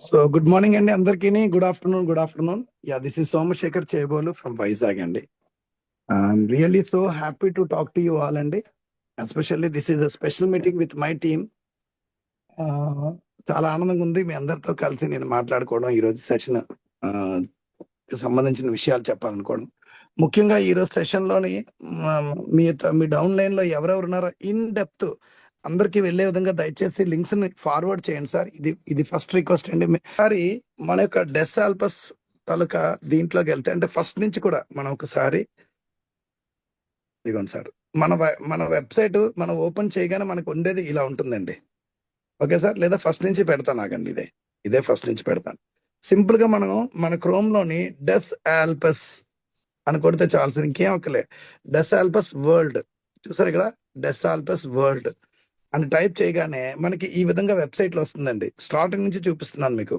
So good morning అండి అందరికీ. Good afternoon. Yeah, this is Somasekhar Chebolu from Vizag అండి. I'm really so happy to talk to you all అండి. Especially this is a special meeting with my team. చాలా ఆనందంగా ఉంది మీ అందరితో కలిసి నేను మాట్లాడుకోవడం, ఈరోజు సెషన్ సంబంధించిన విషయాలు చెప్పాలనుకోవడం. ముఖ్యంగా ఈరోజు సెషన్ లోని మీ డౌన్ లైన్ లో ఎవరెవరు ఉన్నారో ఇన్ డెప్త్ అందరికి వెళ్లే విధంగా దయచేసి లింక్స్ ని ఫార్వర్డ్ చేయండి సార్. ఇది ఫస్ట్ రిక్వెస్ట్ అండి. ఒకసారి మన యొక్క డెస్ఆల్పస్ తాలూకా దీంట్లోకి వెళ్తే, అంటే ఫస్ట్ నుంచి కూడా మనం ఒకసారి ఇదిగోండి సార్, మన వెబ్సైట్ మనం ఓపెన్ చేయగానే మనకు ఉండేది ఇలా ఉంటుందండి. ఓకే సార్, లేదా ఫస్ట్ నుంచి పెడతాను ఆగండి. ఇదే ఫస్ట్ నుంచి పెడతాను. సింపుల్ గా మనం మన క్రోమ్ లోని డెస్ ఆల్పస్ అని కొడితే చాలు సార్, ఇంకేం ఒక్కలే. డెస్ ఆల్పస్ వరల్డ్ చూసారు ఇక్కడ, డెస్ ఆల్పస్ వరల్డ్ అని టైప్ చేయగానే మనకి ఈ విధంగా వెబ్సైట్ లో వస్తుందండి. స్టార్టింగ్ నుంచి చూపిస్తున్నాను మీకు.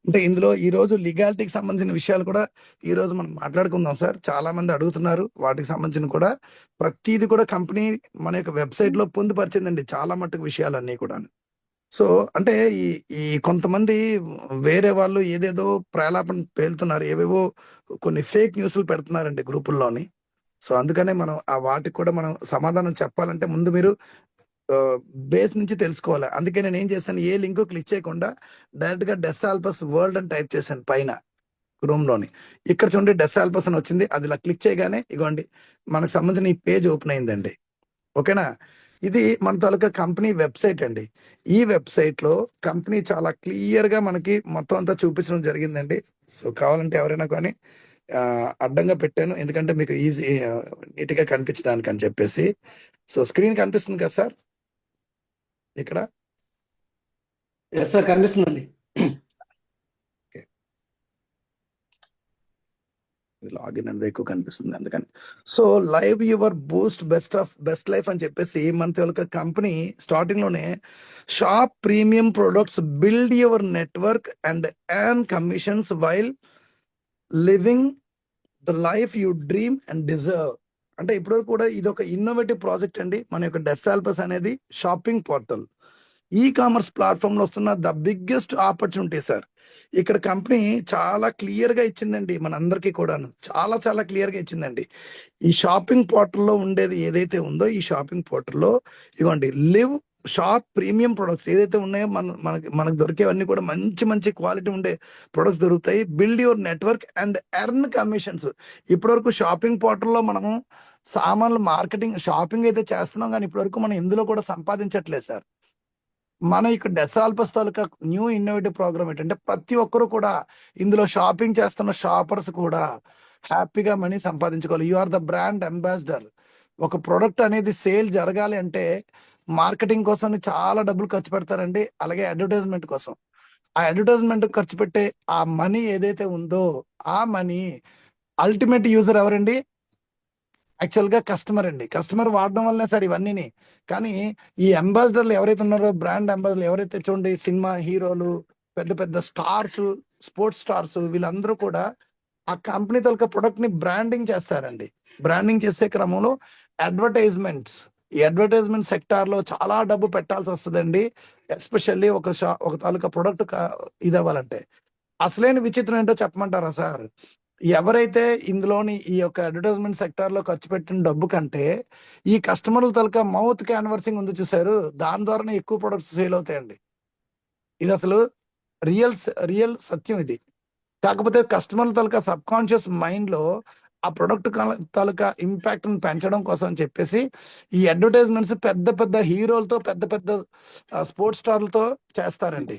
అంటే ఇందులో ఈ రోజు లీగాలిటీకి సంబంధించిన విషయాలు కూడా ఈ రోజు మనం మాట్లాడుకుందాం సార్. చాలా మంది అడుగుతున్నారు, వాటికి సంబంధించిన కూడా ప్రతిది కూడా కంపెనీ మన యొక్క వెబ్సైట్ లో పొందుపరిచిందండి, చాలా మట్టుకు విషయాలన్నీ కూడా. సో అంటే ఈ ఈ కొంతమంది వేరే వాళ్ళు ఏదేదో ప్రలాపన పేలుతున్నారు, ఏవేవో కొన్ని ఫేక్ న్యూస్లు పెడుతున్నారండి గ్రూపుల్లోని. సో అందుకనే మనం ఆ వాటికి కూడా మనం సమాధానం చెప్పాలంటే ముందు మీరు బేస్ నుంచి తెలుసుకోవాలి. అందుకే నేను ఏం చేశాను, ఏ లింక్ క్లిక్ చేయకుండా డైరెక్ట్ గా డెస్ఆల్పస్ వరల్డ్ అని టైప్ చేశాను పైన క్రోమ్ లోని. ఇక్కడ చూడండి డెస్ఆల్పస్ అని వచ్చింది, అది ఇలా క్లిక్ చేయగానే ఇగోండి మనకు సంబంధించిన ఈ పేజ్ ఓపెన్ అయిందండి. ఓకేనా, ఇది మన తాలూకా కంపెనీ వెబ్సైట్ అండి. ఈ వెబ్సైట్ లో కంపెనీ చాలా క్లియర్ గా మనకి మొత్తం అంతా చూపించడం జరిగిందండి. సో కావాలంటే ఎవరైనా కానీ అడ్డంగా పెట్టాను, ఎందుకంటే మీకు ఈజీ నీట్ గా కనిపించడానికి అని చెప్పేసి. సో స్క్రీన్ కనిపిస్తుంది కదా సార్ ఇక్కడ? సార్ కనిపిస్తుందండి. లాగిన్ అనేది ఎక్కువ కనిపిస్తుంది అందుకని. So live your boost best life అని చెప్పేసి మన యొక్క కంపెనీ స్టార్టింగ్ లోనే shop premium products, build your network and earn commissions while living the life you dream and deserve. అంటే ఇప్పటివరకు కూడా ఇది ఒక ఇన్నోవేటివ్ ప్రాజెక్ట్ అండి. మన యొక్క డెస్ఆల్పస్ అనేది shopping portal, e commerce platform లో వస్తున్న ద బిగ్గెస్ట్ ఆపర్చునిటీ సార్. ఇక్కడ కంపెనీ చాలా క్లియర్ గా ఇచ్చిందండి మన అందరికీ కూడాను, చాలా చాలా క్లియర్ గా ఇచ్చిందండి. ఈ షాపింగ్ పోర్టల్లో ఉండేది ఏదైతే ఉందో, ఈ షాపింగ్ పోర్టల్లో ఇవ్వండి లివ్ షాప్ ప్రీమియం ప్రొడక్ట్స్ ఏదైతే ఉన్నాయో మనకు దొరికేవన్నీ కూడా మంచి మంచి క్వాలిటీ ఉండే ప్రొడక్ట్స్ దొరుకుతాయి. Build your network and earn commissions. ఇప్పటివరకు షాపింగ్ పోర్టల్లో మనము సామాన్లు మార్కెటింగ్ షాపింగ్ అయితే చేస్తున్నాం, కానీ ఇప్పటివరకు మనం ఇందులో కూడా సంపాదించట్లేదు సార్. మన ఇక్కడ డెస్ఆల్పస్ తాలూకా న్యూ ఇన్నోవేటివ్ ప్రోగ్రామ్ ఏంటంటే ప్రతి ఒక్కరు కూడా ఇందులో షాపింగ్ చేస్తున్న షాపర్స్ కూడా హ్యాపీగా మనీ సంపాదించుకోవాలి. You are the brand ambassador. ఒక ప్రొడక్ట్ అనేది సేల్ జరగాలి అంటే మార్కెటింగ్ కోసం చాలా డబ్బులు ఖర్చు పెడతారండి, అలాగే అడ్వర్టైజ్మెంట్ కోసం. ఆ అడ్వర్టైజ్మెంట్ ఖర్చు పెట్టే ఆ మనీ ఏదైతే ఉందో, ఆ మనీ అల్టిమేట్ యూజర్ ఎవరండి? యాక్చువల్ గా కస్టమర్ అండి. కస్టమర్ వాడడం వల్లనే సార్ ఇవన్నీ. కానీ ఈ అంబాసిడర్లు ఎవరైతే ఉన్నారో, బ్రాండ్ అంబాసిడర్లు ఎవరైతే చూడండి, సినిమా హీరోలు, పెద్ద పెద్ద స్టార్స్, స్పోర్ట్స్ స్టార్స్, వీళ్ళందరూ కూడా ఆ కంపెనీ తలక ప్రొడక్ట్ ని బ్రాండింగ్ చేస్తారండి. బ్రాండింగ్ చేసే క్రమంలో అడ్వర్టైజ్మెంట్స్, ఈ అడ్వర్టైజ్మెంట్ సెక్టార్ లో చాలా డబ్బు పెట్టాల్సి వస్తుందండి. ఎస్పెషల్లీ ఒక తాలూకా ప్రొడక్ట్ ఇది అవ్వాలంటే. అసలైన విచిత్రం ఏంటో చెప్పమంటారా సార్? ఎవరైతే ఇందులోని ఈ యొక్క అడ్వర్టైజ్మెంట్ సెక్టార్ లో ఖర్చు పెట్టిన డబ్బు కంటే ఈ కస్టమర్ల తలక మౌత్ క్యాన్వర్సింగ్ ఉంది చూసారు, దాని ద్వారానే ఎక్కువ ప్రొడక్ట్స్ సేల్ అవుతాయండి. ఇది అసలు రియల్ సత్యం ఇది. కాకపోతే కస్టమర్ల తాలూకా సబ్ కాన్షియస్ మైండ్ లో ఆ ప్రొడక్ట్ తాలూకా ఇంపాక్ట్ ని పెంచడం కోసం అని చెప్పేసి ఈ అడ్వర్టైజ్మెంట్స్ పెద్ద పెద్ద హీరోలతో, పెద్ద పెద్ద స్పోర్ట్స్ స్టార్లతో చేస్తారండి.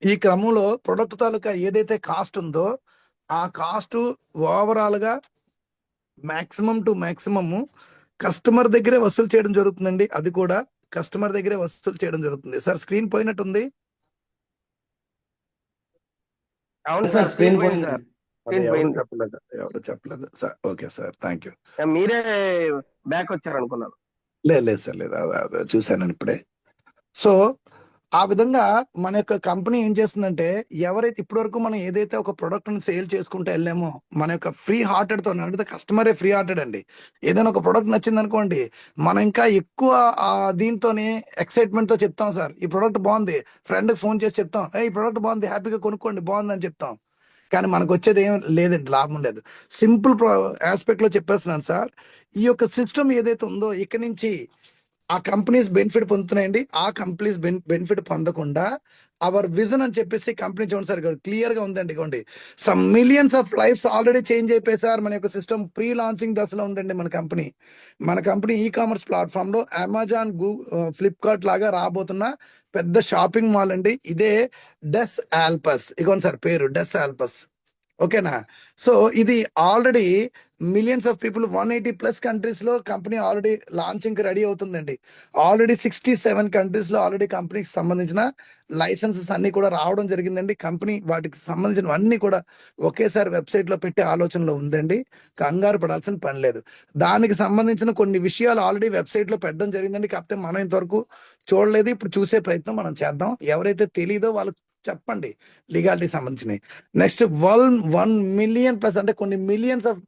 ఈ క్రమంలో ప్రొడక్ట్ తాలూకా ఏదైతే కాస్ట్ ఉందో, ఆ కాస్ట్ ఓవరాల్ గా మాక్సిమం టు మాక్సిమం కస్టమర్ దగ్గరే వసూలు చేయడం జరుగుతుందండి. అది కూడా కస్టమర్ దగ్గరే వసూలు చేయడం జరుగుతుంది. సార్ స్క్రీన్ పోయినట్టుంది. అవును సార్, స్క్రీన్ పోయింది. ఎవరు చెప్పలేదు sir. Okay sir, thank you. మీరే బ్యాక్ వచ్చారు అనుకున్నాను. లేదు సార్, లేదు, చూశాను ఇప్పుడే. సో ఆ విధంగా మన యొక్క కంపెనీ ఏం చేస్తుందంటే, ఎవరైతే ఇప్పటివరకు మనం ఏదైతే ఒక ప్రొడక్ట్ ని సేల్ చేసుకుంటూ వెళ్ళామో, మన యొక్క ఫ్రీ హార్టెడ్ తో అంటే కస్టమరే ఫ్రీ హార్టెడ్ అండి. ఏదైనా ఒక ప్రొడక్ట్ నచ్చింది అనుకోండి, మనం ఇంకా ఎక్కువ దీంతోనే ఎక్సైట్మెంట్ తో చెప్తాం సార్, ఈ ప్రొడక్ట్ బాగుంది. ఫ్రెండ్ కి ఫోన్ చేసి చెప్తాం, ఈ ప్రొడక్ట్ బాగుంది, హ్యాపీగా కొనుక్కోండి, బాగుంది అని చెప్తాం. కానీ మనకు వచ్చేది ఏం లేదండి, లాభం లేదు. సింపుల్ ఆస్పెక్ట్ లో చెప్పేస్తున్నాను సార్. ఈ యొక్క సిస్టమ్ ఏదైతే ఉందో, ఇక్కడి నుంచి ఆ కంపెనీస్ బెనిఫిట్ పొందుతున్నాయండి. ఆ కంపెనీస్ బెనిఫిట్ పొందకుండా అవర్ విజన్ అని చెప్పేసి కంపెనీ చూడండి సార్, క్లియర్ గా ఉందండి. ఇవ్వండి, some millions of lives already change అయిపోయి సార్. మన యొక్క సిస్టమ్ ప్రీ లాంచింగ్ దశలో ఉందండి. మన కంపెనీ ఈ కామర్స్ ప్లాట్ఫామ్ లో అమెజాన్, ఫ్లిప్కార్ట్ లాగా రాబోతున్న పెద్ద షాపింగ్ మాల్ అండి. ఇదే డెస్ ఆల్పస్. ఇగోండి సార్ పేరు, డెస్ ఆల్పస్. ఓకేనా? సో ఇది already millions of people 180+ countries లో కంపెనీ ఆల్రెడీ లాంచింగ్ కి రెడీ అవుతుందండి. ఆల్రెడీ 67 కంట్రీస్ లో ఆల్రెడీ కంపెనీకి సంబంధించిన లైసెన్సెస్ అన్ని కూడా రావడం జరిగిందండి. కంపెనీ వాటికి సంబంధించినవన్నీ కూడా ఒకేసారి వెబ్సైట్ లో పెట్టే ఆలోచనలో ఉందండి. కంగారు పడాల్సిన పని లేదు. దానికి సంబంధించిన కొన్ని విషయాలు ఆల్రెడీ వెబ్సైట్ లో పెట్టడం జరిగిందండి. కాకపోతే మనం ఇంతవరకు చూడలేదు. ఇప్పుడు చూసే ప్రయత్నం మనం చేద్దాం. ఎవరైతే తెలీదో వాళ్ళకి చెప్పండి లీగాలిటీ సంబంధించినవి. నెక్స్ట్ 1 మిలియన్+ అంటే కొన్ని millions of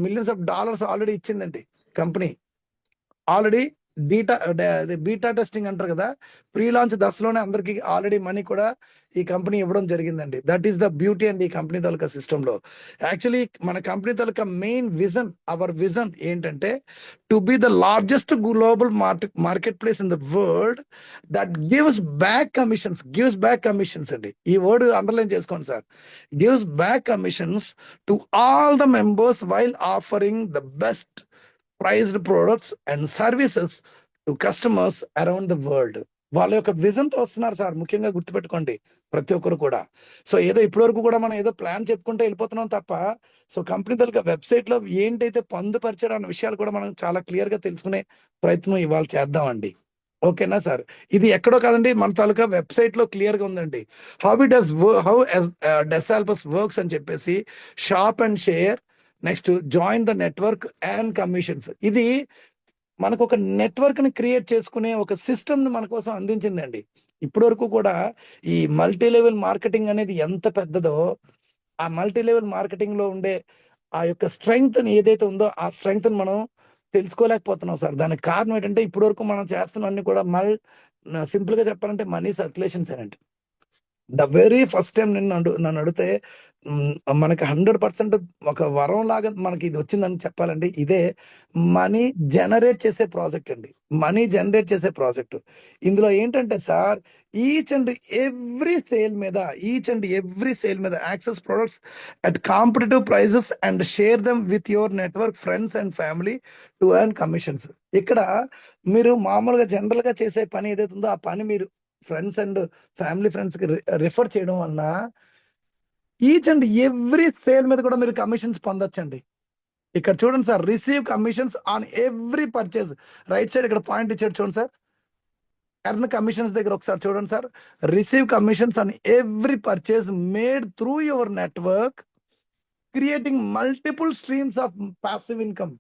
millions of dollars already ఇచ్చిందండి కంపెనీ. ఆల్రెడీ బీటా టెస్టింగ్ అంటారు కదా, ప్రీ లాంచ్ దశలోనే అందరికి ఆల్రెడీ మనీ కూడా ఈ కంపెనీ ఇవ్వడం జరిగిందండి. దట్ ఈస్ ద బ్యూటీ అండి ఈ కంపెనీ తాలూకా సిస్టమ్ లో. యాక్చువల్లీ మన కంపెనీ తాలూకా మెయిన్ విజన్, అవర్ విజన్ ఏంటంటే, to be the largest global market place in the world that gives back commissions అండి. ఈ వర్డ్ అండర్లైన్ చేసుకోండి sir. Gives back commissions to all the members while offering the best prized products and services to customers around the world. వాళ్ళ యొక్క vision తో వస్తున్నారు sir. ముఖ్యంగా గుర్తుపెట్టుకోండి ప్రతి ఒక్కరు కూడా. సో ఏదో ఇప్పటి వరకు కూడా మనం ఏదో ప్లాన్ చెప్పుకుంటే వెళ్ళిపోతున్నాం తప్ప, సో కంపెనీ తాలూకా వెబ్సైట్ లో ఏంటైతే పొందుపరిచాడు అన్న విషయాలు కూడా మనం చాలా క్లియర్ గా తెలుసుకునే ప్రయత్నం ఇవాళ చేద్దామండి. ఓకేనా సార్? ఇది ఎక్కడో కాదండి, మన తాలూకా వెబ్సైట్ లో క్లియర్ గా ఉందండి. హౌ డెసాల్పస్ వర్క్స్ అని చెప్పేసి, shop and share, next join the network and commissions. ఇది మనకు ఒక నెట్వర్క్ ని క్రియేట్ చేసుకునే ఒక సిస్టమ్ ని మన కోసం అందించిందండి. ఇప్పటి వరకు కూడా ఈ మల్టీ లెవెల్ మార్కెటింగ్ అనేది ఎంత పెద్దదో, ఆ మల్టీ లెవెల్ మార్కెటింగ్ లో ఉండే ఆ యొక్క స్ట్రెంగ్త్ ఏదైతే ఉందో, ఆ స్ట్రెంగ్త్ మనం తెలుసుకోలేకపోతున్నాం సార్. దానికి కారణం ఏంటంటే, ఇప్పటి వరకు మనం చేస్తున్న అన్ని కూడా సింపుల్ గా చెప్పాలంటే మనీ సర్క్యులేషన్స్ అండి. ద వెరీ ఫస్ట్ టైం నన్ను అడిగితే, మనకి 100% ఒక వరం లాగా మనకి ఇది వచ్చిందని చెప్పాలండి. ఇదే మనీ జనరేట్ చేసే ప్రాజెక్ట్ అండి. మనీ జనరేట్ చేసే ప్రాజెక్ట్. ఇందులో ఏంటంటే sir, each and every sale మీద access products at competitive prices and share them with your network friends and family to earn commissions. ఇక్కడ మీరు మామూలుగా జనరల్ గా చేసే పని ఏదైతే ఉందో, ఆ పని మీరు ఫ్రెండ్స్ అండ్ ఫ్రెండ్స్ కి రిఫర్ చేయడం వలన ఈచ్ అండ్ ఎవ్రీ సేల్ మీద కూడా మీరు కమిషన్స్ పొందొచ్చండి. ఇక్కడ చూడండి sir, receive commissions on every purchase. Right side ఇక్కడ పాయింట్ ఇచ్చాడు చూడండి సార్. ఎర్న్ కమిషన్స్ దగ్గర ఒకసారి చూడండి sir. Receive commissions on every purchase made through your network, creating multiple streams of passive income.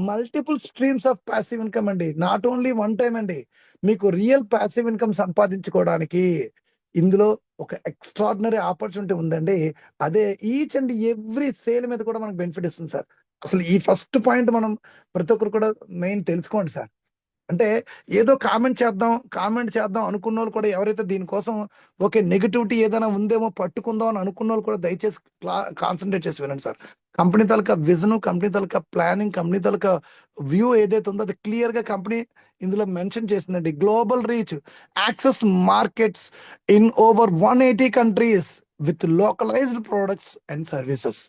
Multiple streams of passive income అండి. Not only one time అండి. మీకు real passive income సంపాదించుకోవడానికి ఇందులో ఒక extraordinary opportunity ఉందండి. అదే ఈచ్ అండ్ ఎవ్రీ సేల్ మీద కూడా మనకు బెనిఫిట్ ఇస్తుంది సార్. అసలు ఈ ఫస్ట్ పాయింట్ మనం ప్రతి ఒక్కరు కూడా మెయిన్ తెలుసుకోండి సార్. అంటే ఏదో కామెంట్ చేద్దాం అనుకున్న వాళ్ళు కూడా, ఎవరైతే దీనికోసం ఓకే నెగిటివిటీ ఏదైనా ఉందేమో పట్టుకుందాం అని అనుకున్న వాళ్ళు కూడా దయచేసి కాన్సన్ట్రేట్ చేసి వినండి సార్. కంపెనీ తాలూకా విజన్, కంపెనీ తాలూకా ప్లానింగ్, కంపెనీ తాలూకా వ్యూ ఏదైతే ఉందో అది క్లియర్ గా కంపెనీ ఇందులో మెన్షన్ చేసిందండి. Global reach, access markets in over 180 countries with localized products and services.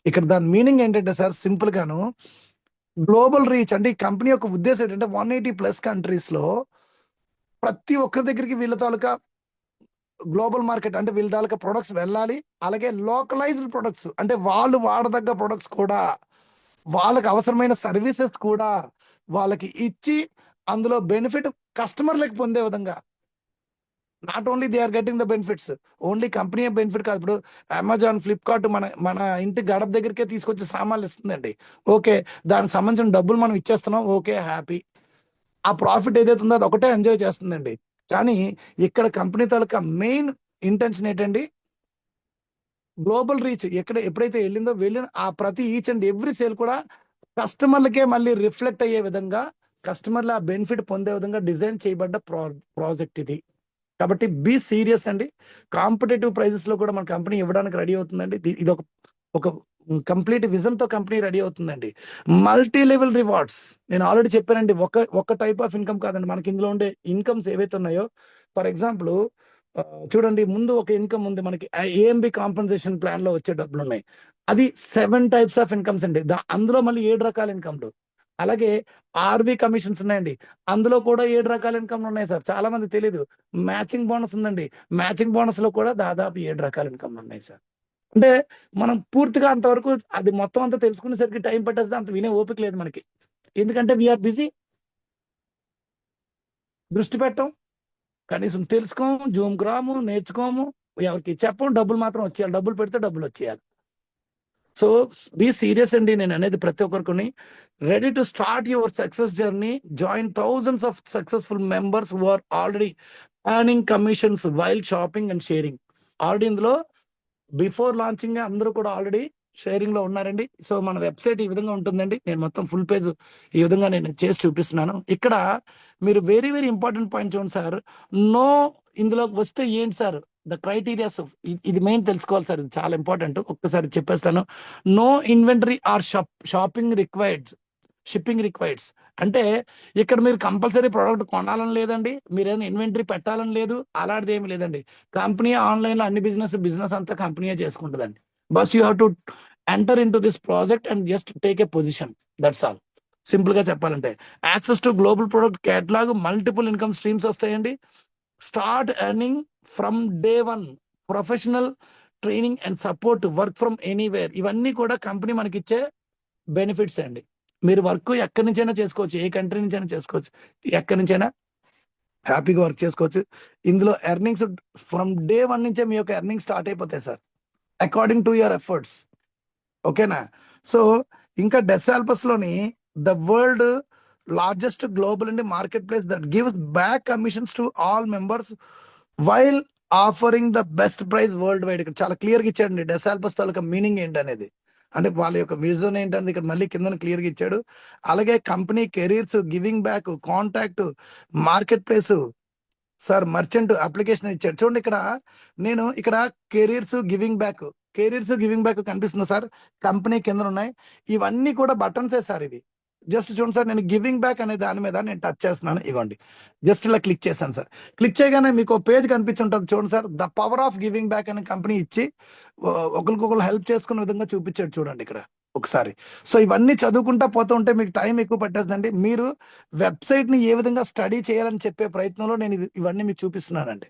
ఇక్కడ దాని మీనింగ్ ఏంటంటే సార్, సింపుల్ గాను గ్లోబల్ రీచ్ అంటే ఈ కంపెనీ యొక్క ఉద్దేశం ఏంటంటే, 180+ కంట్రీస్ లో ప్రతి ఒక్కరి దగ్గరికి వీళ్ళ తాలూకా గ్లోబల్ మార్కెట్ అంటే వీళ్ళ తాలూకా ప్రొడక్ట్స్ వెళ్ళాలి. అలాగే లోకలైజ్డ్ ప్రొడక్ట్స్ అంటే వాళ్ళు వాడదగ్గ ప్రొడక్ట్స్ కూడా, వాళ్ళకి అవసరమైన సర్వీసెస్ కూడా వాళ్ళకి ఇచ్చి, అందులో బెనిఫిట్ కస్టమర్లకు పొందే విధంగా. Not only they are getting the benefits, only company benefit కాదు. ఇప్పుడు అమెజాన్, ఫ్లిప్కార్ట్ మన మన ఇంటి గడప దగ్గరికే తీసుకొచ్చి సామాన్లు ఇస్తుందండి. ఓకే, దానికి సంబంధించిన డబ్బులు మనం ఇచ్చేస్తున్నాం, ఓకే హ్యాపీ. ఆ ప్రాఫిట్ ఏదైతే ఉందో అది ఒకటే ఎంజాయ్ చేస్తుందండి. కానీ ఇక్కడ కంపెనీ తాలూకా మెయిన్ ఇంటెన్షన్ ఏంటండి, గ్లోబల్ రీచ్. ఎప్పుడైతే వెళ్ళిన ఆ ప్రతి ఈచ్ అండ్ ఎవ్రీ సేల్ కూడా కస్టమర్లకే మళ్ళీ రిఫ్లెక్ట్ అయ్యే విధంగా, కస్టమర్ల ఆ బెనిఫిట్ పొందే విధంగా డిజైన్ చేయబడ్డ ప్రాజెక్ట్ ఇది. కాబట్టి బీ సీరియస్ అండి. కాంపిటేటివ్ ప్రైజెస్ లో కూడా మన కంపెనీ ఇవ్వడానికి రెడీ అవుతుందండి. ఇది ఒక ఒక కంప్లీట్ విజన్ తో కంపెనీ రెడీ అవుతుందండి. మల్టీ లెవెల్ రివార్డ్స్, నేను ఆల్రెడీ చెప్పానండి. ఒక టైప్ ఆఫ్ ఇన్కమ్ కాదండి మనకి ఇందులో ఉండే ఇన్కమ్స్ ఏవైతే ఉన్నాయో. ఫర్ ఎగ్జాంపుల్ చూడండి, ముందు ఒక ఇన్కమ్ ఉంది మనకి, ఏఎంబి కాంపన్సేషన్ ప్లాన్ లో వచ్చే డబ్బులు ఉన్నాయి. అది 7 టైప్స్ ఆఫ్ ఇన్కమ్స్ అండి. అందులో మళ్ళీ 7 రకాల ఇన్కమ్లు. అలాగే ఆర్వి కమిషన్స్ ఉన్నాయండి, అందులో కూడా 7 రకాల ఇన్కమ్లు ఉన్నాయి సార్. చాలా మంది తెలియదు. మ్యాచింగ్ బోనస్ ఉందండి, మ్యాచింగ్ బోనస్ లో కూడా దాదాపు 7 రకాల ఇన్కమ్లు ఉన్నాయి సార్. అంటే మనం పూర్తిగా అంతవరకు అది మొత్తం అంతా తెలుసుకునేసరికి టైం పట్టేస్తే అంత వినే ఓపిక లేదు మనకి. ఎందుకంటే వీఆర్ బిజీ, దృష్టి పెట్టం, కనీసం తెలుసుకోము, జూమ్కి రాము, నేర్చుకోము, ఎవరికి చెప్పం. డబ్బులు మాత్రం వచ్చేయాలి, డబ్బులు పెడితే డబ్బులు వచ్చేయాలి. సో బీ సీరియస్ అండి. నేను అనేది ప్రతి ఒక్కరికి, ready to start your success journey, join thousands of successful members who are already earning commissions while shopping and sharing. Already ఇందులో బిఫోర్ లాంచింగ్ అందరూ కూడా ఆల్రెడీ షేరింగ్ లో ఉన్నారండి. సో మన వెబ్సైట్ ఈ విధంగా ఉంటుందండి. నేను మొత్తం ఫుల్ పేజ్ ఈ విధంగా నేను చేసి చూపిస్తున్నాను. ఇక్కడ మీరు వెరీ వెరీ ఇంపార్టెంట్ పాయింట్ చూడండి సార్. నో, ఇందులోకి వస్తే ఏంటి సార్ ద క్రైటీరియాస్, ఇది మెయిన్ తెలుసుకోవాలి సార్. ఇది చాలా ఇంపార్టెంట్. ఒక్కసారి చెప్పేస్తాను. No inventory or shopping required, shipping requireds. అంటే ఇక్కడ మీరు కంపల్సరీ ప్రోడక్ట్ కొనాలని లేదండి, మీరేమైనా ఇన్వెంటరీ పెట్టాలని లేదు, అలాంటిది ఏమి లేదండి. కంపెనీ ఆన్లైన్ లో అన్ని బిజినెస్ అంతా కంపెనీయే చేసుకుంటుందండి. But you have to enter in to this project and just take a position, that's all. Simple గా చెప్పాలంటే access to global product catalogue, multiple income streams వస్తాయండి. Start earning from day 1, professional training and support, work from anywhere. ఇవన్నీ కూడా company మనకిచ్చే benefits అండి. మీరు work ఎక్కడి నుంచైనా చేసుకోవచ్చు, ఏ కంట్రీ నుంచైనా చేసుకోవచ్చు, ఎక్కడి నుంచైనా హ్యాపీగా వర్క్ చేసుకోవచ్చు. ఇందులో ఎర్నింగ్స్ ఫ్రమ్ డే 1 నుంచే మీ యొక్క ఎర్నింగ్ స్టార్ట్ అయిపోతాయి sir, according to your efforts. ఓకేనా? సో ఇంకా డెసాల్పస్ లోని ద వరల్డ్ లార్జెస్ట్ గ్లోబల్ అండి market place that gives back commissions to all members while offering the best price world wide. ఇక్కడ చాలా క్లియర్ గా ఇచ్చాడండి డెసాల్పస్ తాలూకా మీనింగ్ ఏంటనేది. అంటే వాళ్ళ యొక్క విజన్ ఏంటనేది ఇక్కడ మళ్ళీ కింద క్లియర్ గా ఇచ్చాడు. అలాగే company careers, giving back, contact, market place sir, merchant application ఇచ్చాడు. చూడండి ఇక్కడ నేను ఇక్కడ కెరీర్స్ గివింగ్ బ్యాక్ కనిపిస్తుంది సార్. కంపెనీ కింద ఉన్నాయి. ఇవన్నీ కూడా బటన్సే సార్. ఇది జస్ట్ చూడండి సార్, నేను గివింగ్ బ్యాక్ అనే దాని మీద నేను టచ్ చేస్తున్నాను. ఇవ్వండి, జస్ట్ ఇలా క్లిక్ చేశాను సార్. క్లిక్ చేయగానే మీకు పేజ్ కనిపించుంటుంది చూడండి sir. The power of giving back అనే కంపెనీ ఇచ్చి ఒకరికొకరు హెల్ప్ చేసుకునే విధంగా చూపించాడు చూడండి ఇక్కడ ఒకసారి. సో ఇవన్నీ చదువుకుంటా పోతూ ఉంటే మీకు టైం ఎక్కువ పట్టేస్తుందండి. మీరు వెబ్సైట్ ని ఏ విధంగా స్టడీ చేయాలని చెప్పే ప్రయత్నంలో నేను ఇవన్నీ మీకు చూపిస్తున్నానండి.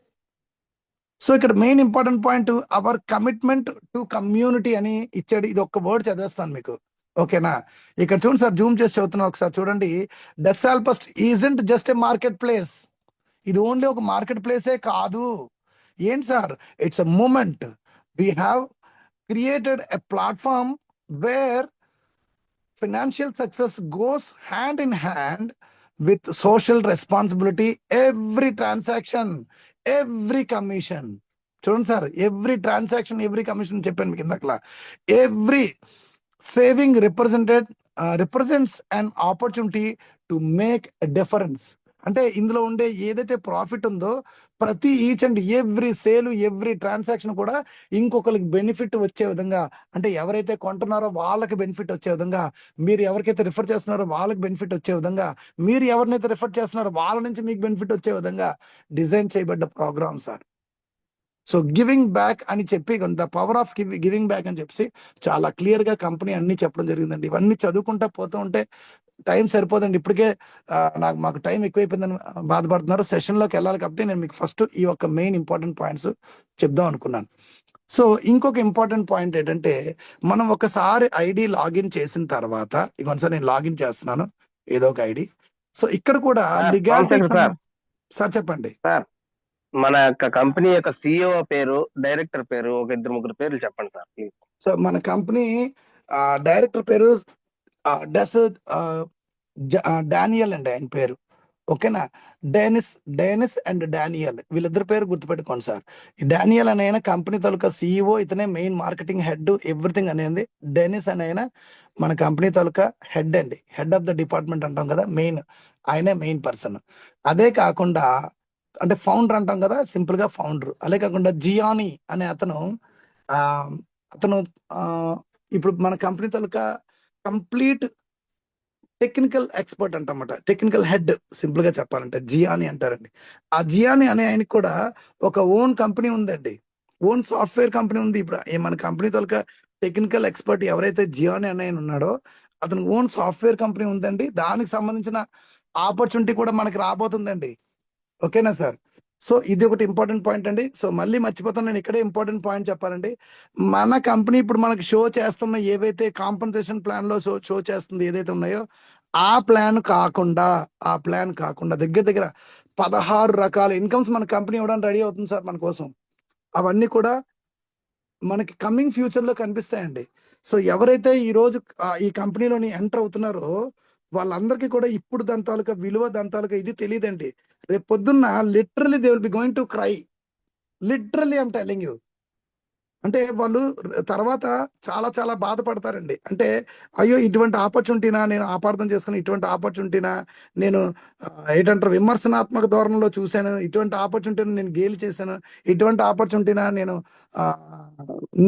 సో ఇక్కడ main important point, our commitment to community అని ఇచ్చాడు. ఇది ఒక్క వర్డ్ చదివేస్తాను మీకు, ఓకేనా? ఇక్కడ చూడండి సార్, జూమ్ చేసి చదువుతున్నా ఒకసారి చూడండి. Desalpus isn't just a market place. ఇది ఓన్లీ ఒక మార్కెట్ ప్లేసే కాదు. ఏంటి sir, it's a moment. We have created a platform where financial success goes hand in hand with social responsibility. Every transaction, every commission, చూడండి sir, every transaction, every commission చెప్పాను మీకు ఇందాకలా. Every saving represents an opportunity to make difference. అంటే ఇందులో ఉండే ఏదైతే profit ఉందో, ప్రతి each and every sale, every transaction కూడా ఇంకొకరికి బెనిఫిట్ వచ్చే విధంగా, అంటే ఎవరైతే కొంటున్నారో వాళ్ళకి బెనిఫిట్ వచ్చే విధంగా, మీరు ఎవరికైతే రిఫర్ చేస్తున్నారో వాళ్ళకి బెనిఫిట్ వచ్చే విధంగా, మీరు ఎవరినైతే రిఫర్ చేస్తున్నారో వాళ్ళ నుంచి మీకు బెనిఫిట్ వచ్చే విధంగా డిజైన్ చేయబడ్డ program sir. So giving back అని చెప్పి, the power of giving back అని చెప్పి చాలా క్లియర్ గా కంపెనీ అన్ని చెప్పడం జరిగిందండి. ఇవన్నీ చదువుకుంటా పోతూ ఉంటే టైం సరిపోదండి. ఇప్పటికే మాకు టైం ఎక్కువైపోయిందని బాధపడుతున్నారు. సెషన్ లోకి వెళ్ళాలి కాబట్టి నేను మీకు ఫస్ట్ ఈ యొక్క మెయిన్ ఇంపార్టెంట్ పాయింట్స్ చెప్దాం అనుకున్నాను. సో ఇంకొక ఇంపార్టెంట్ పాయింట్ ఏంటంటే, మనం ఒకసారి ఐడి లాగిన్ చేసిన తర్వాత, ఇగోండి సార్ నేను లాగిన్ చేస్తున్నాను ఏదో ఒక ఐడి. సో ఇక్కడ కూడా లీగాలిటీ సార్ చెప్పండి సార్. మన యొక్క కంపెనీ యొక్క సిఇఓ పేరు, డైరెక్టర్ పేరు, ఒక 2-3 పేర్లు చెప్పండి సార్ ప్లీజ్. సో మన కంపెనీ డైరెక్టర్ పేరు డానియల్ అండి ఆయన పేరు. ఓకేనా. డేనిస్ డేనిస్ అండ్ డానియల్ వీళ్ళిద్దరి పేరు గుర్తుపెట్టుకోండి సార్. ఈ డానియల్ అనే ఆయన కంపెనీ తాలూకా CEO, ఇతనే మెయిన్ మార్కెటింగ్ హెడ్, ఎవ్రీథింగ్ అనేది. డెనిస్ అనే ఆయన మన కంపెనీ తాలూకా హెడ్ అండి, హెడ్ ఆఫ్ ద డిపార్ట్మెంట్ అంటాం కదా, మెయిన్ ఆయనే మెయిన్ పర్సన్. అదే కాకుండా అంటే ఫౌండర్ అంటాం కదా, సింపుల్ గా ఫౌండర్. అదే కాకుండా జియానీ అనే అతను ఆ అతను ఆ ఇప్పుడు మన కంపెనీ తాలూకా కంప్లీట్ టెక్నికల్ ఎక్స్పర్ట్ అంటమాట, టెక్నికల్ హెడ్ సింపుల్ గా చెప్పాలంటే జియాని అంటారండి. ఆ జియాని అనే ఆయనకి కూడా ఒక ఓన్ కంపెనీ ఉందండి, ఓన్ సాఫ్ట్వేర్ కంపెనీ ఉంది. ఇప్పుడు మన కంపెనీ తొలక టెక్నికల్ ఎక్స్పర్ట్ ఎవరైతే జియాని అనే ఆయన ఉన్నాడో అతను ఓన్ సాఫ్ట్వేర్ కంపెనీ ఉందండి. దానికి సంబంధించిన ఆపర్చునిటీ కూడా మనకి రాబోతుందండి. ఓకేనా సార్. సో ఇది ఒకటి ఇంపార్టెంట్ పాయింట్ అండి. సో మళ్ళీ మర్చిపోతాను, నేను ఇక్కడే ఇంపార్టెంట్ పాయింట్ చెప్పాలండి. మన కంపెనీ ఇప్పుడు మనకి షో చేస్తున్న ఏవైతే కాంపన్సేషన్ ప్లాన్ లో షో చేస్తుంది ఏదైతే ఉన్నాయో ఆ ప్లాన్ కాకుండా దగ్గర దగ్గర 16 రకాల ఇన్కమ్స్ మన కంపెనీ ఇవ్వడానికి రెడీ అవుతుంది సార్ మన కోసం. అవన్నీ కూడా మనకి కమింగ్ ఫ్యూచర్ లో కనిపిస్తాయండి. సో ఎవరైతే ఈ రోజు ఈ కంపెనీలోని ఎంటర్ అవుతున్నారో వాళ్ళందరికీ కూడా ఇప్పుడు దాని తాలూకా విలువ, దాని తాలూకా ఇది తెలియదండి. రేపు పొద్దున్న literally they will be going to cry, literally I'm telling you. అంటే వాళ్ళు తర్వాత చాలా చాలా బాధపడతారండి. అంటే అయ్యో ఇటువంటి ఆపర్చునిటీనా నేను అపార్థం చేసుకుని, ఇటువంటి ఆపర్చునిటీనా నేను ఏంటంటారు విమర్శనాత్మక ధోరణిలో చూశాను, ఇటువంటి ఆపర్చునిటీని నేను గేలి చేశాను, ఇటువంటి ఆపర్చునిటీనా నేను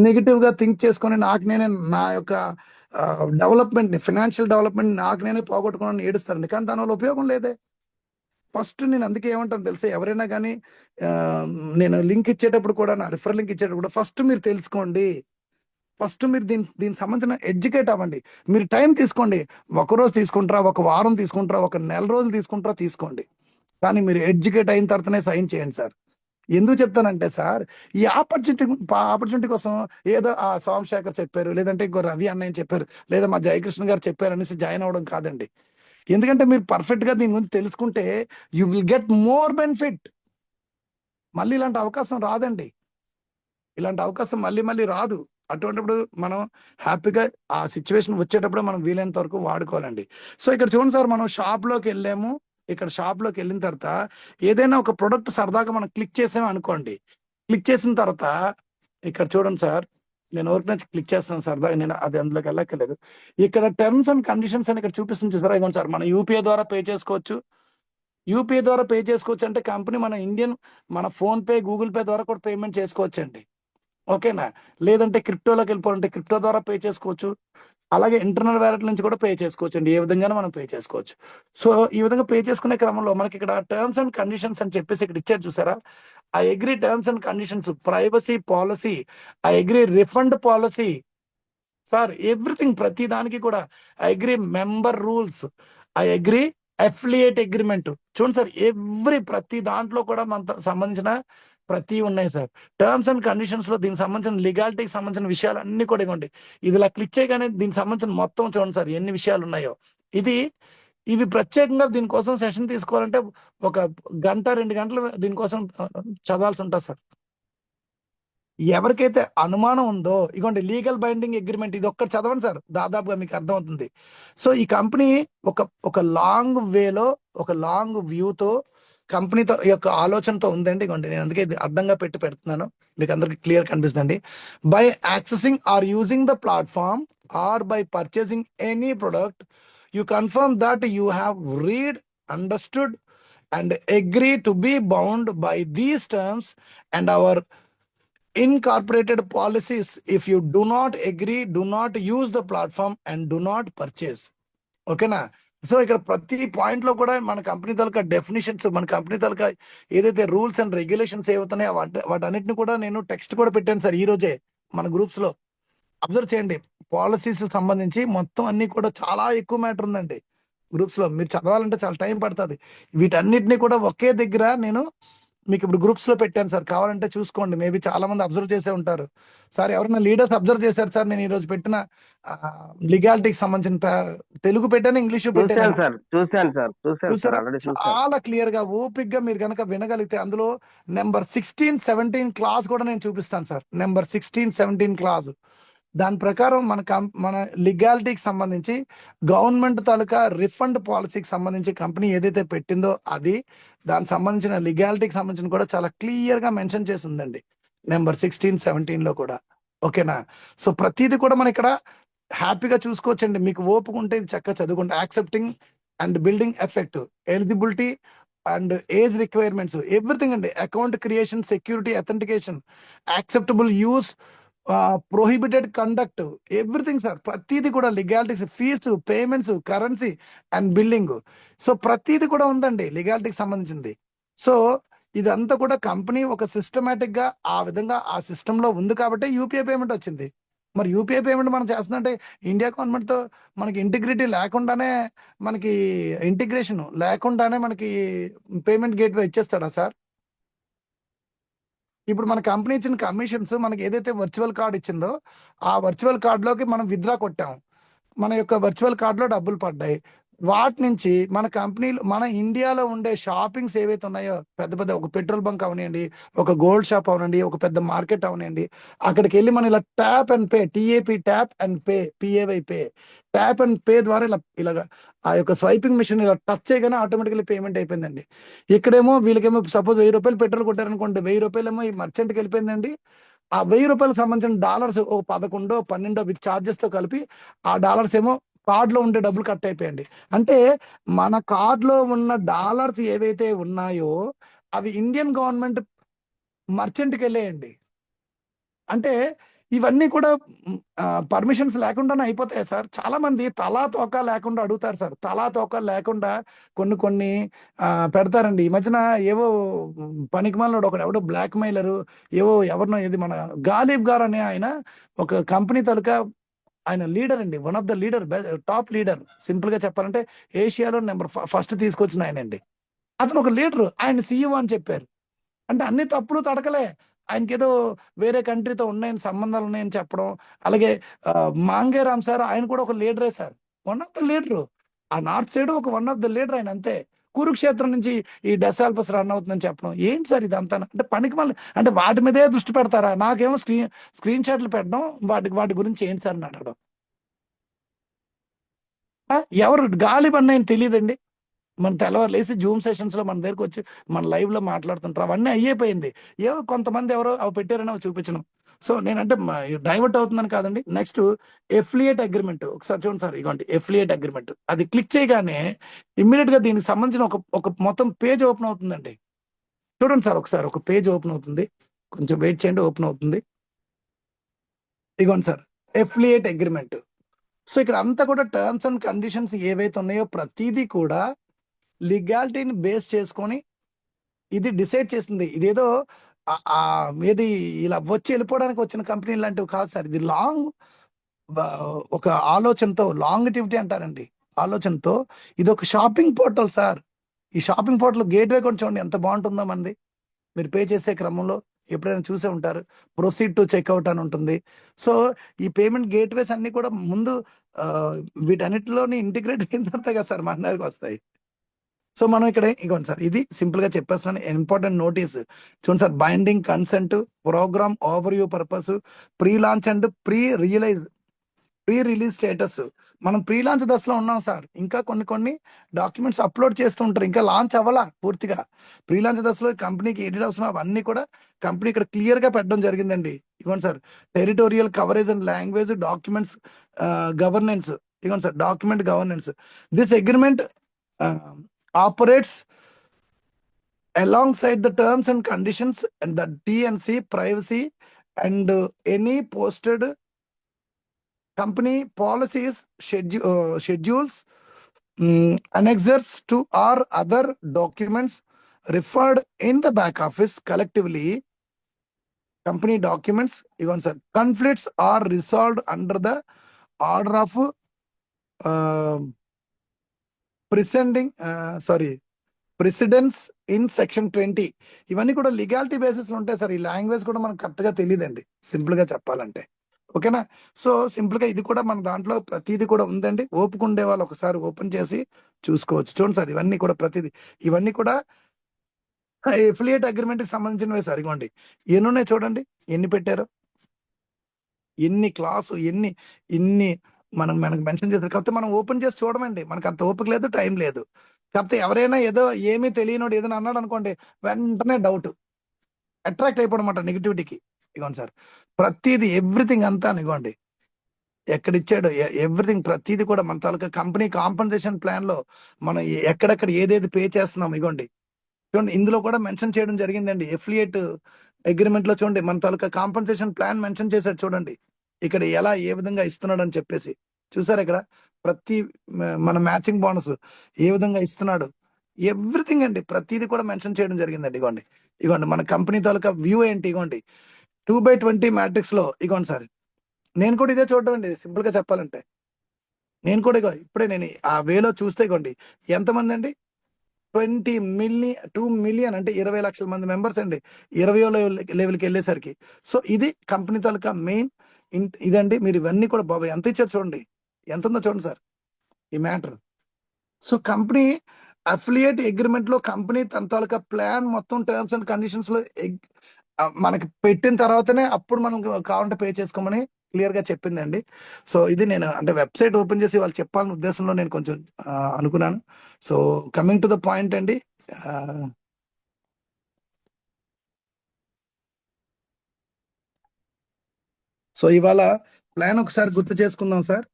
నెగిటివ్ గా థింక్ చేసుకొని నాకు నేనే నా యొక్క డెవలప్మెంట్ ని, ఫినాన్షియల్ డెవలప్మెంట్ నాకు నేనే పోగొట్టుకుని ఏడుస్తారండి. కానీ దానివల్ల ఉపయోగం లేదే. ఫస్ట్ నేను అందుకే ఏమంటాను తెలుసా, ఎవరైనా కానీ ఆ, నేను లింక్ ఇచ్చేటప్పుడు కూడా, నా రిఫర్ లింక్ ఇచ్చేటప్పుడు ఫస్ట్ మీరు తెలుసుకోండి. ఫస్ట్ మీరు దీనికి సంబంధించిన ఎడ్యుకేట్ అవ్వండి. మీరు టైం తీసుకోండి. ఒక రోజు తీసుకుంటారా, ఒక వారం తీసుకుంటారా, ఒక నెల రోజులు తీసుకుంటారా, తీసుకోండి. కానీ మీరు ఎడ్యుకేట్ అయిన తర్వాతనే సైన్ చేయండి సార్. ఎందుకు చెప్తానంటే సార్, ఈ ఆపర్చునిటీ కోసం ఏదో ఆ సోమశేఖర్ చెప్పారు, లేదంటే ఇంకో రవి అన్నయ్య చెప్పారు, లేదా మా జయకృష్ణ గారు చెప్పారు అనేసి జాయిన్ అవ్వడం కాదండి. ఎందుకంటే మీరు పర్ఫెక్ట్ గా దీని గురించి తెలుసుకుంటే you will get more benefit. మళ్ళీ ఇలాంటి అవకాశం రాదండి, ఇలాంటి అవకాశం మళ్ళీ మళ్ళీ రాదు. అటువంటిప్పుడు మనం హ్యాపీగా ఆ సిచ్యువేషన్ వచ్చేటప్పుడు మనం వీలైనంత వరకు వాడుకోవాలండి. సో ఇక్కడ చూడండి సార్, మనం షాప్ లోకి వెళ్ళాము. ఇక్కడ షాప్ లోకి వెళ్ళిన తర్వాత ఏదైనా ఒక ప్రొడక్ట్ సరదాగా మనం క్లిక్ చేసాము అనుకోండి. క్లిక్ చేసిన తర్వాత ఇక్కడ చూడండి సార్, నేను ఎవరికి నుంచి క్లిక్ చేస్తాను సరదాగా, నేను అది అందులోకి వెళ్ళక్కర్లేదు. ఇక్కడ టర్మ్స్ అండ్ కండిషన్స్ అని ఇక్కడ చూపిస్తుంది చూసారా, ఇవ్వండి సార్. మనం యూపీఐ ద్వారా పే చేసుకోవచ్చు. యూపీఐ ద్వారా పే చేసుకోవచ్చు అంటే కంపెనీ మన ఇండియన్, మన ఫోన్ పే, గూగుల్ పే ద్వారా కూడా పేమెంట్ చేసుకోవచ్చు అండి. ఓకేనా. లేదంటే క్రిప్టోలోకి వెళ్ళిపోవాలంటే క్రిప్టో ద్వారా పే చేసుకోవచ్చు. అలాగే ఇంటర్నల్ వ్యాలెట్ నుంచి కూడా పే చేసుకోవచ్చు అండి. ఏ విధంగా మనం పే చేసుకోవచ్చు. సో ఈ విధంగా పే చేసుకునే క్రమంలో మనకి ఇక్కడ టర్మ్స్ అండ్ కండిషన్స్ అని చెప్పేసి ఇక్కడ ఇచ్చారు చూసారా. I agree terms and conditions, privacy policy, I agree refund policy sir, everything ప్రతి దానికి కూడా I agree member rules, I agree affiliate agreement. చూడండి సార్, ప్రతి దాంట్లో కూడా మన సంబంధించిన ప్రతి ఉన్నాయి సార్. టర్మ్స్ అండ్ కండిషన్స్ లో దీనికి సంబంధించిన లీగాలిటీకి సంబంధించిన విషయాలు అన్ని కూడా ఇవ్వండి. ఇది ఇలా క్లిక్ చేయగానే దీనికి సంబంధించిన మొత్తం చూడండి సార్ ఎన్ని విషయాలు ఉన్నాయో. ఇది ఇవి ప్రత్యేకంగా దీనికోసం సెషన్ తీసుకోవాలంటే ఒక గంట 2 గంటలు దీనికోసం చదవాల్సి ఉంటుంది సార్. ఎవరికైతే అనుమానం ఉందో ఇగోండి, లీగల్ బైండింగ్ అగ్రిమెంట్, ఇది ఒక్కటి చదవండి సార్, దాదాపుగా మీకు అర్థమవుతుంది. సో ఈ కంపెనీ ఒక లాంగ్ వేలో, ఒక లాంగ్ వ్యూతో కంపెనీతో యొక్క ఆలోచనతో ఉందండి. ఇగోండి, నేను అందుకే ఇది అడ్డంగా పెడుతున్నాను, మీకు అందరికి క్లియర్ కనిపిస్తుంది. By accessing or using the platform or by purchasing any product you confirm that you have read, understood and agree to be bound by these terms and our incorporated policies. If you do not agree, do not use the platform and do not purchase. ఓకేనా. So ఇక్కడ ప్రతి point లో కూడా మన company తాలూకా definitions, మన company తాలూకా ఏదైతే rules and regulations ఏవవుతున్నాయో వాటన్నిటిని కూడా నేను టెక్స్ట్ కూడా పెట్టాను సార్ ఈ రోజే మన గ్రూప్స్ లో. అబ్జర్వ్ చేయండి, పాలసీస్ సంబంధించి మొత్తం అన్ని కూడా చాలా ఎక్కువ మ్యాటర్ ఉందండి గ్రూప్స్ లో. మీరు చదవాలంటే చాలా టైం పడుతుంది. వీటన్నిటిని కూడా ఒకే దగ్గర నేను మీకు ఇప్పుడు గ్రూప్స్ లో పెట్టాను సార్, కావాలంటే చూసుకోండి. మేబీ చాలా మంది అబ్జర్వ్ చేసే ఉంటారు సార్. ఎవరైనా లీడర్స్ అబ్జర్వ్ చేశారు సార్ నేను ఈ రోజు పెట్టిన లీగాలిటీకి సంబంధించిన తెలుగు పెట్టాను, ఇంగ్లీష్ పెట్టాను. చూశాను సార్ చూసారా, ఆల్రెడీ చూశాను. చాలా క్లియర్ గా ఓపిక్ గా మీరు కనుక వినగలిగితే అందులో నెంబర్ 16, 17 క్లాస్ కూడా నేను చూపిస్తాను సార్. నెంబర్ 16, 17 క్లాస్ దాని ప్రకారం మన లీగాలిటీకి సంబంధించి గవర్నమెంట్ తాలూకా రిఫండ్ పాలసీకి సంబంధించి కంపెనీ ఏదైతే పెట్టిందో అది, దానికి సంబంధించిన లీగాలిటీకి సంబంధించిన కూడా చాలా క్లియర్ గా మెన్షన్ చేసి ఉందండి నెంబర్ 16, 17లో కూడా. ఓకేనా? సో ప్రతిదీ కూడా మనం ఇక్కడ హ్యాపీగా చూసుకోవచ్చండి. మీకు ఓపిక ఉంటే ఇది చక్కగా చదువుకుంటే, accepting and building effect, eligibility and age requirements, everything అండి. Account creation, security, authentication, acceptable use, prohibited conduct, everything sir. ప్రతిదీ కూడా legalities, fees, payments, currency and building. So ప్రతిదీ కూడా ఉందండి లీగాలిటీకి సంబంధించింది. సో ఇదంతా కూడా కంపెనీ ఒక సిస్టమేటిక్ గా ఆ విధంగా ఆ సిస్టమ్ లో ఉంది కాబట్టి యూపీఐ పేమెంట్ వచ్చింది. మరి యూపీఐ పేమెంట్ మనం చేస్తుందంటే ఇండియా గవర్నమెంట్ తో మనకి ఇంటిగ్రిటీ లేకుండానే, మనకి ఇంటిగ్రేషన్ లేకుండానే మనకి పేమెంట్ గేట్వే ఇచ్చేస్తాడా సార్? ఇప్పుడు మన కంపెనీ ఇచ్చిన కమిషన్స్ మనకి ఏదైతే వర్చువల్ కార్డ్ ఇచ్చిందో ఆ వర్చువల్ కార్డులోకి మనం విత్డ్రా కొట్టాం. మన యొక్క వర్చువల్ కార్డులో డబ్బులు పడ్డాయి. వాటి నుంచి మన కంపెనీలో, మన ఇండియాలో ఉండే షాపింగ్స్ ఏవైతే ఉన్నాయో, పెద్ద పెద్ద ఒక పెట్రోల్ బంక్ అవనివ్వండి, ఒక గోల్డ్ షాప్ అవనండి, ఒక పెద్ద మార్కెట్ అవనివ్వండి, అక్కడికి వెళ్ళి మనం ఇలా tap and pay, TAP tap and pay, PAY pay, tap and pay ద్వారా ఇలాగ ఆ యొక్క స్వైపింగ్ మిషన్ ఇలా టచ్ చేయగానే ఆటోమేటికలీ పేమెంట్ అయిపోయిందండి. ఇక్కడేమో వీళ్ళకేమో సపోజ్ 1000 రూపాయలు పెట్రోల్ కొట్టారనుకోండి, 1000 రూపాయలు ఏమో ఈ మర్చెంట్కి వెళ్ళిపోయిందండి. ఆ 1000 రూపాయలకు సంబంధించిన డాలర్స్ ఓ 11, 12 విత్ ఛార్జెస్ తో కలిపి ఆ డాలర్స్ ఏమో కార్డ్ లో ఉండే డబ్బులు కట్ అయిపోయండి. అంటే మన కార్డ్ లో ఉన్న డాలర్స్ ఏవైతే ఉన్నాయో అవి ఇండియన్ గవర్నమెంట్ మర్చెంట్కి వెళ్ళేయండి. అంటే ఇవన్నీ కూడా పర్మిషన్స్ లేకుండానే అయిపోతాయి సార్. చాలా మంది తలా తోక లేకుండా అడుగుతారు సార్. తలా తోక లేకుండా కొన్ని కొన్ని పెడతారండి. ఈ మధ్యన ఏవో పనికిమాలినోడు ఒకడు ఎవడో బ్లాక్ మెయిలరు, ఏవో ఎవరినో, ఇది మన గాలిబ్ గారు అనే ఆయన ఒక కంపెనీ తాలూకా ఆయన లీడర్ అండి. One of the leader, top leader. Simple గా చెప్పాలంటే ఏషియాలో నెంబర్ ఫస్ట్ తీసుకొచ్చిన ఆయన అండి. అతను ఒక లీడర్, ఆయన సీఈఓ అని చెప్పారు. అంటే అన్ని తప్పులు తడకలే. ఆయనకేదో వేరే కంట్రీతో ఉన్నాయని, సంబంధాలు ఉన్నాయని చెప్పడం. అలాగే మాంగే రామ్ సార్, ఆయన కూడా ఒక లీడరే sir. One of the leader. ఆ నార్త్ సైడ్ ఒక వన్ ఆఫ్ ద లీడర్ ఆయన, అంతే. కురుక్షేత్రం నుంచి ఈ డెసాల్పస్ రన్ అవుతుందని చెప్పడం ఏంటి సార్ ఇదంతా? అంటే పనికి మళ్ళీ అంటే వాటి మీదే దృష్టి పెడతారా? నాకేమో స్క్రీన్ షాట్లు పెట్టడం, వాటి గురించి ఏంటి సార్ అని అడగడం. ఎవరు గాలి అన్నయ్యని తెలియదండి? మన తెల్లవారు లేసి జూమ్ సెషన్స్ లో మన దగ్గరకు వచ్చి మన లైవ్ లో మాట్లాడుతుంటారు. అవన్నీ అయిపోయింది. ఏవో కొంతమంది ఎవరో అవి పెట్టారని అవి చూపించడం. సో నేనంటే డైవర్ట్ అవుతుందని కాదండి. నెక్స్ట్ ఎఫ్లియేట్ అగ్రిమెంట్ ఒకసారి చూడండి సార్. ఇగోండి ఎఫ్లియేట్ అగ్రిమెంట్. అది క్లిక్ చేయగానే ఇమ్మీడియట్ గా దీనికి సంబంధించిన ఒక మొత్తం పేజ్ ఓపెన్ అవుతుందండి. చూడండి సార్, ఒకసారి ఒక పేజ్ ఓపెన్ అవుతుంది. కొంచెం వెయిట్ చేయండి, ఓపెన్ అవుతుంది. ఇగోండి సార్, ఎఫ్లియేట్ అగ్రిమెంట్. సో ఇక్కడ అంతా కూడా టర్మ్స్ అండ్ కండిషన్స్ ఏవైతే ఉన్నాయో ప్రతిదీ కూడా లీగాలిటీని బేస్ చేసుకొని ఇది డిసైడ్ చేసింది. ఇదేదో ఏది ఇలా వచ్చి వెళ్ళిపోవడానికి వచ్చిన కంపెనీ లాంటివి కాదు సార్. ఇది లాంగ్ ఒక ఆలోచనతో, లాంగిటివిటీ అంటారండి, ఆలోచనతో ఇది ఒక షాపింగ్ పోర్టల్ సార్. ఈ షాపింగ్ పోర్టల్ గేట్వే కూడా చూడండి ఎంత బాగుంటుందో మనది. మీరు పే చేసే క్రమంలో ఎప్పుడైనా చూసే ఉంటారు, ప్రొసీడ్ టు చెక్అవుట్ అని ఉంటుంది. సో ఈ పేమెంట్ గేట్వేస్ అన్ని కూడా ముందు వీటన్నిటిలోని ఇంటిగ్రేట్ అయిన తర్వాత కదా సార్ మన దగ్గరకు వస్తాయి. సో మనం ఇక్కడ ఇగోండి సార్, ఇది సింపుల్ గా చెప్పేస్తున్నాను. ఇంపార్టెంట్ నోటీస్ చూడండి sir. Binding consent, program overview purpose, pre launch and pre release status. మనం ప్రీ లాంచ్ దశలో ఉన్నాం సార్. ఇంకా కొన్ని డాక్యుమెంట్స్ అప్లోడ్ చేస్తూ ఉంటారు, ఇంకా లాంచ్ అవ్వాలా పూర్తిగా. ప్రీ లాంచ్ దశలో కంపెనీకి ఎడిట్ అవసరం అవన్నీ కూడా కంపెనీ ఇక్కడ క్లియర్ గా పెట్టడం జరిగిందండి. ఇగోండి sir, territorial coverage and language, documents governance. ఇగోండి sir, document governance. This agreement operates alongside the terms and conditions and the T&C privacy and any posted company policies, schedules, annexures to or other documents referred in the back office collectively. Company documents, conflicts are resolved under the order of precedence in section 20. ఇవన్నీ కూడా legality basis లో ఉంటాయి sir. ఈ language కూడా మనకు correct గా తెలియదండి, simple గా చెప్పాలంటే. ఓకేనా? సో సింపుల్ గా ఇది కూడా మన దాంట్లో ప్రతిదీ కూడా ఉందండి. ఓపుకుండే వాళ్ళు ఒకసారి ఓపెన్ చేసి చూసుకోవచ్చు. చూడండి సార్, ఇవన్నీ కూడా ప్రతిదీ, ఇవన్నీ కూడా ఎఫిలియేట్ అగ్రిమెంట్ కి సంబంధించినవే సార్. ఇవ్వండి ఎన్ని ఉన్నాయి చూడండి, ఎన్ని పెట్టారో. ఎన్ని క్లాసు ఎన్ని ఇన్ని మనకు మెన్షన్ చేశారు. కాకపోతే మనం ఓపెన్ చేసి చూడమండి, మనకు అంత ఓపిక లేదు, టైం లేదు. కాకపోతే ఎవరైనా ఏదో ఏమీ తెలియనోడు ఏదైనా అన్నాడు అనుకోండి, వెంటనే డౌట్ అట్రాక్ట్ అయిపోవడం అన్నమాట నెగిటివిటీకి. ఇగోండి సార్, ప్రతిదీ ఎవ్రీథింగ్ అంతా ఇగోండి ఎక్కడిచ్చాడు, ఎవ్రీథింగ్ ప్రతిదీ కూడా మన తాలూకా కంపెనీ కాంపన్సేషన్ ప్లాన్ లో మనం ఎక్కడెక్కడ ఏదేది పే చేస్తున్నాం ఇగోండి. చూడండి ఇందులో కూడా మెన్షన్ చేయడం జరిగిందండి. ఎఫిలియేట్ అగ్రిమెంట్ లో చూడండి మన తాలూకా కాంపన్సేషన్ ప్లాన్ మెన్షన్ చేశాడు చూడండి. ఇక్కడ ఎలా ఏ విధంగా ఇస్తున్నాడు అని చెప్పేసి చూసారు. ఇక్కడ ప్రతి మన మ్యాచింగ్ బోనస్ ఏ విధంగా ఇస్తున్నాడు, ఎవ్రీథింగ్ అండి ప్రతిదీ కూడా మెన్షన్ చేయడం జరిగిందండి. ఇగోండి ఇగోండి మన కంపెనీ తాలూకా వ్యూ ఏంటి, ఇగోండి 2/20 మ్యాట్రిక్స్ లో ఇగోండి సార్. నేను కూడా ఇదే చూడడం అండి, సింపుల్ గా చెప్పాలంటే. నేను కూడా ఇగో ఇప్పుడే నేను ఆ వేలో చూస్తే ఇగోండి ఎంతమంది అండి, 2 మిలియన్ అంటే 20 లక్షల మంది మెంబర్స్ అండి 20వ లెవెల్కి వెళ్ళేసరికి. సో ఇది కంపెనీ తాలూకా మెయిన్ ఇదండి. మీరు ఇవన్నీ కూడా బాబా ఎంత ఇచ్చారు చూడండి, ఎంత ఉందో చూడండి సార్ ఈ matter. So company affiliate agreement లో కంపెనీ తన తాలూకా ప్లాన్ మొత్తం టర్మ్స్ అండ్ కండిషన్స్ లో మనకి పెట్టిన తర్వాతనే అప్పుడు మనం కావాలంటే పే చేసుకోమని క్లియర్ గా చెప్పిందండి. సో ఇది నేను అంటే వెబ్సైట్ ఓపెన్ చేసి వాళ్ళు చెప్పాలనే ఉద్దేశంలో నేను కొంచెం అనుకున్నాను. So coming to the point అండి, సో ఇవాళ ప్లాన్ ఒకసారి గుర్తు చేసుకుందాం సార్.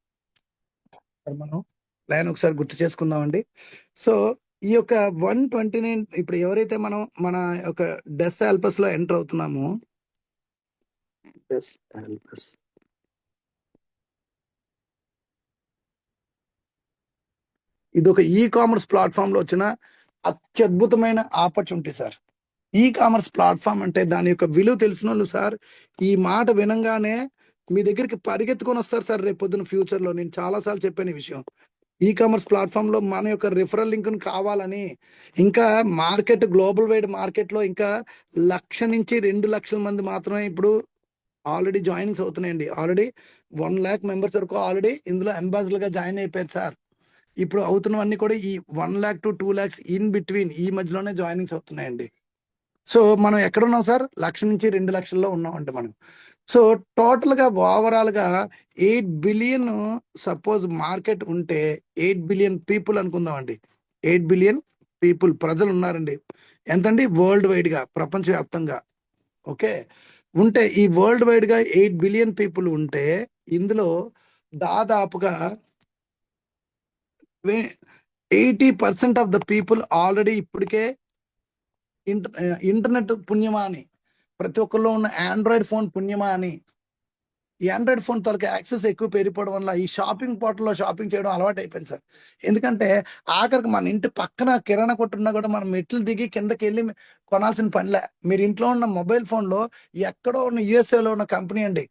మనం ప్లాన్ ఒకసారి గుర్తు చేసుకుందాం అండి. సో ఈ యొక్క 129 ఇప్పుడు ఎవరైతే మనం మన యొక్క డెస్ ఆల్పస్ లో ఎంటర్ అవుతున్నామో, డెస్ ఆల్పస్ ఇది ఒక ఈ కామర్స్ ప్లాట్ఫామ్ లో వచ్చిన అత్యద్భుతమైన opportunity sir. E commerce platform అంటే దాని యొక్క విలువ తెలిసిన వాళ్ళు సార్ ఈ మాట వినంగానే మీ దగ్గరికి పరిగెత్తుకొని వస్తారు సార్ రేపు పొద్దున ఫ్యూచర్ లో. నేను చాలా సార్లు చెప్పాను ఈ విషయం. ఈ కామర్స్ ప్లాట్ఫామ్ లో మన యొక్క రిఫరల్ లింక్ కావాలని, ఇంకా మార్కెట్ గ్లోబల్ వైడ్ మార్కెట్ లో ఇంకా 1,00,000 నుంచి 2 లక్షల మంది మాత్రమే ఇప్పుడు ఆల్రెడీ జాయినింగ్స్ అవుతున్నాయండి. ఆల్రెడీ 1 lakh మెంబర్స్ వరకు ఆల్రెడీ ఇందులో అంబాసిడర్ గా జాయిన్ అయిపోయారు సార్. ఇప్పుడు అవుతున్నవన్నీ కూడా ఈ 1 lakh to 2 lakhs in between ఈ మధ్యలోనే జాయినింగ్స్ అవుతున్నాయండి. సో మనం ఎక్కడ ఉన్నాం సార్, 1,00,000 నుంచి 2 లక్షల్లో ఉన్నాం అంటే మనం. సో టోటల్ గా ఓవరాల్ గా 8 బిలియన్ సపోజ్ మార్కెట్ ఉంటే 8 బిలియన్ పీపుల్ అనుకుందాం అండి. 8 బిలియన్ పీపుల్ ప్రజలు ఉన్నారండి. ఎంతండి వరల్డ్ వైడ్ గా ప్రపంచవ్యాప్తంగా. ఓకే, ఉంటే ఈ వరల్డ్ వైడ్ గా 8 బిలియన్ పీపుల్ ఉంటే ఇందులో దాదాపుగా 80% ఆఫ్ ద పీపుల్ ఆల్రెడీ ఇప్పటికే ఇంటర్నెట్ పుణ్యమా అని, ప్రతి ఒక్కరిలో ఉన్న ఆండ్రాయిడ్ ఫోన్ పుణ్యమా అని, ఈ ఆండ్రాయిడ్ ఫోన్ తాలూకా యాక్సెస్ ఎక్కువ పెరిగిపోవడం వల్ల ఈ షాపింగ్ పోర్టల్లో షాపింగ్ చేయడం అలవాటు అయిపోయింది సార్. ఎందుకంటే ఆఖరికి మన ఇంటి పక్కన కిరాణా కొట్టు ఉన్నా కూడా మనం మెట్లు దిగి కిందకి వెళ్ళి కొనాల్సిన పనిలే. మీరు ఇంట్లో ఉన్న మొబైల్ ఫోన్లో ఎక్కడో ఉన్న యూఎస్ఏలో ఉన్న కంపెనీ అండి,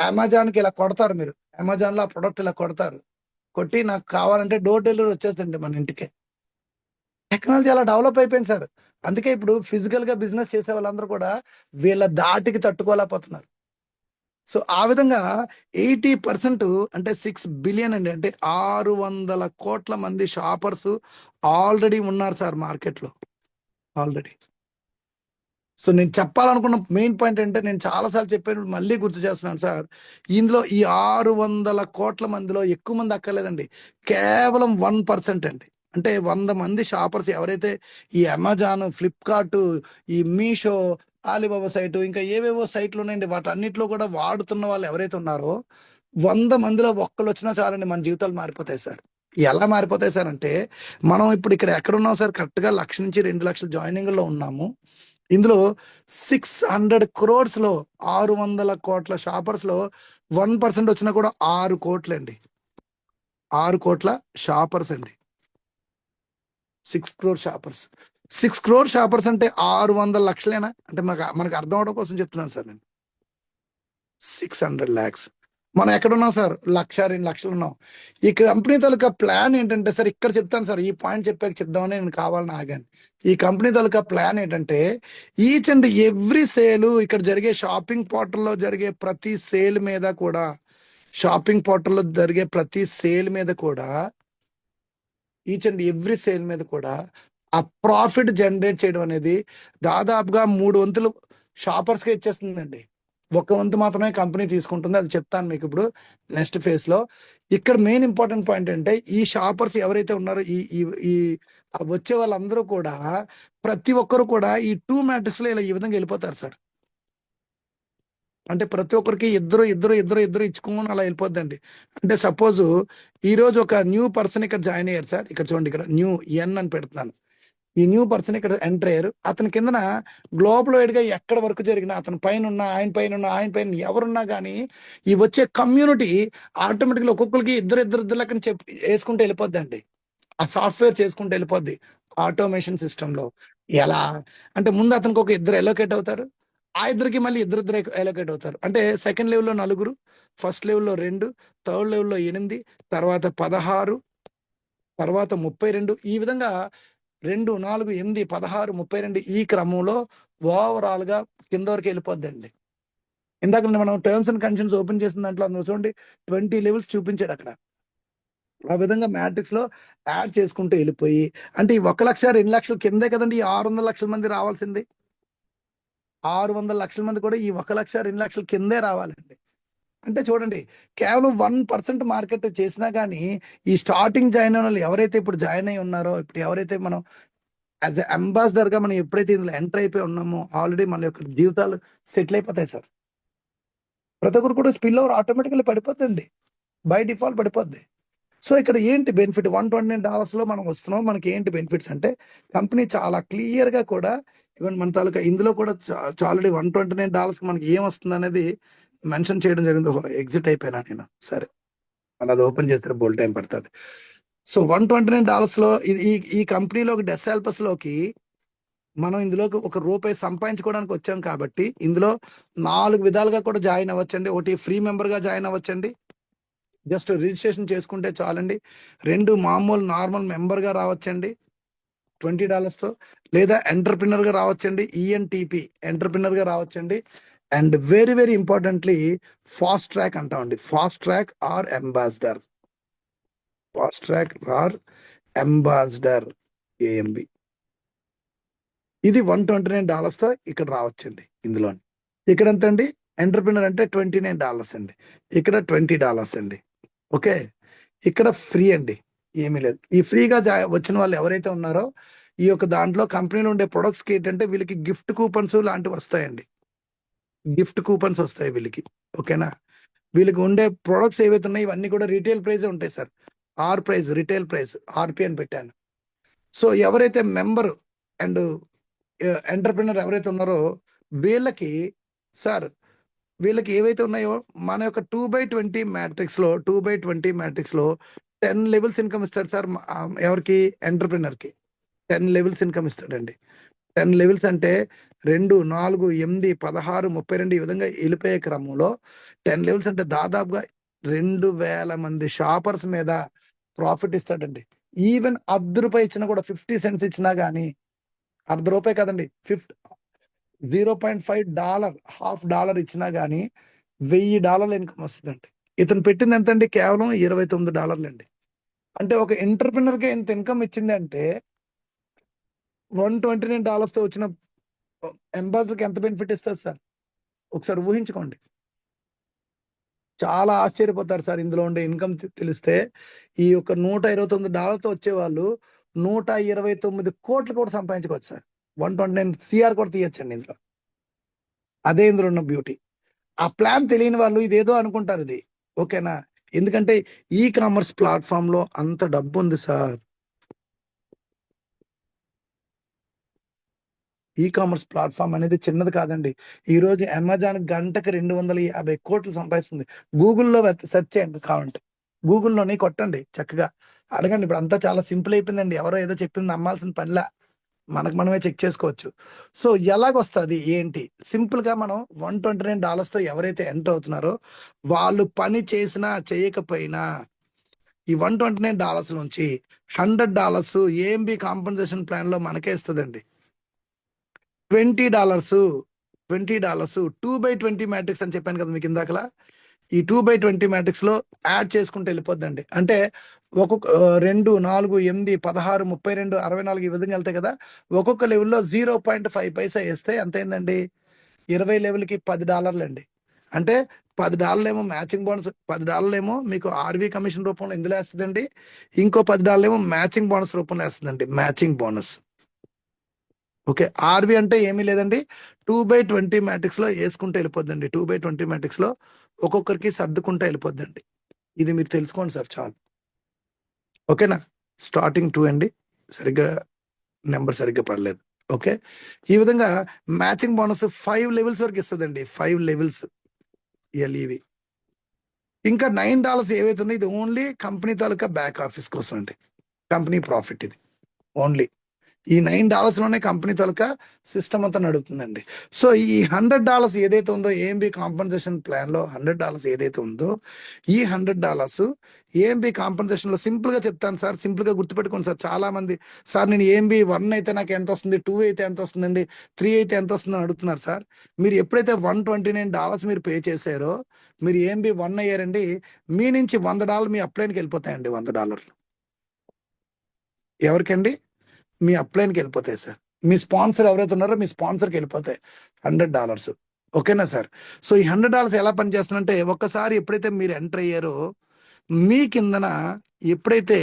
అమెజాన్కి ఇలా కొడతారు. మీరు అమెజాన్లో ఆ ప్రొడక్ట్ ఇలా కొడతారు, కొట్టి నాకు కావాలంటే డోర్ డెలివరీ వచ్చేస్తుంది మన ఇంటికి. టెక్నాలజీ అలా డెవలప్ అయిపోయింది సార్. అందుకే ఇప్పుడు ఫిజికల్ గా బిజినెస్ చేసే వాళ్ళందరూ కూడా వీళ్ళ దాటికి తట్టుకోలేకపోతున్నారు. సో ఆ విధంగా 80% అంటే 6 బిలియన్ అండి, అంటే 600 కోట్ల మంది షాపర్స్ ఆల్రెడీ ఉన్నారు సార్ మార్కెట్ లో ఆల్రెడీ. సో నేను చెప్పాలనుకున్న మెయిన్ పాయింట్ అంటే నేను చాలాసార్లు చెప్పాను, మళ్ళీ గుర్తు చేస్తున్నాను సార్. ఇందులో ఈ 600 కోట్ల మందిలో ఎక్కువ మంది అక్కర్లేదండి, కేవలం 1% అండి. అంటే 100 మంది షాపర్స్ ఎవరైతే ఈ అమెజాన్, ఫ్లిప్కార్ట్, ఈ మీషో, ఆలీబాబా సైటు, ఇంకా ఏవేవో సైట్లు ఉన్నాయండి, వాటన్నిటిలో కూడా వాడుతున్న వాళ్ళు ఎవరైతే ఉన్నారో 100 మందిలో ఒక్కరు వచ్చినా చాలండి మన జీవితాలు మారిపోతాయి సార్. ఎలా మారిపోతాయి సార్ అంటే, మనం ఇప్పుడు ఇక్కడ ఎక్కడ ఉన్నాం సార్, కరెక్ట్గా 1,00,000 నుంచి 2 లక్షల జాయినింగ్ లో ఉన్నాము. ఇందులో 600 crores లో 600 కోట్ల షాపర్స్ లో 1% వచ్చినా కూడా 6 కోట్లండి. 6 కోట్ల షాపర్స్ అండి, 6 crore షాపర్స్. 6 crore షాపర్స్ అంటే 600 లక్షలేనా అంటే మనకు అర్థం అవడం కోసం చెప్తున్నాను సార్ నేను. 600 lakhs. మనం ఎక్కడ ఉన్నాం సార్, 1,00,000 2 లక్షలు ఉన్నాం. ఈ కంపెనీ తాలూకా ప్లాన్ ఏంటంటే సార్, ఇక్కడ చెప్తాను సార్, ఈ పాయింట్ చెప్పాక చెప్దామని నేను కావాలని ఆగాను. ఈ కంపెనీ తాలూకా ప్లాన్ ఏంటంటే ఈచ్ అండ్ ఎవ్రీ సేల్, ఇక్కడ జరిగే షాపింగ్ పోర్టల్లో జరిగే ప్రతి సేల్ మీద కూడా, షాపింగ్ పోర్టల్లో జరిగే ప్రతి సేల్ మీద కూడా, ఈచ్ అండ్ ఎవ్రీ సేల్ మీద కూడా ఆ ప్రాఫిట్ జనరేట్ చేయడం అనేది దాదాపుగా 3 వంతులు షాపర్స్కే ఇచ్చేస్తుందండి. ఒక వంతు మాత్రమే కంపెనీ తీసుకుంటుంది. అది చెప్తాను మీకు ఇప్పుడు నెక్స్ట్ ఫేజ్ లో. ఇక్కడ మెయిన్ ఇంపార్టెంట్ పాయింట్ అంటే ఈ షాపర్స్ ఎవరైతే ఉన్నారో ఈ ఈ ఈ వచ్చే వాళ్ళందరూ కూడా ప్రతి ఒక్కరు కూడా ఈ 2 మ్యాట్రిక్స్ లో ఇలా ఈ విధంగా వెళ్ళిపోతారు సార్. అంటే ప్రతి ఒక్కరికి ఇద్దరు ఇచ్చుకోమని అలా వెళ్ళిపోద్దండి. అంటే సపోజ్ ఈ రోజు ఒక న్యూ పర్సన్ ఇక్కడ జాయిన్ అయ్యారు సార్. ఇక్కడ చూడండి, ఇక్కడ న్యూ ఎన్ అని పెడుతున్నాను. ఈ న్యూ పర్సన్ ఇక్కడ ఎంటర్ అయ్యారు. అతని కిందన గ్లోబల్ వైడ్ గా ఎక్కడ వర్క్ జరిగినా అతని పైన ఉన్న ఆయన పైన ఎవరున్నా కానీ ఈ వచ్చే కమ్యూనిటీ ఆటోమేటిక్గా ఒక్కొక్కరికి ఇద్దరు లెక్కన వేసుకుంటూ వెళ్ళిపోద్దండి. ఆ సాఫ్ట్వేర్ చేసుకుంటూ వెళ్ళిపోద్ది ఆటోమేషన్ సిస్టమ్ లో. ఎలా అంటే ముందు అతనికి ఒక ఇద్దరు ఎలోకేట్ అవుతారు, ఆ ఇద్దరికి మళ్ళీ ఇద్దరు ఎలోకేట్ అవుతారు. అంటే సెకండ్ లెవెల్లో 4, ఫస్ట్ లెవెల్లో 2, థర్డ్ లెవెల్లో 8, తర్వాత 16, తర్వాత 32. ఈ విధంగా 2, 4, 8, 16, 32 ఈ క్రమంలో ఓవరాల్ గా కింద వరకు వెళ్ళిపోద్దండి. ఇందాక మనం టర్మ్స్ అండ్ కండిషన్స్ ఓపెన్ చేసిన దాంట్లో అందులో చూడండి 20 లెవెల్స్ చూపించాడు అక్కడ. ఆ విధంగా మ్యాట్రిక్స్ లో యాడ్ చేసుకుంటూ వెళ్ళిపోయి, అంటే ఈ 1 లక్ష 2 లక్షల కిందే కదండి ఈ 600 లక్షల మంది రావాల్సింది. 600 లక్షల మంది కూడా ఈ 1 లక్ష 2 లక్షల కిందే రావాలండి. అంటే చూడండి, కేవలం 1% మార్కెట్ చేసినా కానీ ఈ స్టార్టింగ్ జాయిన్ అయిన వాళ్ళు ఎవరైతే ఇప్పుడు జాయిన్ అయి ఉన్నారో, ఇప్పుడు ఎవరైతే మనం యాజ్ అంబాసిడర్ గా మనం ఎప్పుడైతే ఇందులో ఎంటర్ అయిపోయి ఉన్నామో ఆల్రెడీ మన యొక్క జీవితాలు సెటిల్ అయిపోతాయి సార్. ప్రతి ఒక్కరు కూడా స్పిల్ ఓవర్ ఆటోమేటిక్గా పడిపోతుంది, బై డిఫాల్ట్ పడిపోద్ది. సో ఇక్కడ ఏంటి బెనిఫిట్ $129 లో మనం వస్తున్నాం. మనకి ఏంటి బెనిఫిట్స్ అంటే కంపెనీ చాలా క్లియర్ గా కూడా ఈవెన్ మన తాలూకా ఇందులో కూడా ఆల్రెడీ $129 మనకి ఏం వస్తుంది అనేది మెన్షన్ చేయడం జరిగింది. ఎగ్జిట్ అయిపోయినా నేను. సరే, అది ఓపెన్ చేస్తే బోల్ టైం పడుతుంది. సో $129 లో ఈ కంపెనీలోకి డెసాల్పస్ లోకి మనం ఇందులోకి ₹1 సంపాదించుకోవడానికి వచ్చాం కాబట్టి ఇందులో 4 విధాలుగా కూడా జాయిన్ అవ్వచ్చండి. ఒకటి ఫ్రీ మెంబర్ గా జాయిన్ అవ్వచ్చండి, జస్ట్ రిజిస్ట్రేషన్ చేసుకుంటే చాలండి. 2 మామూలు నార్మల్ మెంబర్ గా రావచ్చండి $20 తో, లేదా ఎంటర్ప్రినర్ గా రావచ్చండి, ఈఎన్టీపీ ఎంటర్ప్రినర్ గా రావచ్చండి. And very very importantly fast track అంటామండి, fast track or ambassador, fast track or ambassador AMB. ఇది $129 తో ఇక్కడ రావచ్చండి. ఇందులో ఇక్కడ ఎంత అండి, ఎంటర్ప్రినర్ అంటే $29 అండి, ఇక్కడ $20 అండి. ఓకే, ఇక్కడ ఫ్రీ అండి, ఏమీ లేదు. ఈ ఫ్రీగా వచ్చిన వాళ్ళు ఎవరైతే ఉన్నారో ఈ యొక్క దాంట్లో కంపెనీలో ఉండే ప్రొడక్ట్స్ కి ఏంటంటే వీళ్ళకి గిఫ్ట్ కూపన్స్ లాంటివి వస్తాయండి, గిఫ్ట్ కూపన్స్ వస్తాయి వీళ్ళకి. ఓకేనా, వీళ్ళకి ఉండే ప్రొడక్ట్స్ ఏవైతే ఉన్నాయో ఇవన్నీ కూడా రీటైల్ ప్రైస్ ఉంటాయి sir. R price, retail price RP అని పెట్టాను. సో ఎవరైతే మెంబర్ అండ్ ఎంటర్ప్రినర్ ఎవరైతే ఉన్నారో వీళ్ళకి సార్, వీళ్ళకి ఏవైతే ఉన్నాయో మన యొక్క 2/20 మ్యాట్రిక్స్ లో 2/20 మ్యాట్రిక్స్ లో 10 లెవెల్స్ ఇన్కమ్ ఇస్తాడు సార్. ఎవరికి, ఎంటర్ప్రినర్ కి 10 లెవెల్స్ ఇన్కమ్ ఇస్తాడండి. 10 లెవెల్స్ అంటే 2, 4, 8, 16, 32 ఈ విధంగా వెళ్ళిపోయే క్రమంలో 10 లెవెల్స్ అంటే దాదాపుగా 2000 మంది షాపర్స్ మీద ప్రాఫిట్ ఇస్తాడండి. ఈవెన్ ₹1 ఇచ్చినా కూడా 50 సెంట్స్ ఇచ్చినా గానీ, ₹1 కదండి, $0.5 $0.5 ఇచ్చినా గానీ $1000 ఇన్కమ్ వస్తుందండి. ఇతను పెట్టింది ఎంత అండి, కేవలం $29 అండి. అంటే ఒక ఎంటర్ప్రినర్ గా ఇంత ఇన్కమ్ ఇచ్చింది అంటే $129 తో వచ్చిన అంబాసిడర్ కి ఎంత బెనిఫిట్ ఇస్తారు సార్, ఒకసారి ఊహించుకోండి. చాలా ఆశ్చర్యపోతారు సార్ ఇందులో ఉండే ఇన్కమ్ తెలిస్తే. ఈ యొక్క $129 తో వచ్చే వాళ్ళు 129 కోట్లు కూడా సంపాదించుకోవచ్చు సార్. 129 CR కూడా తీయచ్చండి ఇందులో. అదే ఇందులో ఉన్న బ్యూటీ. ఆ ప్లాన్ తెలియని వాళ్ళు ఇదేదో అనుకుంటారు ఇది. ఓకేనా, ఎందుకంటే ఈ కామర్స్ ప్లాట్ఫామ్ లో అంత డబ్బు ఉంది సార్. ఈ కామర్స్ ప్లాట్ఫామ్ అనేది చిన్నది కాదండి. ఈ రోజు అమెజాన్ గంటకి 250 కోట్లు సంపాదిస్తుంది. గూగుల్లో సెర్చ్ చేయండి కావాలంటే, గూగుల్లోని కొట్టండి చక్కగా, అడగండి. ఇప్పుడు అంతా చాలా సింపుల్ అయిపోయిందండి. ఎవరో ఏదో చెప్పింది నమ్మాల్సిన పనిలా, మనకు మనమే చెక్ చేసుకోవచ్చు. సో ఎలాగొస్తుంది ఏంటి, సింపుల్ గా మనం $129 తో ఎవరైతే ఎంటర్ అవుతున్నారో వాళ్ళు పని చేసినా చేయకపోయినా ఈ $129 నుంచి $100 ఏఎంబి కాంపన్సేషన్ ప్లాన్ లో మనకే ఇస్తుందండి. $20 2/20 మ్యాట్రిక్స్ అని చెప్పాను కదా మీకు ఇందాకలా. ఈ 2/20 మ్యాట్రిక్స్ లో యాడ్ చేసుకుంటూ వెళ్ళిపోద్దండి. అంటే ఒక్కొక్క 2, 4, 8, 16, 32, 64 ఈ విధంగా వెళ్తాయి కదా. ఒక్కొక్క లెవెల్లో 0.5 పైసా వేస్తే ఎంత అయిందండి, 20 లెవెల్కి $10 అండి. అంటే $10 ఏమో మ్యాచింగ్ బోనస్, $10 ఏమో మీకు ఆర్వీ కమిషన్ రూపంలో ఇందులో వేస్తుందండి. ఇంకో $10 ఏమో మ్యాచింగ్ బోనస్ రూపంలో వేస్తుందండి, మ్యాచింగ్ బోనస్. ఓకే, ఆర్వి అంటే ఏమీ లేదండి, 2/20 మ్యాట్రిక్స్ లో వేసుకుంటే వెళ్ళిపోద్దండి. 2/20 మ్యాట్రిక్స్ లో ఒక్కొక్కరికి సర్దుకుంటే వెళ్ళిపోద్దండి. ఇది మీరు తెలుసుకోండి సార్ చాలు. ఓకేనా, స్టార్టింగ్ 2 అండి, సరిగ్గా నెంబర్ సరిగ్గా పడలేదు. ఓకే, ఈ విధంగా మ్యాచింగ్ బోనస్ 5 లెవెల్స్ వరకు ఇస్తుందండి, 5 లెవెల్స్ ఎల్ఈవి. ఇంకా $9 ఏవైతే ఉన్నాయో ఇది ఓన్లీ కంపెనీ తాలూకా బ్యాక్ ఆఫీస్ కోసం అండి, కంపెనీ ప్రాఫిట్ ఇది ఓన్లీ. ఈ $9 లోనే కంపెనీ తాలూకా సిస్టమ్ అంతా నడుపుతుందండి. సో ఈ $100 ఏదైతే ఉందో ఏఎంబి కాంపన్సేషన్ ప్లాన్ లో $100 ఏదైతే ఉందో, ఈ $100 ఏఎంబి కాంపన్సేషన్ లో సింపుల్ గా చెప్తాను సార్, సింపుల్ గా గుర్తుపెట్టుకోండి సార్. చాలా మంది సార్ నేను ఏఎంబి 1 అయితే నాకు ఎంత వస్తుంది, 2 అయితే ఎంత వస్తుందండి, 3 అయితే ఎంత వస్తుందని అడుగుతున్నారు సార్. మీరు ఎప్పుడైతే $129 మీరు పే చేశారో, మీరు ఏఎంబి 1 అయ్యారండి, మీ నుంచి $100 మీ అప్లైన్కి వెళ్ళిపోతాయండి. $100 ఎవరికండి, మీ అప్లైన్కి వెళ్ళిపోతాయి సార్. మీ స్పాన్సర్ ఎవరైతే ఉన్నారో మీ స్పాన్సర్కి వెళ్ళిపోతాయి $100. ఓకేనా సార్. సో ఈ $100 ఎలా పనిచేస్తుందంటే, ఒక్కసారి ఎప్పుడైతే మీరు ఎంటర్ అయ్యారో, మీ కిందన ఎప్పుడైతే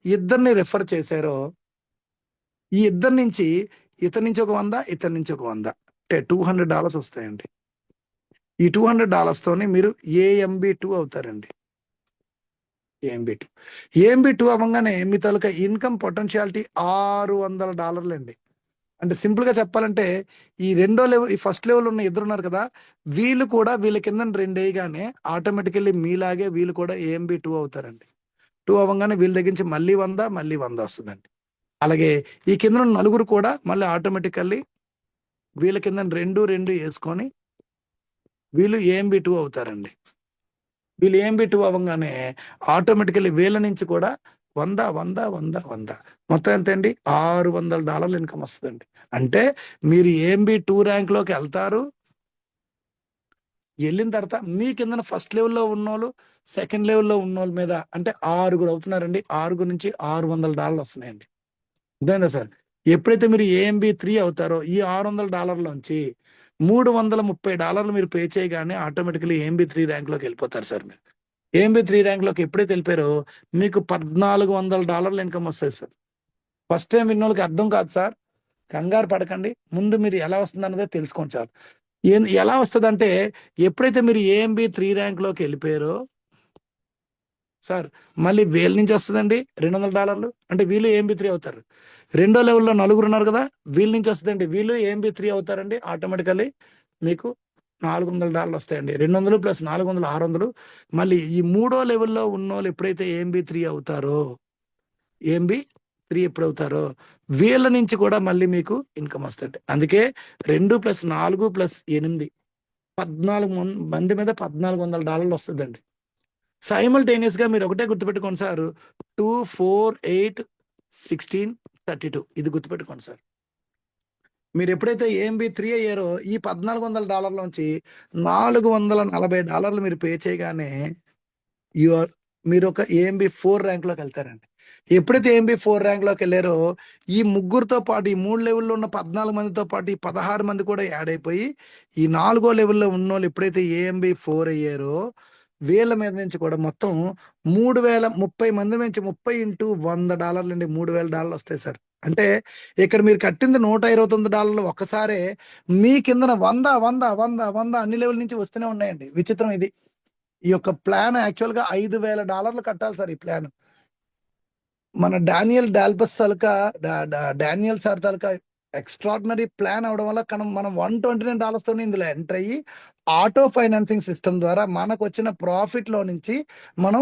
ఇద్దరిని రెఫర్ చేశారో, ఈ ఇద్దరి నుంచి ఇతని నుంచి ఒక 100, ఇతని నుంచి ఒక 100, అంటే $200 వస్తాయండి. ఈ $200 తోనే మీరు ఏఎంబి 2 అవుతారండి. ఏఎంబి 2 అవ్వగానే మీ తాలూకా ఇన్కమ్ పొటెన్షియాలిటీ $600 అండి. అంటే సింపుల్ గా చెప్పాలంటే, ఈ రెండో లెవెల్, ఈ ఫస్ట్ లెవెల్ ఉన్న ఇద్దరు ఉన్నారు కదా, వీళ్ళు కూడా వీళ్ళ కింద 2 వేయగానే ఆటోమేటికల్లీ మీలాగే వీళ్ళు కూడా ఏఎంబి 2 అవుతారండి. 2 అవ్వగానే వీళ్ళ దగ్గర నుంచి మళ్ళీ 100, మళ్ళీ 100 వస్తుందండి. అలాగే ఈ కింద ఉన్న నలుగురు కూడా మళ్ళీ ఆటోమేటికల్లీ వీళ్ళ కింద 2, 2 వేసుకొని వీళ్ళు ఏఎంబి 2 అవుతారండి. వీళ్ళు ఏఎంబి 2 అవ్వగానే ఆటోమేటికల్లీ వీళ్ళ నుంచి కూడా 100, 100, 100, 100 మొత్తం ఎంత అండి, $600 ఇన్కమ్ వస్తుందండి. అంటే మీరు ఏఎంబి 2 ర్యాంక్ లోకి వెళ్తారు. వెళ్ళిన తర్వాత మీ కింద ఫస్ట్ లెవెల్లో ఉన్నోళ్ళు, సెకండ్ లెవెల్లో ఉన్నోళ్ళ మీద అంటే 6 అవుతున్నారండి. 6 నుంచి $600 వస్తున్నాయండి. అర్థమైందా సార్. ఎప్పుడైతే మీరు ఏఎంబి 3 అవుతారో, ఈ $600 లోంచి $330 మీరు పే చేయగానే ఆటోమేటికలీ ఏఎంబి 3 ర్యాంక్ లోకి వెళ్ళిపోతారు సార్. మీరు ఏఎంబి 3 ర్యాంక్ లోకి ఎప్పుడైతే వెళ్ళిపోయారో, మీకు $1,400 ఇన్కమ్ వస్తుంది సార్. ఫస్ట్ టైం విన్నోళ్ళకి అర్థం కాదు సార్, కంగారు పడకండి. ముందు మీరు ఎలా వస్తుంది అన్నదే తెలుసుకోండి సార్. ఎలా వస్తుంది అంటే, ఎప్పుడైతే మీరు ఏఎంబి 3 ర్యాంక్ లోకి వెళ్ళిపోయారో సార్, మళ్ళీ వీళ్ళ నుంచి వస్తుందండి $200, అంటే వీళ్ళు ఏఎంబి 3 అవుతారు. రెండో లెవెల్లో నలుగురు ఉన్నారు కదా, వీళ్ళ నుంచి వస్తుందండి, వీళ్ళు ఏఎంబి 3 అవుతారండి. ఆటోమేటికల్లీ మీకు $400 వస్తాయండి. 200 ప్లస్ 400 600. మళ్ళీ ఈ మూడో లెవెల్లో ఉన్నోళ్ళు ఎప్పుడైతే ఏఎంబి 3 అవుతారో, ఏఎంబి 3 ఎప్పుడు అవుతారో, వీళ్ళ నుంచి కూడా మళ్ళీ మీకు ఇన్కమ్ వస్తుంది. అందుకే 2 + 4 + 8 14 మంది మీద $1,400 వస్తుందండి. సైమల్టేనియస్ గా మీరు ఒకటే గుర్తుపెట్టుకోండి సార్, 2, 4, 8, 16, 32 ఇది గుర్తుపెట్టుకోండి సార్. మీరు ఎప్పుడైతే ఏఎంబి 3 అయ్యారో, ఈ $1,400 లోంచి $440 మీరు పే చేయగానే యువర్ మీరు ఒక ఏఎంబి 4 ర్యాంక్ లోకి వెళ్తారండి. ఎప్పుడైతే ఏఎంబి 4 ర్యాంక్ లోకి వెళ్ళారో, ఈ ముగ్గురుతో పాటు, ఈ 3 లెవెల్లో ఉన్న 14 మందితో పాటు ఈ 16 మంది కూడా యాడ్ అయిపోయి, ఈ 4గో లెవెల్లో ఉన్నోళ్ళు ఎప్పుడైతే ఏఎంబి 4 అయ్యారో, వీళ్ళ మీద నుంచి కూడా మొత్తం 3030 మంది నుంచి 30 × $100 అండి, $3,000 వస్తాయి సార్. అంటే ఇక్కడ మీరు కట్టింది $129 ఒక్కసారే మీ కిందన 100, 100, 100, 100 అన్ని లెవెల్ నుంచి వస్తూనే ఉన్నాయండి. విచిత్రం ఇది. ఈ యొక్క ప్లాన్ యాక్చువల్ గా $5,000 కట్టాలి సార్. ఈ ప్లాన్ మన డానియల్ సార్ తాలూకా ఎక్స్ట్రాడినరీ ప్లాన్ అవడం వల్ల మనం $129 తోనే ఇందులో ఎంటర్ అయ్యి, ఆటో ఫైనాన్సింగ్ సిస్టమ్ ద్వారా మనకు వచ్చిన ప్రాఫిట్ లో నుంచి మనం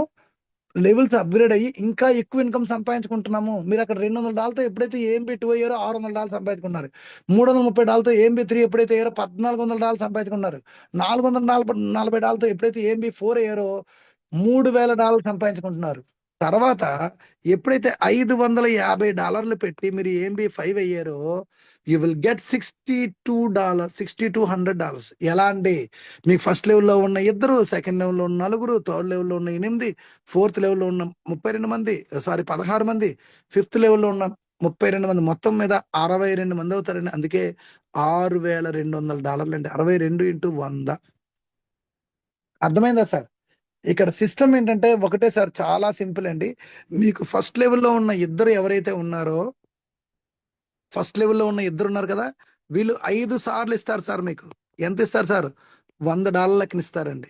లెవెల్స్ అప్గ్రేడ్ అయ్యి ఇంకా ఎక్కువ ఇన్కమ్ సంపాదించుకుంటున్నాము. మీరు అక్కడ $200 ఎప్పుడైతే ఏఎంబి 2 అయ్యారో $600 సంపాదించుకున్నారు. $330 ఏఎంబి 3 ఎప్పుడైతే అయ్యారో $1,400 సంపాదించుకున్నారు. $440 ఎప్పుడైతే ఏఎంబి 4 అయ్యారో $3,000 సంపాదించుకుంటున్నారు. తర్వాత ఎప్పుడైతే $550 పెట్టి మీరు ఏఎంబి 5 అయ్యారో, యూ విల్ గెట్ $6200. ఎలా అండి, మీకు ఫస్ట్ లెవెల్లో ఉన్న ఇద్దరు, సెకండ్ లెవెల్లో ఉన్న నలుగురు, థర్డ్ లెవెల్లో ఉన్న 8, ఫోర్త్ లెవెల్లో ఉన్న 32 మంది, 16 మంది, ఫిఫ్త్ లెవెల్లో ఉన్న 32 మంది, మొత్తం మీద 62 మంది అవుతారండి. అందుకే $6,200 అండి. 62 × 100 అర్థమైందా సార్? ఇక్కడ సిస్టమ్ ఏంటంటే ఒకటే సార్, చాలా సింపుల్ అండి. మీకు ఫస్ట్ లెవెల్లో ఉన్న ఇద్దరు ఎవరైతే ఉన్నారో, ఫస్ట్ లెవెల్లో ఉన్న ఇద్దరు ఉన్నారు కదా, వీళ్ళు 5 సార్లు ఇస్తారు సార్ మీకు. ఎంత ఇస్తారు సార్? $100 ఇస్తారండి.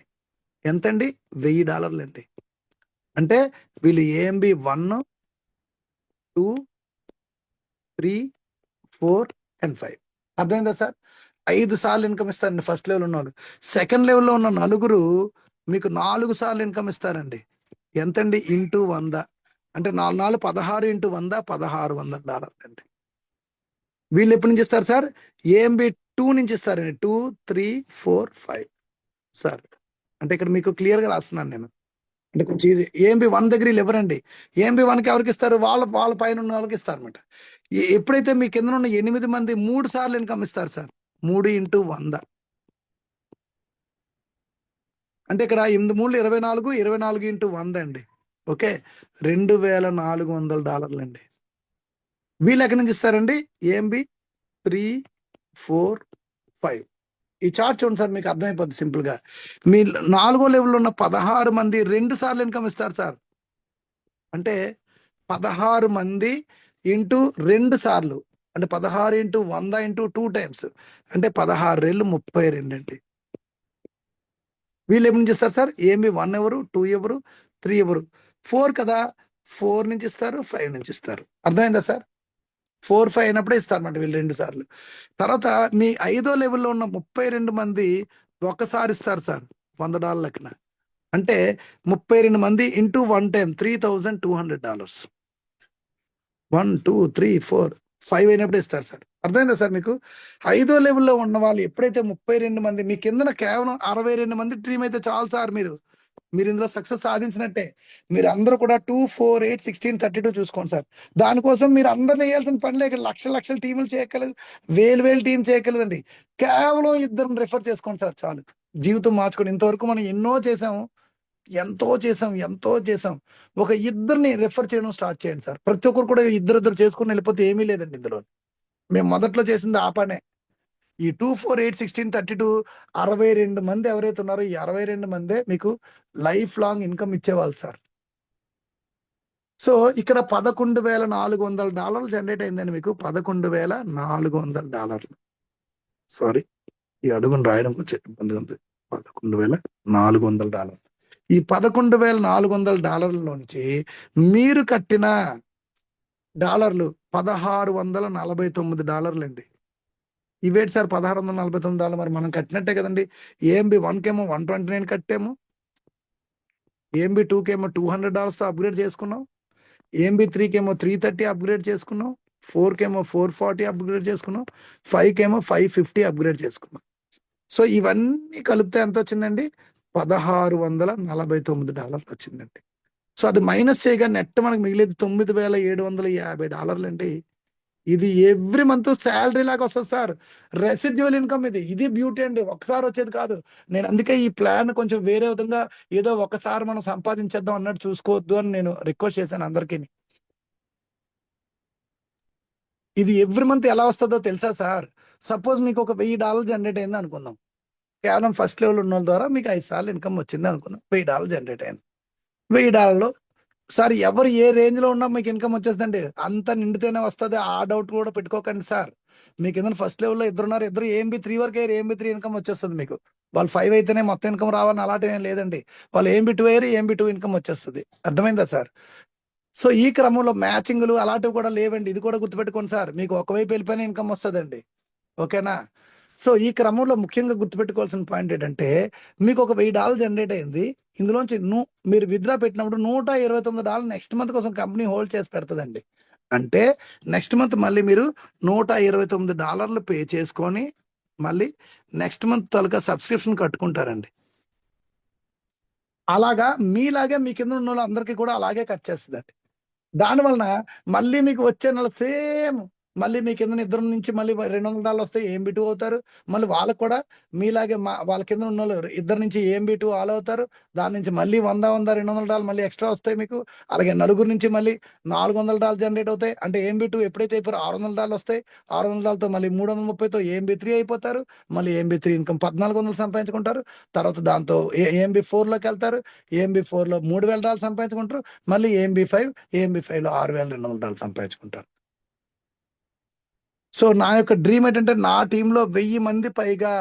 ఎంతండి? $1000 అండి. అంటే వీళ్ళు ఏఎంబి 1, 2, 3, 4 అండ్ 5. అర్థమైందా సార్? 5 సార్లు ఇన్కమ్ ఇస్తారండి ఫస్ట్ లెవెల్ ఉన్నవాళ్ళు. సెకండ్ లెవెల్లో ఉన్న నలుగురు మీకు 4 సార్లు ఇన్కమ్ ఇస్తారండి. ఎంతండి? ఇంటూ 100. అంటే 4 4 16 ఇంటూ 100 $1600 అండి. వీళ్ళు ఎప్పటి నుంచి ఇస్తారు సార్? ఏఎంబి 2 నుంచి ఇస్తారండి. 2, 3, 4, 5 సార్. అంటే ఇక్కడ మీకు క్లియర్ గా రాస్తున్నాను నేను. అంటే కొంచెం ఇది ఏఎంబి 1 దగ్గర వీళ్ళు ఎవరండి? ఏఎంబి 1కి ఎవరికి ఇస్తారు? వాళ్ళ వాళ్ళ పైన ఉన్న వాళ్ళకి ఇస్తారు అనమాట. ఎప్పుడైతే మీ కింద ఉన్న 8 మంది 3 సార్లు ఇన్కమ్ ఇస్తారు సార్. 3 ఇంటూ 100. అంటే ఇక్కడ 8 3 24, 24 ఇంటూ 100 అండి. ఓకే, $2400 అండి. వీళ్ళు ఎక్కడి నుంచి ఇస్తారండి? ఏఎంబి 3, 4, 5. ఈ చార్ట్ చూడండి సార్, మీకు అర్థమైపోద్ది సింపుల్ గా. మీ 4వ లెవెల్లో ఉన్న 16 మంది 2 సార్లు ఇన్కమ్ ఇస్తారు సార్. అంటే 16 మంది ఇంటూ 2 సార్లు, అంటే 16 ఇంటూ 100 ఇంటూ 2 టైమ్స్, అంటే 16 రెళ్ళు 32 అండి. వీళ్ళు ఎప్పటి నుంచి ఇస్తారు సార్? ఏమి 1 ఎవరు, 2 ఎవరు, 3 ఎవరు? 4 కదా, 4 నుంచి ఇస్తారు, 5 నుంచి ఇస్తారు. అర్థమైందా సార్? 4, 5 అయినప్పుడే ఇస్తారన్నమాట వీళ్ళు 2 సార్లు. తర్వాత మీ 5వ లెవెల్లో ఉన్న 32 మంది ఒకసారి ఇస్తారు సార్ $100 లెక్కన. అంటే 32 మంది ఇంటూ 1 టైం $3200. 1, 2, 3, 4, 5 అయినప్పుడు ఇస్తారు సార్. అర్థమైందా సార్ మీకు? 5వ లెవెల్లో ఉన్న వాళ్ళు ఎప్పుడైతే 32 మంది, మీ కిందన కేవలం 62 మంది టీం అయితే చాలు సార్. మీరు ఇందులో సక్సెస్ సాధించినట్టే. మీరు అందరూ కూడా 2, 4, 8, 16, 32 చూసుకోండి సార్. దానికోసం మీరు అందరిని వేయాల్సిన పని లేక లక్షల లక్షల టీములు చేయగలదు, వేలు టీం చేయగలదండి. కేవలం ఇద్దరిని రిఫర్ చేసుకోండి సార్ చాలు, జీవితం మార్చుకోండి. ఇంతవరకు మనం ఎన్నో చేసాము, ఎంతో చేసాం. ఒక ఇద్దరిని రెఫర్ చేయడం స్టార్ట్ చేయండి సార్. ప్రతి ఒక్కరు కూడా ఇద్దరిద్దరు చేసుకుని వెళ్ళిపోతే ఏమీ లేదండి ఇందులో. మేము మొదట్లో చేసింది ఆ పనే. ఈ 2, 4, 8, 16, 32 62 మంది ఎవరైతే ఉన్నారో, ఈ 62 మందే మీకు లైఫ్ లాంగ్ ఇన్కమ్ ఇచ్చేవాళ్ళు సార్. సో ఇక్కడ $11,400 జనరేట్ అయిందండి మీకు. $11,400. సారీ, ఈ అడుగును రాయడం కొంచెం ఇబ్బందిగా ఉంది. $11,400. ఈ $11,400 మీరు కట్టిన డాలర్లు $1,649 అండి. ఇవేంటి సార్ $1,649? మరి మనం కట్టినట్టే కదండి. ఏఎంబి 1కేమో 129 కట్టాము, ఏఎంబి 2కేమో $200తో అప్గ్రేడ్ చేసుకున్నాం, ఏఎంబి 3కేమో 330 అప్గ్రేడ్ చేసుకున్నాం, 4కేమో 440 అప్గ్రేడ్ చేసుకున్నాం, 5కేమో 550 అప్గ్రేడ్ చేసుకున్నాం. సో ఇవన్నీ కలిపితే ఎంత వచ్చిందండి? $1,649 వచ్చిందండి. సో అది మైనస్ చేయగా నెట్ మనకు మిగిలేదు $9,750 అండి. ఇది ఎవ్రీ మంత్ శాలరీ లాగా వస్తుంది సార్. రెసిడ్యువల్ ఇన్కమ్ ఇది బ్యూటీ అండి, ఒకసారి వచ్చేది కాదు. నేను అందుకే ఈ ప్లాన్ కొంచెం వేరే విధంగా, ఏదో ఒకసారి మనం సంపాదించేద్దాం అన్నట్టు చూసుకోవద్దు అని నేను రిక్వెస్ట్ చేశాను అందరికీ. ఇది ఎవ్రీ మంత్ ఎలా వస్తుందో తెలుసా సార్? సపోజ్ మీకు ఒక $1000 జనరేట్ అయింది అనుకుందాం. కేవలం ఫస్ట్ లెవెల్ ఉన్న వాళ్ళ ద్వారా మీకు 5 సార్లు ఇన్కమ్ వచ్చింది అనుకుందాం. $1000 జనరేట్ అయింది. $1000 సార్, ఎవరు ఏ రేంజ్ లో ఉన్నా మీకు ఇన్కమ్ వచ్చేస్తుందండి. అంత నిండితేనే వస్తుంది, ఆ డౌట్ కూడా పెట్టుకోకండి సార్. మీకు ఏదైనా ఫస్ట్ లెవెల్లో ఇద్దరున్నారు, ఇద్దరు ఏఎంబి 3 వరకు అయ్యారు, ఏఎంబి 3 ఇన్కమ్ వచ్చేస్తుంది మీకు. వాళ్ళు 5 అయితేనే మొత్తం ఇన్కమ్ రావాలని అలాంటివి ఏం లేదండి. వాళ్ళు ఏఎంబి 2 అయ్యారు, ఏఎంబి 2 ఇన్కమ్ వచ్చేస్తుంది. అర్థమైందా సార్? సో ఈ క్రమంలో మ్యాచింగ్లు అలాంటివి కూడా లేవండి. ఇది కూడా గుర్తుపెట్టుకోండి సార్. మీకు ఒకవైపు వెళ్ళిపోయిన ఇన్కమ్ వస్తుందండి. ఓకేనా? సో ఈ క్రమంలో ముఖ్యంగా గుర్తుపెట్టుకోవాల్సిన పాయింట్ ఏంటంటే, మీకు ఒక $1000 జనరేట్ అయింది. ఇందులోంచి మీరు విత్డ్రా పెట్టినప్పుడు $129 నెక్స్ట్ మంత్ కోసం కంపెనీ హోల్డ్ చేసి పెడుతుందండి. అంటే నెక్స్ట్ మంత్ మళ్ళీ మీరు $129 పే చేసుకొని మళ్ళీ నెక్స్ట్ మంత్ తాలూకా సబ్స్క్రిప్షన్ కట్టుకుంటారండి. అలాగా మీలాగే మీ కింద ఉన్న వాళ్ళందరికీ కూడా అలాగే కట్ చేస్తుందండి. దాని వలన మళ్ళీ మీకు వచ్చే నెల సేమ్ మళ్ళీ మీ కింద ఇద్దరు నుంచి మళ్ళీ $200 వస్తాయి, AMB2 అవుతారు. మళ్ళీ వాళ్ళకు కూడా మీలాగే వాళ్ళ కింద ఉన్న వాళ్ళు ఇద్దరు నుంచి AMB2 ఆల్ అవుతారు. దాని నుంచి మళ్ళీ 100, $200 మళ్ళీ ఎక్స్ట్రా వస్తాయి మీకు. అలాగే నలుగురు నుంచి మళ్ళీ $400 జనరేట్ అవుతాయి. అంటే AMB2 ఎప్పుడైతే అయిపోయారో $600 వస్తాయి. $600తో మళ్ళీ 330తో AMB3 అయిపోతారు. మళ్ళీ AMB3 ఇన్కమ్ 1400 సంపాదించుకుంటారు. తర్వాత దాంతో AMB4లోకి వెళ్తారు. AMB4లో $3000 సంపాదించుకుంటారు. మళ్ళీ AMB5లో $6200 సంపాదించుకుంటారు. సో నా యొక్క డ్రీమ్ ఏంటంటే నా టీంలో 1000 మంది పైగా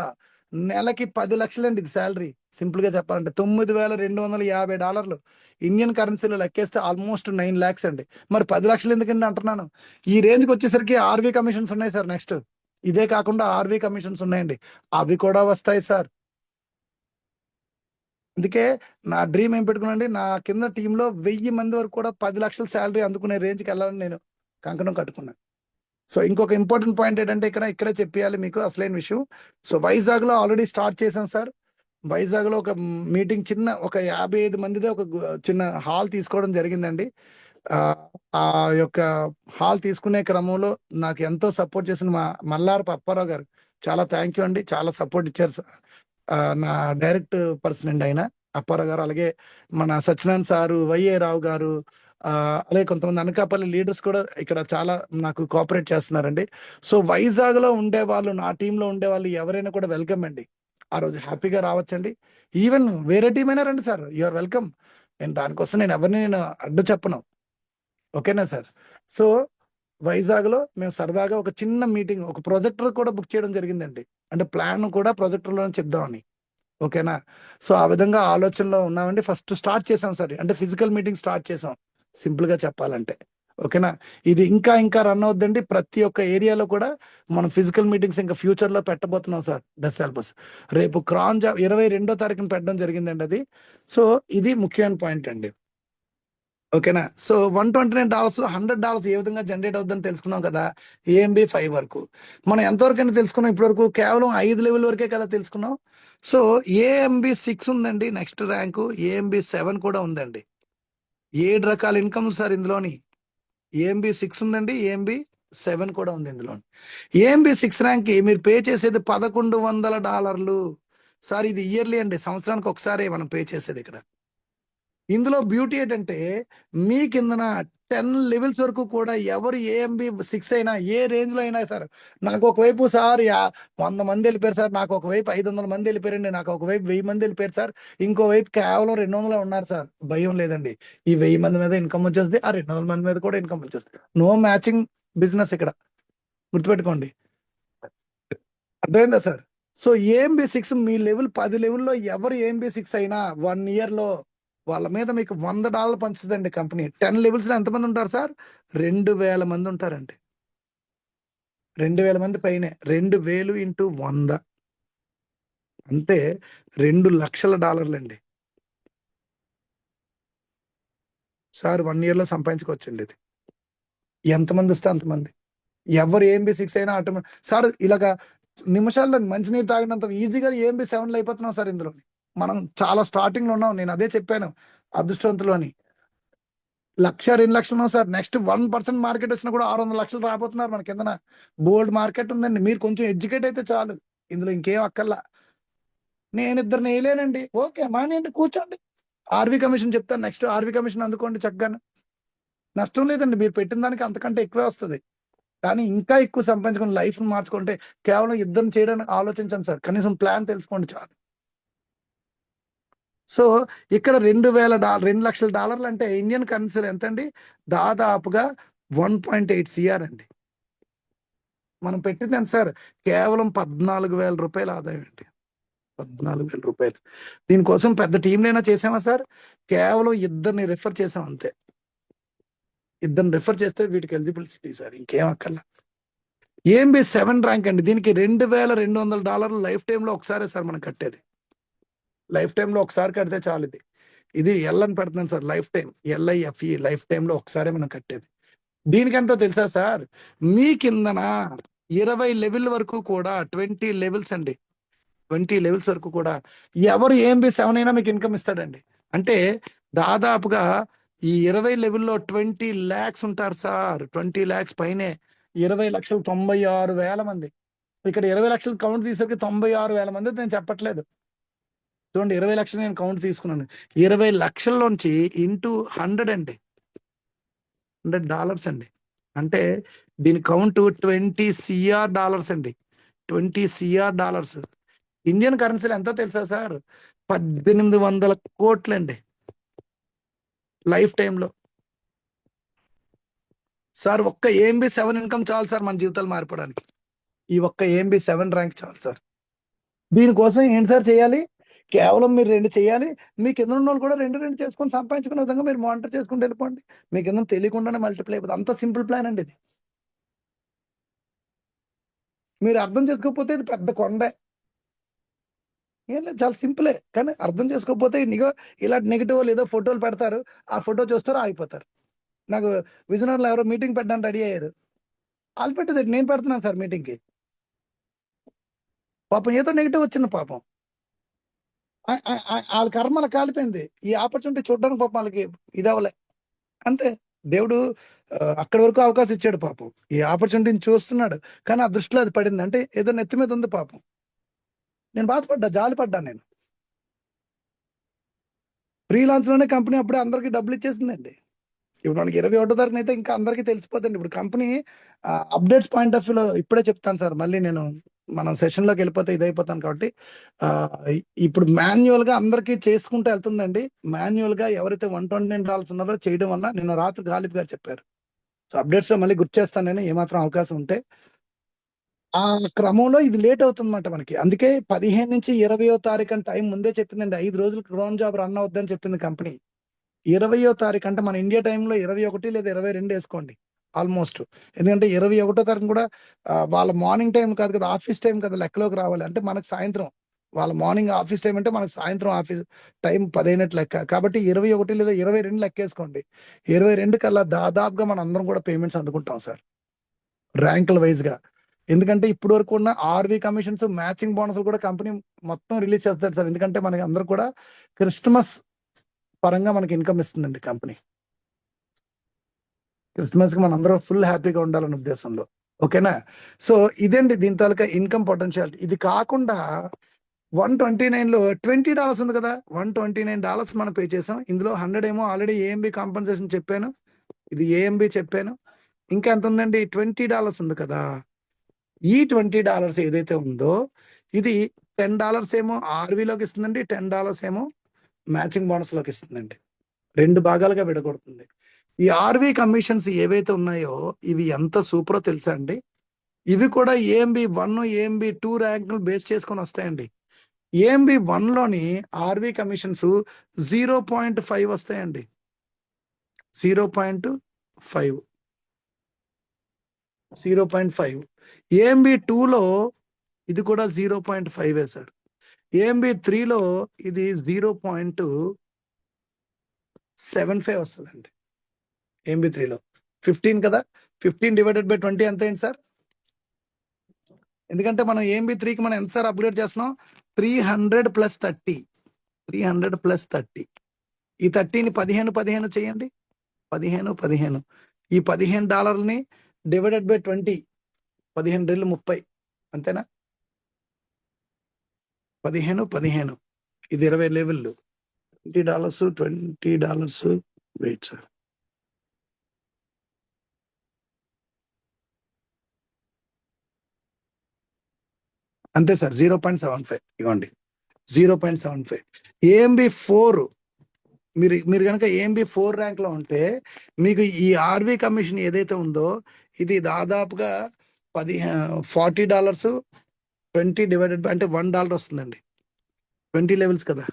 నెలకి 10 లక్షలండి ఇది శాలరీ. సింపుల్ గా చెప్పాలంటే $9250 ఇండియన్ కరెన్సీలో లెక్కేస్తే ఆల్మోస్ట్ 9 lakhs అండి. మరి 10 లక్షలు ఎందుకండి అంటున్నాను. ఈ రేంజ్కి వచ్చేసరికి ఆర్వీ కమిషన్స్ ఉన్నాయి సార్. నెక్స్ట్ ఇదే కాకుండా ఆర్వీ కమిషన్స్ ఉన్నాయండి, అవి కూడా వస్తాయి సార్. అందుకే నా డ్రీమ్ ఏం పెట్టుకున్నానండి, నా కింద టీంలో 1000 మంది వరకు కూడా 10 లక్షల శాలరీ అందుకునే రేంజ్కి వెళ్ళాలని నేను కంకణం కట్టుకున్నాను. సో ఇంకొక ఇంపార్టెంట్ పాయింట్ ఏంటంటే ఇక్కడే చెప్పేయాలి మీకు అసలైన విషయం. సో వైజాగ్ లో ఆల్రెడీ స్టార్ట్ చేసాం సార్. వైజాగ్ లో ఒక మీటింగ్ చిన్న ఒక 55 మందిదే ఒక చిన్న హాల్ తీసుకోవడం జరిగిందండి. ఆ యొక్క హాల్ తీసుకునే క్రమంలో నాకు ఎంతో సపోర్ట్ చేసిన మా మల్లారపు అప్పారావు గారు చాలా థ్యాంక్ యూ అండి. చాలా సపోర్ట్ ఇచ్చారు సార్. నా డైరెక్ట్ పర్సన్ అండి ఆయన అప్పారావు గారు. అలాగే మన సత్యనారాయణ సారు, వైఏ రావు గారు, అలాగే కొంతమంది అనకాపల్లి లీడర్స్ కూడా ఇక్కడ చాలా నాకు కోఆపరేట్ చేస్తున్నారండి. సో వైజాగ్ లో ఉండే వాళ్ళు, నా టీంలో ఉండే వాళ్ళు ఎవరైనా కూడా వెల్కమ్ అండి. ఆ రోజు హ్యాపీగా రావచ్చండి. ఈవెన్ వేరే టీం అయినా రండి సార్, యూఆర్ వెల్కమ్. దానికోసం నేను ఎవరిని అడ్డు చెప్పను, ఓకేనా సార్. సో వైజాగ్ లో మేము సరదాగా ఒక చిన్న మీటింగ్, ఒక ప్రొజెక్టర్ కూడా బుక్ చేయడం జరిగిందండి. అంటే ప్లాన్ కూడా ప్రొజెక్టర్ లోనే చెప్దామని, ఓకేనా. సో ఆ విధంగా ఆలోచనలో ఉన్నామండి. ఫస్ట్ స్టార్ట్ చేసాం సార్, అంటే ఫిజికల్ మీటింగ్ స్టార్ట్ చేసాం సింపుల్ గా చెప్పాలంటే, ఓకేనా. ఇది ఇంకా ఇంకా రన్ అవుద్దండి. ప్రతి ఒక్క ఏరియాలో కూడా మనం ఫిజికల్ మీటింగ్స్ ఇంకా ఫ్యూచర్ లో పెట్టబోతున్నాం సార్. Does help us. రేపు క్రాన్ జాబ్ 22వ తారీఖున పెట్టడం జరిగిందండి అది. సో ఇది ముఖ్యమైన పాయింట్ అండి, ఓకేనా. సో $129 $100 ఏ విధంగా జనరేట్ అవుతుందని తెలుసుకున్నాం కదా. AMB5 వరకు మనం ఎంతవరకు అని తెలుసుకున్నాం ఇప్పటి వరకు, కేవలం 5 లెవెల్ వరకే కదా తెలుసుకున్నాం. సో AMB6 ఉందండి నెక్స్ట్ ర్యాంకు, AMB7 కూడా ఉందండి. 7 రకాల ఇన్కమ్ సార్ ఇందులోని. AMB6 ఉందండి, AMB7 కూడా ఉంది ఇందులో. AMB6 ర్యాంక్ కి మీరు పే చేసేది $1100 సార్. ఇది ఇయర్లీ అండి, సంవత్సరానికి ఒకసారి మనం పే చేసేది ఇక్కడ. ఇందులో బ్యూటీ ఏంటంటే మీ కిందన 10 లెవెల్స్ వరకు కూడా ఎవరు AMB6 అయినా ఏ రేంజ్ లో అయినా సార్, నాకు ఒకవైపు సార్ 100 మంది వెళ్ళిపోయారు సార్, నాకు ఒకవైపు 500 మంది వెళ్ళిపోయారండి, నాకు ఒకవైపు 1000 మంది వెళ్ళిపోయారు సార్, ఇంకోవైపు కేవలం 200 ఉన్నారు సార్. భయం లేదండి, ఈ 1000 మంది మీద ఇన్కమ్ వచ్చేస్తుంది, ఆ 200 మంది మీద కూడా ఇన్కమ్ వచ్చేస్తుంది. నో మ్యాచింగ్ బిజినెస్ ఇక్కడ, గుర్తుపెట్టుకోండి. అర్థమైందా సార్. సో AMB6 మీ లెవెల్ 10 లెవెల్లో ఎవరు AMB6 అయినా 1 year లో వాళ్ళ మీద మీకు $100 పంచుతుందండి కంపెనీ. 10 లెవెల్స్ లో ఎంతమంది ఉంటారు సార్, 2000 మంది ఉంటారండి. 2000 మంది పైనే, 2000 ఇంటూ 100 అంటే $2 లక్షలు అండి సార్. 1 year లో సంపాదించుకోవచ్చండి ఇది. ఎంతమంది వస్తే అంతమంది, ఎవరు AMB6 అయినా ఆటోమేటిక్ సార్. ఇలాగా నిమిషాల్లో మంచినీరు తాగినంత ఈజీగా AMB7లో అయిపోతున్నాం సార్. ఇందులో మనం చాలా స్టార్టింగ్ లో ఉన్నాం, నేను అదే చెప్పాను అదృష్టవంతులు అని. 1,00,000 2 లక్షలు ఉన్నాం సార్. నెక్స్ట్ 1% మార్కెట్ వచ్చినా కూడా 600 లక్షలు రాబోతున్నారు మన కిందన. బోల్డ్ మార్కెట్ ఉందండి, మీరు కొంచెం ఎడ్యుకేట్ అయితే చాలు, ఇందులో ఇంకేం అక్కర్లా. నేను ఇద్దరిని వేయలేనండి, ఓకే మానేయండి, కూర్చోండి. ఆర్వీ కమిషన్ చెప్తాను, నెక్స్ట్ ఆర్వీ కమిషన్ అందుకోండి చక్కగా, నష్టం లేదండి. మీరు పెట్టిన దానికి అంతకంటే ఎక్కువే వస్తుంది. కానీ ఇంకా ఎక్కువ సంపాదించుకుని లైఫ్ మార్చుకుంటే కేవలం ఇద్దరిని చేయడానికి ఆలోచించండి సార్, కనీసం ప్లాన్ తెలుసుకోండి చాలు. సో ఇక్కడ $2,00,000 అంటే ఇండియన్ కరెన్సీలో ఎంత అండి, దాదాపుగా 1.8 CR అండి. మనం పెట్టింది ఎంత సార్, కేవలం $14,000 ఆదాయం అండి. $14,000. దీనికోసం పెద్ద టీంలైనా చేసామా సార్, కేవలం ఇద్దరిని రిఫర్ చేసాం అంతే. ఇద్దరిని రిఫర్ చేస్తే వీటికి ఎలిజిబిలిటీ సార్, ఇంకేం అక్కర్లా. AMB7 ర్యాంక్ అండి, దీనికి $2,200 లైఫ్ టైంలో ఒకసారే సార్ మనం కట్టేది. లైఫ్ టైంలో ఒకసారి కడితే చాలు. ఇది ఎల్ అని పెడుతున్నాను sir, life time, LIFE, life టైంలో ఒకసారి మనం కట్టేది. దీనికి ఎంతో తెలుసా సార్, మీ కిందన 20 లెవెల్ వరకు కూడా 20 లెవెల్స్ అండి, 20 లెవెల్స్ వరకు కూడా ఎవరు AMB7 అయినా మీకు ఇన్కమ్ ఇస్తాడండి. అంటే దాదాపుగా ఈ 20 లెవెల్లో 20 lakhs ఉంటారు సార్. 20 lakhs పైనే 20,96,000 మంది. ఇక్కడ 20 లక్షలు కౌంట్ తీసేకి 96,000 మంది నేను చెప్పట్లేదు. చూడండి, 20 లక్షలు నేను కౌంట్ తీసుకున్నాను. 20 లక్షల్లోంచి ఇంటూ 100 అండి, $100 అండి. అంటే దీని కౌంట్ $20 CR అండి. $20 CR. ఇండియన్ కరెన్సీలు ఎంత తెలుసా సార్? 1,800 కోట్లండి లైఫ్ టైంలో. సార్ ఒక్క AMB 7 ఇన్కమ్ చాలు సార్ మన జీవితాలు మారిపోవడానికి. ఈ ఒక్క AMB 7 ర్యాంక్ చాలు సార్. దీనికోసం ఏంటి సార్ చేయాలి? కేవలం మీరు 2 చేయాలి. మీ కింద ఉన్న వాళ్ళు కూడా 2 చేసుకొని సంపాదించుకునే విధంగా మీరు మానిటర్ చేసుకుంటూ వెళ్ళిపోండి. మీ కింద తెలియకుండానే మల్టిప్లై అయిపోతుంది. అంత సింపుల్ ప్లాన్ అండి ఇది. మీరు అర్థం చేసుకోకపోతే ఇది పెద్ద కొండే. ఏం లేదు, చాలా సింపులే. కానీ అర్థం చేసుకోకపోతే ఇలా నెగిటివ్ ఏదో ఫోటోలు పెడతారు, ఆ ఫోటో చూస్తారు, ఆగిపోతారు. నాకు విజయనగరంలో ఎవరో మీటింగ్ పెట్టడానికి రెడీ అయ్యారు. వాళ్ళు పెట్టేది నేను పెడుతున్నాను సార్ మీటింగ్కి. పాపం ఏదో నెగిటివ్ వచ్చింది పాపం. వాళ్ళ కర్మ అలా కాలిపోయింది. ఈ ఆపర్చునిటీ చూడడానికి పాపం వాళ్ళకి ఇది అవ్వలే. అంతే. దేవుడు అక్కడి వరకు అవకాశం ఇచ్చాడు పాపం. ఈ ఆపర్చునిటీని చూస్తున్నాడు, కానీ ఆ దృష్టిలో అది పడింది. అంటే ఏదో నెత్తి మీద ఉంది పాపం. నేను బాధపడ్డా, జాలిపడ్డా నేను. ఫ్రీలాన్స్ లోనే కంపెనీ అప్పుడే అందరికి డబ్బులు ఇచ్చేసిందండి. ఇప్పుడు మనకి 21వ తారీఖున అయితే ఇంకా అందరికీ తెలిసిపోతుంది. ఇప్పుడు కంపెనీ అప్డేట్స్ పాయింట్ ఆఫ్ వ్యూలో ఇప్పుడే చెప్తాను సార్. మళ్ళీ నేను మనం సెషన్ లోకి వెళ్ళిపోతే ఇదైపోతాను కాబట్టి ఇప్పుడు మాన్యువల్ గా అందరికీ చేసుకుంటూ వెళ్తుందండి. మాన్యువల్ గా ఎవరైతే $129 ఉన్నారో చేయడం వల్ల నిన్న రాత్రి గాలిబ్ గారు చెప్పారు. సో అప్డేట్స్ లో మళ్ళీ గుర్తు చేస్తాను నేను, ఏమాత్రం అవకాశం ఉంటే. ఆ క్రమంలో ఇది లేట్ అవుతుందన్నమాట మనకి. అందుకే 15 నుంచి 20వ తారీఖు అని టైం ముందే చెప్పిందండి. 5 రోజులు క్రోన్ జాబ్ రన్ అవుద్దని చెప్పింది కంపెనీ. 20వ తారీఖు అంటే మన ఇండియా టైంలో 21 లేదా 22 వేసుకోండి ఆల్మోస్ట్. ఎందుకంటే 21వ తారీఖు కూడా వాళ్ళ మార్నింగ్ టైం కాదు కదా, ఆఫీస్ టైం కదా లెక్కలోకి రావాలి. అంటే మనకు సాయంత్రం, వాళ్ళ మార్నింగ్ ఆఫీస్ టైం అంటే మనకు సాయంత్రం ఆఫీస్ టైం 10 అయినట్టు లెక్క. కాబట్టి 21 లేదా 22 లెక్కేసుకోండి. 22 కల్లా దాదాపుగా మన అందరం కూడా పేమెంట్స్ అందుకుంటాం సార్, ర్యాంకుల వైజ్ గా. ఎందుకంటే ఇప్పటి వరకు ఉన్న RV కమిషన్స్, మ్యాచింగ్ బోనస్ కూడా కంపెనీ మొత్తం రిలీజ్ చేస్తారు సార్. ఎందుకంటే మనకి అందరూ కూడా క్రిస్మస్ పరంగా మనకి ఇన్కమ్ ఇస్తుందండి కంపెనీ. క్రిస్మస్ కి మనందరం ఫుల్ హ్యాపీగా ఉండాలనే ఉద్దేశంలో. ఓకేనా? సో ఇదండి దీని తాలూకా ఇన్కమ్ పొటెన్షియాలిటీ. ఇది కాకుండా 129లో $20 ఉంది కదా, $129 మనం పే చేసాం. ఇందులో 100 ఏమో ఆల్రెడీ AMB కాంపన్సేషన్ చెప్పాను, ఇది AMB చెప్పాను. ఇంకా ఎంత ఉందండి? $20 ఉంది కదా. ఈ $20 ఏదైతే ఉందో ఇది $10 ఏమో RVలోకి ఇస్తుందండి, $10 ఏమో మ్యాచింగ్ బోనస్ లోకి ఇస్తుందండి. 2 భాగాలుగా విడగొడుతుంది. ఈ RV కమిషన్స్ ఏవైతే ఉన్నాయో ఇవి ఎంత సూపరో తెలుసా అండి? ఇవి కూడా AMB 1, AMB 2 ర్యాంకులు బేస్ చేసుకొని వస్తాయండి. AMB 1లోని RV కమిషన్స్ 0.5 వస్తాయండి. 0.5. AMB 2లో ఇది కూడా 0.5 వేశాడు. AMB 3లో ఇది 0.75 వస్తుందండి. AMB 3లో 15 కదా, 15 డివైడెడ్ బై 20 ఎంత అయింది సార్? ఎందుకంటే మనం AMB 3కి మనం ఎంత సార్ అప్గ్రేడ్ చేస్తున్నాం? 300 + 30. 300 + 30. ఈ 30ని 15 చేయండి. 15. ఈ $15ని డివైడెడ్ బై 20. 15 రెళ్ళు 30, అంతేనా? 15. ఇది 20 లెవెల్లు. $20. Wait sir. అంతే సార్, 0.75 ఇవ్వండి. 0.75. AMB 4 మీరు కనుక AMB 4 ర్యాంక్ లో ఉంటే మీకు ఈ RV కమిషన్ ఏదైతే ఉందో ఇది దాదాపుగా $40. 20 డివైడెడ్ బై అంటే $1 వస్తుందండి. 20 లెవెల్స్ కదా.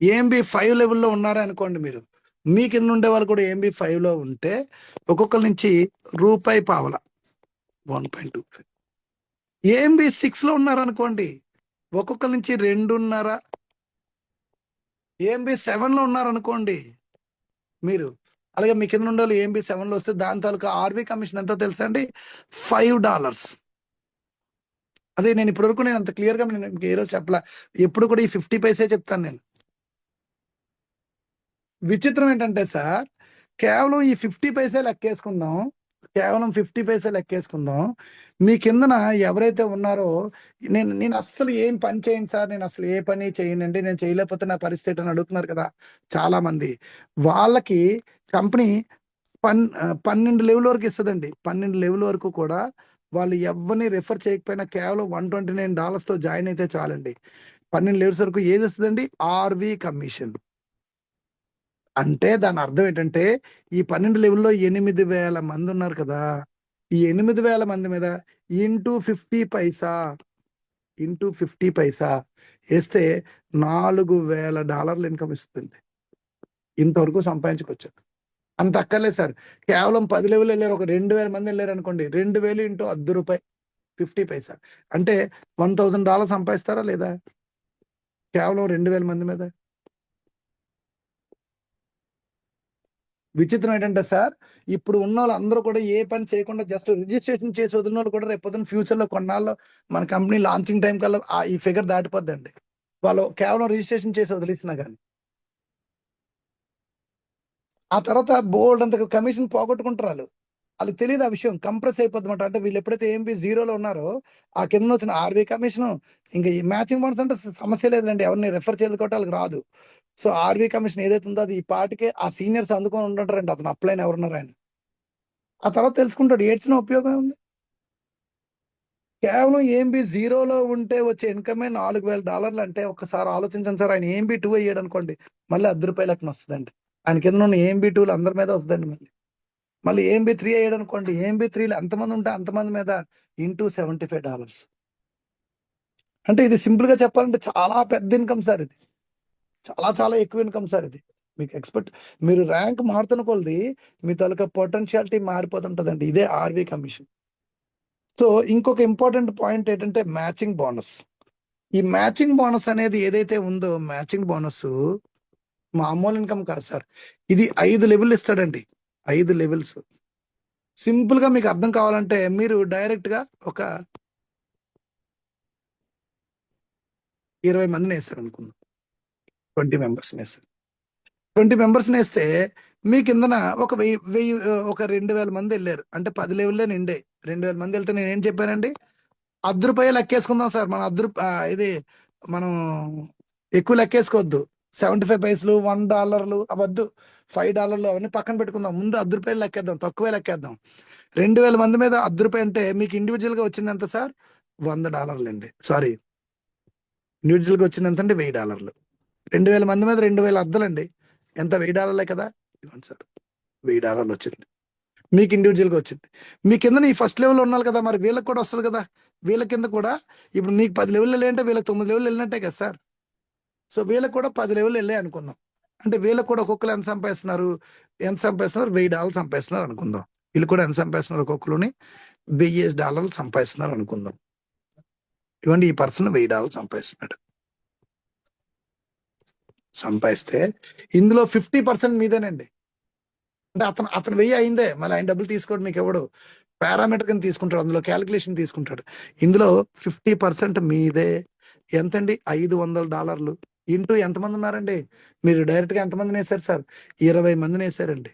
AMB 5 లెవెల్లో ఉన్నారా అనుకోండి మీరు, మీ కింద ఉండే వాళ్ళు కూడా AMB 5లో ఉంటే ఒక్కొక్కరి నుంచి రూపాయి పావల 1.25. AMB 6లో ఉన్నారనుకోండి ఒక్కొక్కరి నుంచి 2.5. AMB 7లో ఉన్నారనుకోండి మీరు, అలాగే మీ కింద ఉండే వాళ్ళు AMB 7లో వస్తే దాని తాలూకా RV కమిషన్ ఎంతో తెలుసా అండి? $5. అదే నేను ఇప్పటివరకు నేను అంత క్లియర్గా నేను ఏ రోజు చెప్పలా. ఎప్పుడు కూడా ఈ 50 పైసే చెప్తాను నేను. విచిత్రం ఏంటంటే సార్, కేవలం ఈ 50 పైసే లెక్కేసుకుందాం. కేవలం 50 పైసే లెక్కేసుకుందాం. మీ కిందన ఎవరైతే ఉన్నారో, నేను అస్సలు ఏం పని చేయను సార్, నేను అసలు ఏ పని చేయనండి, నేను చేయలేకపోతే నా పరిస్థితి అని అడుగుతున్నారు కదా చాలా మంది. వాళ్ళకి కంపెనీ 12 లెవెల్ వరకు ఇస్తుందండి. 12 లెవెల్ వరకు కూడా వాళ్ళు ఎవరిని రెఫర్ చేయకపోయినా కేవలం $129తో జాయిన్ అయితే చాలండి. 12 లెవెల్స్ వరకు ఏది ఇస్తుందండి? RV commission. అంటే దాని అర్థం ఏంటంటే, ఈ 12 లెవెల్‌లో 8,000 మంది ఉన్నారు కదా! ఈ 8,000 మంది మీద ఇంటూ 50 పైసా, ఇంటూ 50 పైసా ఏస్తే $4,000 ఇన్‌కమ్ ఇస్తుంది. ఇంతవరకు సంపాదించుకోవచ్చు. అంత అక్కర్లేదు సార్. కేవలం 10 లెవెల్ ఎళ్లారు. ఒక 2,000 మంది ఎళ్లారనుకోండి. 2,000 ఇంటూ రూ. 50 పైసా. అంటే $1,000 సంపాదిస్తారా లేదా? కేవలం 2,000 మంది మీద. విచిత్రం ఏంటంటే సార్, ఇప్పుడు ఉన్నోళ్ళందరూ కూడా ఏ పని చేయకుండా జస్ట్ రిజిస్ట్రేషన్ చేసి వదిలినోళ్ళు కూడా రేపొద్దున ఫ్యూచర్‌లో కొన్నాళ్ళు మన కంపెనీ లాంచింగ్ టైం కల్లా ఈ ఫిగర్ దాటిపోద్దండి. వాళ్ళు కేవలం రిజిస్ట్రేషన్ చేసి వదిలేసినా గాని. ఆ తర్వాత బోలెడంత కమిషన్ పోగొట్టుకుంటారు ఆళ్ళు. ఆళ్ళకి తెలీదు ఆ విషయం. కంప్రెస్ అయిపోద్దన్నమాట. అంటే వీళ్ళు ఎప్పుడైతే ఏఎంబీ జీరోలో ఉన్నారో, ఆ కిందనొచ్చిన ఆర్‌వి కమిషను, ఇంక ఈ మ్యాచింగ్ బోనస్ అంటే సమస్య లేదులెండి. ఎవరిని రిఫర్ చేసుకోవటం ఆళ్ళకి రాదు. సో, ఆర్‌వి కమిషన్ ఏదైతే ఉందో అది ఈ పాటికే ఆ సీనియర్స్ అందుకొని ఉండుంటారండి. అతను అప్‌లైన్ ఎవరున్నారాయన. ఆ తర్వాత తెలుసుకుంటాడు. ఏడ్చిన ఉపయోగం ఏముంది? కేవలం ఏఎంబీ జీరోలో ఉంటే వచ్చే ఇన్‌కమే $4,000 అంటే ఒక్కసారి ఆలోచించండి సార్. ఆయన ఏఎంబీ 2 అయ్యాడనుకోండి, మళ్ళీ రూ. 10 లెక్కన వస్తదండి. ఆయన కిందనున్న ఏఎంబీ 2లు అందరి మీద వస్తదండి మళ్ళీ. మళ్ళీ ఏఎంబీ 3 అయ్యాడనుకోండి, ఏఎంబీ 3లో ఎంతమంది ఉంటే అంతమంది మీద ఇంటూ $75. అంటే ఇది సింపుల్‌గా చెప్పాలంటే చాలా పెద్ద ఇన్‌కమ్ సార్ ఇది. చాలా చాలా ఎక్కువ ఇన్‌కమ్ సార్ ఇది. మీకు మీరు ర్యాంక్ మారుతున్న కొలది మీ తాలూకా పొటెన్షియాలిటీ మారిపోతుంటదండి. ఇదే ఆర్‌వి కమిషన్. సో, ఇంకొక ఇంపార్టెంట్ పాయింట్ ఏంటంటే మ్యాచింగ్ బోనస్. ఈ మ్యాచింగ్ బోనస్ అనేది ఏదైతే ఉందో, మ్యాచింగ్ బోనసు మామూలు ఇన్‌కమ్ కాదు సార్. ఇది 5 లెవెల్‌లు ఇస్తాడండి. 5 లెవెల్స్. సింపుల్‌గా మీకు అర్థం కావాలంటే మీరు డైరెక్ట్‌గా ఒక 20 మందినేసారనుకుందాం. 20 మెంబర్స్‌నేసారు. 20 మెంబర్స్‌నేస్తే మీ కిందన ఒక 1000 ఒక 2,000 మందెళ్లారు. అంటే 10 లెవెల్‌లే నిండాయి. 2,000 మందెళ్తే నేనేం చెప్పానండి? రూ. 10 లెక్కేసుకుందాం సార్. మనం ఇది మనం ఎక్కువ లెక్కేసుకోవద్దు. 75 పైసలు, $1 అవొద్దు. $5 అవన్నీ పక్కన పెట్టుకుందాం. ముందు రూ. 10 లెక్కేద్దాం. తక్కువే లెక్కేద్దాం. 2,000 మంది మీద రూ. 10 అంటే మీకు ఇండివిడ్యువల్‌గా వచ్చిందెంత సార్? $100 అండి. సారీ. ఇండివిడ్యువల్‌గా వచ్చిందెంతండి? $1000. 2,000 మంది మీద 2,000 అద్దలండి. ఎంత? $1000 కదా! ఇదిగోండి సార్. $1000 వచ్చింది. మీకు ఇండివిడ్యువల్‌గా వచ్చింది. మీ కిందన ఈ ఫస్ట్ లెవెల్‌లో ఉన్నారు కదా! మరి వీళ్ళకి కూడా వస్తది కదా! వీళ్ళ కింద కూడా ఇప్పుడు మీకు 10 లెవెల్‌లు ఎళ్ళాయంటే వీళ్ళకి 9 లెవెల్‌లు ఎళ్ళినట్టే కదా సార్! సో, వీళ్ళకి కూడా 10 లెవెల్‌లు ఎళ్ళాయి అనుకుందాం. అంటే వీళ్ళకి కూడా ఒక్కొక్కళ్ళు ఎంత సంపాదిస్తున్నారు? $1000 సంపాదిస్తున్నారు అనుకుందాం. వీళ్ళు కూడా ఎంత సంపాదిస్తున్నారు? ఒక్కొక్కళ్ళుని $1000 సంపాదిస్తున్నారు అనుకుందాం. ఇదిగోండి ఈ పర్సన్ $1000 సంపాదిస్తున్నాడు. సంపాదిస్తే ఇందులో 50% మీదేనండి. అంటే అతను 1000 అయిందే. మళ్ళీ ఆయన డబ్బులు తీసుకోడు మీకివ్వడు. పారామీటర్ కింద తీసుకుంటాడు. అందులో కాలిక్యులేషన్ తీసుకుంటాడు. ఇందులో 50% మీదే. ఎంతండి? $500 ఇంటూ ఎంతమంది ఉన్నారండి? మీరు డైరెక్ట్‌గా ఎంతమందినేసారు సార్? 20 మందినేసారండి.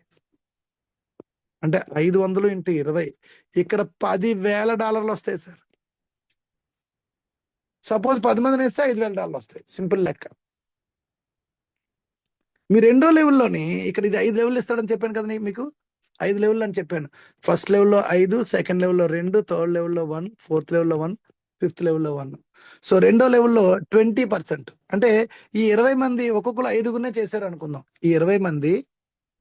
అంటే 500 ఇంటూ 20 ఇక్కడ $10,000 వస్తాయి సార్. సపోజ్ 10 మందినేస్తే $5,000 వస్తాయి. సింపుల్ లెక్క. మీ రెండో లెవెల్‌లోని ఇక్కడ ఇది 5 లెవెల్‌లు ఇస్తాడని చెప్పాను కదండీ మీకు. 5 లెవెల్‌లు అని చెప్పాను. ఫస్ట్ లెవెల్‌లో 5, సెకండ్ లెవెల్‌లో 2, థర్డ్ లెవెల్‌లో 1, ఫోర్త్ లెవెల్‌లో 1, ఫిఫ్త్ లెవెల్‌లో 1. సో, రెండో లెవెల్‌లో 20% అంటే ఈ 20 మంది ఒక్కొక్కళ్ళు ఐదుగురినే చేశారనుకుందాం. ఈ 20 మంది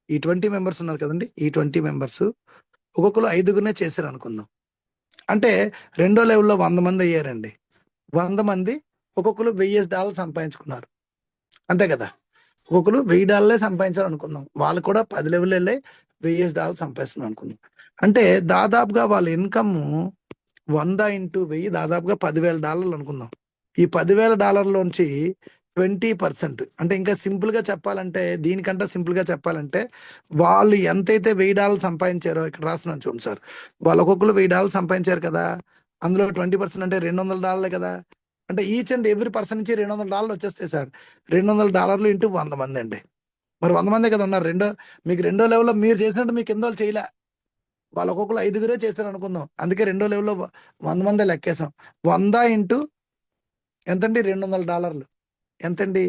ఈ 20 మెంబర్స్ ఉన్నారు కదండీ! ఈ 20 మెంబర్స్ ఒక్కొక్కళ్ళు ఐదుగురినే చేశారనుకుందాం. అంటే రెండో లెవెల్‌లో 100 మంది అయ్యారండి. 100 మంది ఒక్కొక్కళ్ళు $1000 సంపాదించుకున్నారు. అంతే కదా! ఒక్కొక్కళ్ళు $1000 సంపాదించారనుకుందాం. వాళ్ళు కూడా 10 లెవెల్‌లెళ్ళి $1000 సంపాదిస్తున్నారు అనుకుందాం. అంటే దాదాపుగా వాళ్ళ ఇన్‌కము 100 ఇంటూ 1000 దాదాపుగా $10,000 అనుకుందాం. ఈ $10,000లోంచి 20% అంటే ఇంకా సింపుల్‌గా చెప్పాలంటే దీనికంటే సింపుల్‌గా చెప్పాలంటే వాళ్ళు ఎంతైతే $1000 సంపాదించారో ఇక్కడ రాస్తున్నాను చూడండి సార్. వాళ్ళు ఒక్కొక్కళ్ళు $1000 సంపాదించారు కదా! అందులో 20% అంటే $200 కదా! అంటే ఈచ్ అండ్ ఎవ్రీ పర్సన్ నుంచి $200 వచ్చేస్తాయి సార్. $200 ఇంటూ 100 మందండి. మరి 100 మందే కదా ఉన్నారు. మీకు రెండో లెవెల్లో మీరు చేసినట్టు మీకు కింద వాళ్ళు చేయలే. వాళ్ళు ఒక్కొక్కరు 5గురే చేశారు అనుకుందాం. అందుకే రెండో లెవెల్లో 100 మందే లెక్కేసాం. 100 ఇంటూ ఎంతండి? $200. ఎంతండి?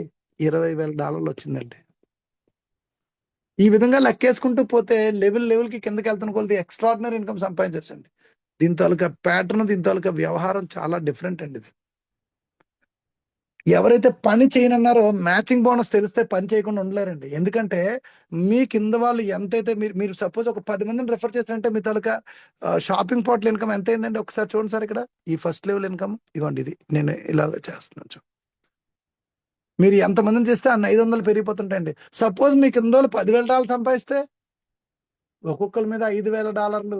$20,000 వచ్చిందండి. ఈ విధంగా లెక్కేసుకుంటూ పోతే లెవెల్కి కిందకి వెళ్తున్న కొలది ఎక్స్ట్రాడినరీ ఇన్కమ్ సంపాదించండి. దీని తాలూకా ప్యాటర్న్, దీని తాలూకా వ్యవహారం చాలా డిఫరెంట్ అండి ఇది. ఎవరైతే పని చేయనన్నారో మ్యాచింగ్ బోనస్ తెలిస్తే పని చేయకుండా ఉండలేరండి. ఎందుకంటే మీ కింద వాళ్ళు ఎంతైతే మీరు మీరు సపోజ్ ఒక 10 మందిని రెఫర్ చేసినంటే మీ తాలూకా షాపింగ్ పోర్టల్ ఇన్కమ్ ఎంత అయిందండి? ఒకసారి చూడండి సార్. ఇక్కడ ఈ ఫస్ట్ లెవెల్ ఇన్కమ్ ఇవ్వండి. ఇది నేను ఇలా చేస్తున్నాను. మీరు ఎంతమందిని చేస్తే అన్న 500 పెరిగిపోతుంటాయండి. సపోజ్ మీ కింద వాళ్ళు $10,000 సంపాదిస్తే ఒక్కొక్కరి మీద $5,000.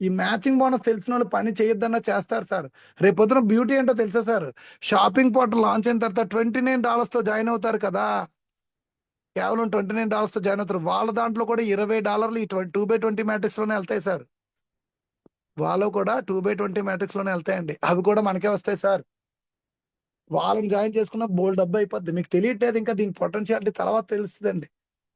ఈ మ్యాచింగ్ బోనస్ తెలిసిన వాళ్ళు పని చేయొద్దన్నా చేస్తారు సార్. రేపొద్దున బ్యూటీ ఏంటో తెలుసా సార్? షాపింగ్ పోర్టల్ లాంచ్ అయిన తర్వాత $29 జాయిన్ అవుతారు కదా. కేవలం $29 జాయిన్ అవుతారు. వాళ్ళ దాంట్లో కూడా $20 ఈ 2x20 మ్యాట్రిక్స్ లోనే వెళ్తాయి సార్. వాళ్ళు కూడా 2x20 మ్యాట్రిక్స్ లోనే వెళ్తాయండి. అవి కూడా మనకే వస్తాయి సార్. వాళ్ళని జాయిన్ చేసుకున్న బోల్డ్ డబ్బు అయిపోద్ది. మీకు తెలియట్లేదు, ఇంకా దీని పొటెన్షియాలిటీ తర్వాత తెలుస్తుందండి.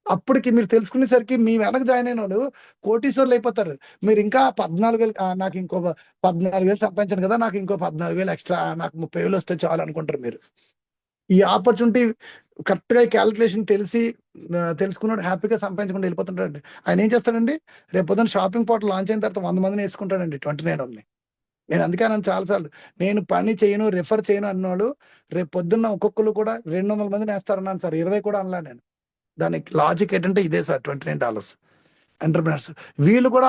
అప్పటికి మీరు తెలుసుకునేసరికి మీ వెనక జాయిన్ అయిన వాళ్ళు కోటీశ్వర్లు అయిపోతారు. మీరు ఇంకా 14,000 నాకు ఇంకో 14,000 సంపాదించాను కదా, నాకు ఇంకో 14,000 ఎక్స్ట్రా, నాకు 30,000 వస్తే చాలు అనుకుంటారు మీరు. ఈ ఆపర్చునిటీ కరెక్ట్ గా క్యాలిక్యులేషన్ తెలుసుకున్నాడు హ్యాపీగా సంపాదించుకుంటూ వెళ్ళిపోతుంటాడండి. ఆయన ఏం చేస్తాడండి? రేపు పొద్దున్న షాపింగ్ పోర్టల్ లాంచ్ అయిన తర్వాత 100 మందిని వేసుకుంటాడండి 29 నేను అందుకే అన్నాను చాలాసార్లు, నేను పని చేయను, రిఫర్ చేయను అన్నాడు. రేపు పొద్దున్న ఒక్కొక్కరు కూడా 200 మందిని వేస్తారన్నాను సార్. 20 కూడా అనలా నేను. దానికి లాజిక్ ఏంటంటే ఇదే సార్. $29 ఎంటర్ప్రినర్స్ వీళ్ళు కూడా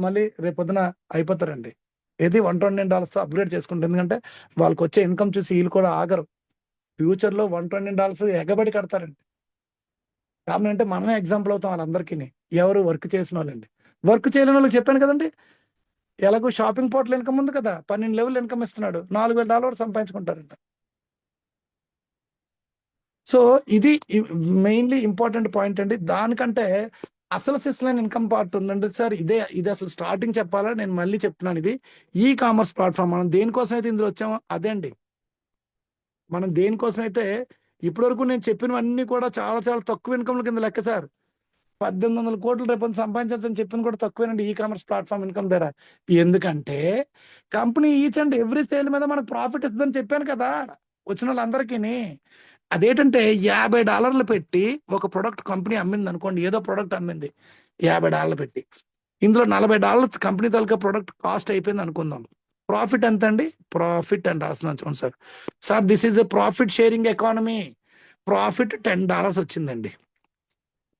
మళ్ళీ రేపు పొద్దున అయిపోతారండి. ఏది $129 అప్గ్రేడ్ చేసుకుంటారు. ఎందుకంటే వాళ్ళకి వచ్చే ఇన్కమ్ చూసి వీళ్ళు కూడా ఆగరు. ఫ్యూచర్ లో $120 ఎగబడి కడతారండి. కారణం అంటే మనమే ఎగ్జాంపుల్ అవుతాం వాళ్ళందరికీ. ఎవరు వర్క్ చేసిన వాళ్ళండి. వర్క్ చేయలేని వాళ్ళకి చెప్పాను కదండి, ఎలాగో షాపింగ్ పోర్టల్ ఇన్కమ్ ఉంది కదా, 12 లెవెల్ ఇన్కమ్ ఇస్తున్నాడు, $4,000 సంపాదించుకుంటారంట. సో ఇది మెయిన్లీ ఇంపార్టెంట్ పాయింట్ అండి. దానికంటే అసలు సిస్లైన్ ఇన్కమ్ పార్ట్ ఉందండి సార్. ఇది అసలు స్టార్టింగ్ చెప్పాలా, నేను మళ్ళీ చెప్తున్నాను. ఇది ఈ కామర్స్ ప్లాట్ఫామ్. మనం దేనికోసం అయితే ఇందులో వచ్చామో అదే అండి. మనం దేనికోసం అయితే ఇప్పటి వరకు నేను చెప్పినవన్నీ కూడా చాలా చాలా తక్కువ ఇన్కమ్ల కింద లెక్క సార్. 1,800 కోట్లు రేపు సంపాదించని చెప్పిన కూడా తక్కువేనండి ఈ కామర్స్ ప్లాట్ఫామ్ ఇన్కమ్ ధర. ఎందుకంటే company each and every sale మీద మనకు ప్రాఫిట్ ఇస్తుందని చెప్పాను కదా వచ్చిన వాళ్ళందరికీ. అదేంటంటే $50 పెట్టి ఒక ప్రొడక్ట్ కంపెనీ అమ్మింది అనుకోండి. ఏదో ప్రొడక్ట్ అమ్మింది $50 పెట్టి. ఇందులో $40 కంపెనీ తాలూకా ప్రొడక్ట్ కాస్ట్ అయిపోయింది అనుకుందాం. ప్రాఫిట్ ఎంత అండి? ప్రాఫిట్ అని రాస్తున్నాను చూడండి sir. Sir this is a profit sharing economy. Profit $10 వచ్చిందండి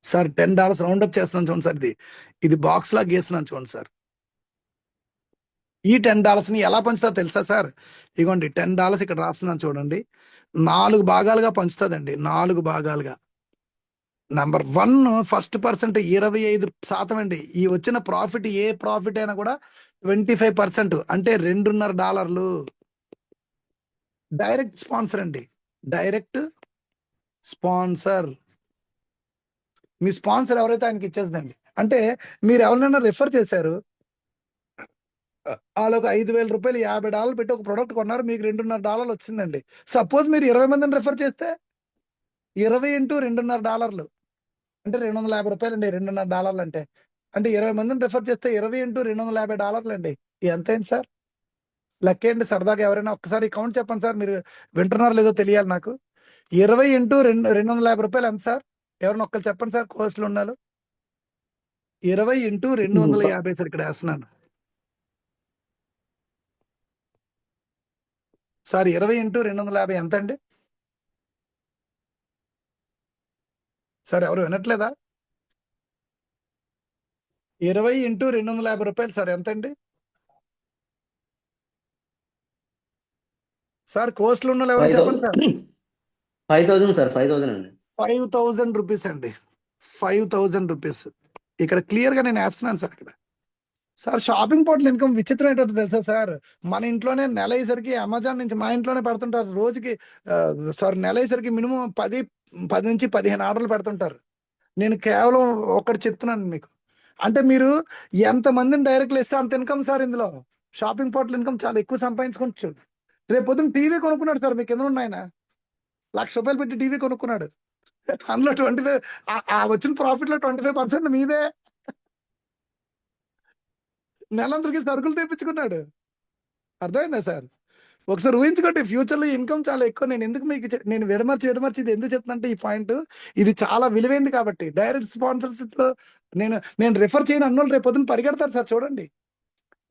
సార్. $10 రౌండ్ అప్ చేస్తున్నాను చూడండి సార్. ఇది బాక్స్ లా గీస్తున్నాను చూడండి సార్. ఈ $10 ని ఎలా పంచుతా తెలుసా సార్? ఇగోండి $10 ఇక్కడ రాస్తున్నాను చూడండి. 4 భాగాలుగా పంచుతుందండి. 4 భాగాలుగా. నంబర్ 1 ఫస్ట్ పర్సెంట్ 25% అండి. ఈ వచ్చిన ప్రాఫిట్ ఏ ప్రాఫిట్ అయినా కూడా 25% అంటే $2.5. డైరెక్ట్ స్పాన్సర్ అండి. Direct sponsor. మీ స్పాన్సర్ ఎవరైతే ఆయనకి ఇచ్చేస్తుందండి. అంటే మీరు ఎవరినైనా రిఫర్ చేశారు, వాళ్ళకి $5,000 $50 పెట్టి ఒక ప్రొడక్ట్ కొన్నారు, మీకు $2.5 వచ్చిందండి. సపోజ్ మీరు 20 మందిని రిఫర్ చేస్తే 20 ఇంటూ $2.5 అంటే $250 అండి. $2.5 అంటే 20 మందిని రిఫర్ చేస్తే 20 ఇంటూ $250 అండి. ఎంత అయింది సార్? లెక్కేయండి సరదాగా. ఎవరైనా ఒక్కసారి కౌంట్ చెప్పండి సార్. మీరు వింటున్నారో లేదో తెలియాలి నాకు. 20 ఇంటూ $250 ఎంత సార్? ఎవరైనా ఒక్కరు చెప్పండి సార్, కోర్సులు ఉండాలి. 20 ఇంటూ 250 సార్. ఇక్కడ వేస్తున్నాను సార్. 20 ఇంటూ 250 ఎంత అండి సార్? ఎవరు వినట్లేదా? 20 ఇంటూ $250 సార్ ఎంత అండి సార్? కోర్సులు ఉన్న ఎవరు చెప్పండి సార్. 5,000 సార్. 5,000 అండి. 5,000 రూపీస్ అండి. 5,000 రూపీస్ ఇక్కడ క్లియర్ గా నేను వేస్తున్నాను సార్. ఇక్కడ సార్ షాపింగ్ పోర్టల్ ఇన్కమ్ విచిత్రం ఏంటో తెలుసా సార్? మన ఇంట్లోనే నెల అయ్యేసరికి అమెజాన్ నుంచి మా ఇంట్లోనే పెడుతుంటారు రోజుకి. సార్ నెల అయ్యేసరికి మినిమం 10 నుంచి 15 ఆర్డర్లు పెడుతుంటారు. నేను కేవలం ఒకటి చెప్తున్నాను మీకు. అంటే మీరు ఎంత మందిని డైరెక్ట్ ఇస్తే అంత ఇన్కమ్ సార్. ఇందులో షాపింగ్ పోర్టల్ ఇన్కమ్ చాలా ఎక్కువ సంపాదించుకోవచ్చు. రేపు పొద్దున్న టీవీ కొనుక్కున్నాడు సార్, మీకు కింద ఉన్న ఆయన $1,00,000 పెట్టి టీవీ కొనుక్కున్నాడు. అందులో 25 ఆ వచ్చిన ప్రాఫిట్ లో 25% మీదే. నెలందరికి సరుకులు తెప్పించుకున్నాడు. అర్థమైందా సార్? ఒకసారి ఊహించుకోండి, ఫ్యూచర్ లో ఇన్కమ్ చాలా ఎక్కువ. నేను ఎందుకు మీకు నేను విడమర్చి ఇది ఎందుకు చెప్తానంటే ఈ పాయింట్ ఇది చాలా విలువైంది కాబట్టి. డైరెక్ట్ స్పాన్సర్షిప్ లో నేను రిఫర్ చేయని అన్నోళ్ళు రేపు పొద్దున్న పరిగెడతారు సార్. చూడండి,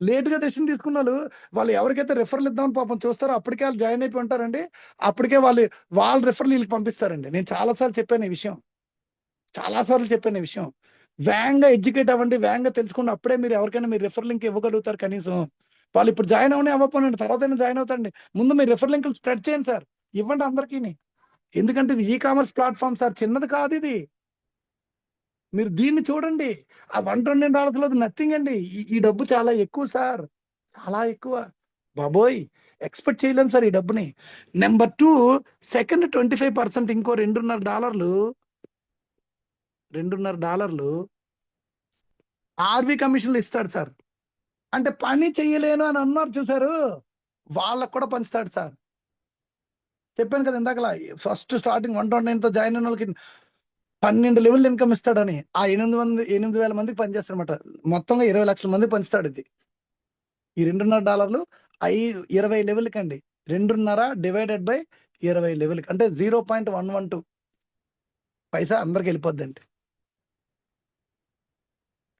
లేట్ గా డెసిషన్ తీసుకున్న వాళ్ళు ఎవరికైతే రిఫర్లు ఇద్దామని పాపం చూస్తారో అప్పటికే వాళ్ళు జాయిన్ అయిపోయి ఉంటారండి. అప్పటికే వాళ్ళ రిఫర్లు వీళ్ళకి పంపిస్తారండి. నేను చాలాసార్లు చెప్పాను ఈ విషయం, చాలాసార్లు చెప్పాను ఈ విషయం. వేగంగా ఎడ్యుకేట్ అవ్వండి, వేగంగా తెలుసుకోండి. అప్పుడే మీరు ఎవరికైనా మీరు రిఫర్ లింక్ ఇవ్వగలుగుతారు. కనీసం వాళ్ళు ఇప్పుడు జాయిన్ అవని అవ్వకపోనండి, తర్వాత జాయిన్ అవుతారండి. ముందు మీరు రిఫర్ లింకులు స్ప్రెడ్ చేయండి సార్, ఇవ్వండి అందరికీ. ఎందుకంటే ఇది ఈ కామర్స్ ప్లాట్ఫామ్ సార్, చిన్నది కాదు ఇది. మీరు దీన్ని చూడండి, ఆ $120 నథింగ్ అండి. ఈ డబ్బు చాలా ఎక్కువ సార్, చాలా ఎక్కువ. బాబోయ్, ఎక్స్పెక్ట్ చేయలేం సార్ ఈ డబ్బుని. నెంబర్ 2, సెకండ్ 25% ఇంకో $2.5 ఆర్వి కమిషన్లు ఇస్తాడు సార్. అంటే పని చెయ్యలేను అని అన్నారు చూసారు, వాళ్ళకు కూడా పంచుతాడు సార్. చెప్పాను కదా ఇందాకలా, ఫస్ట్ స్టార్టింగ్ 129తో జాయిన్ అయిన వాళ్ళకి 12 లెవెల్ ఇన్కమ్ ఇస్తాడని. ఆ 8,000 మందికి పనిచేస్తారనమాట. మొత్తంగా 20 లక్షల మంది పంచుతాడు ఇది. ఈ $2.5 20 లెవెల్కి అండి. 2.5 డివైడెడ్ బై 20 లెవెల్కి అంటే 0.112 పైసా అందరికి వెళ్ళిపోద్దండి.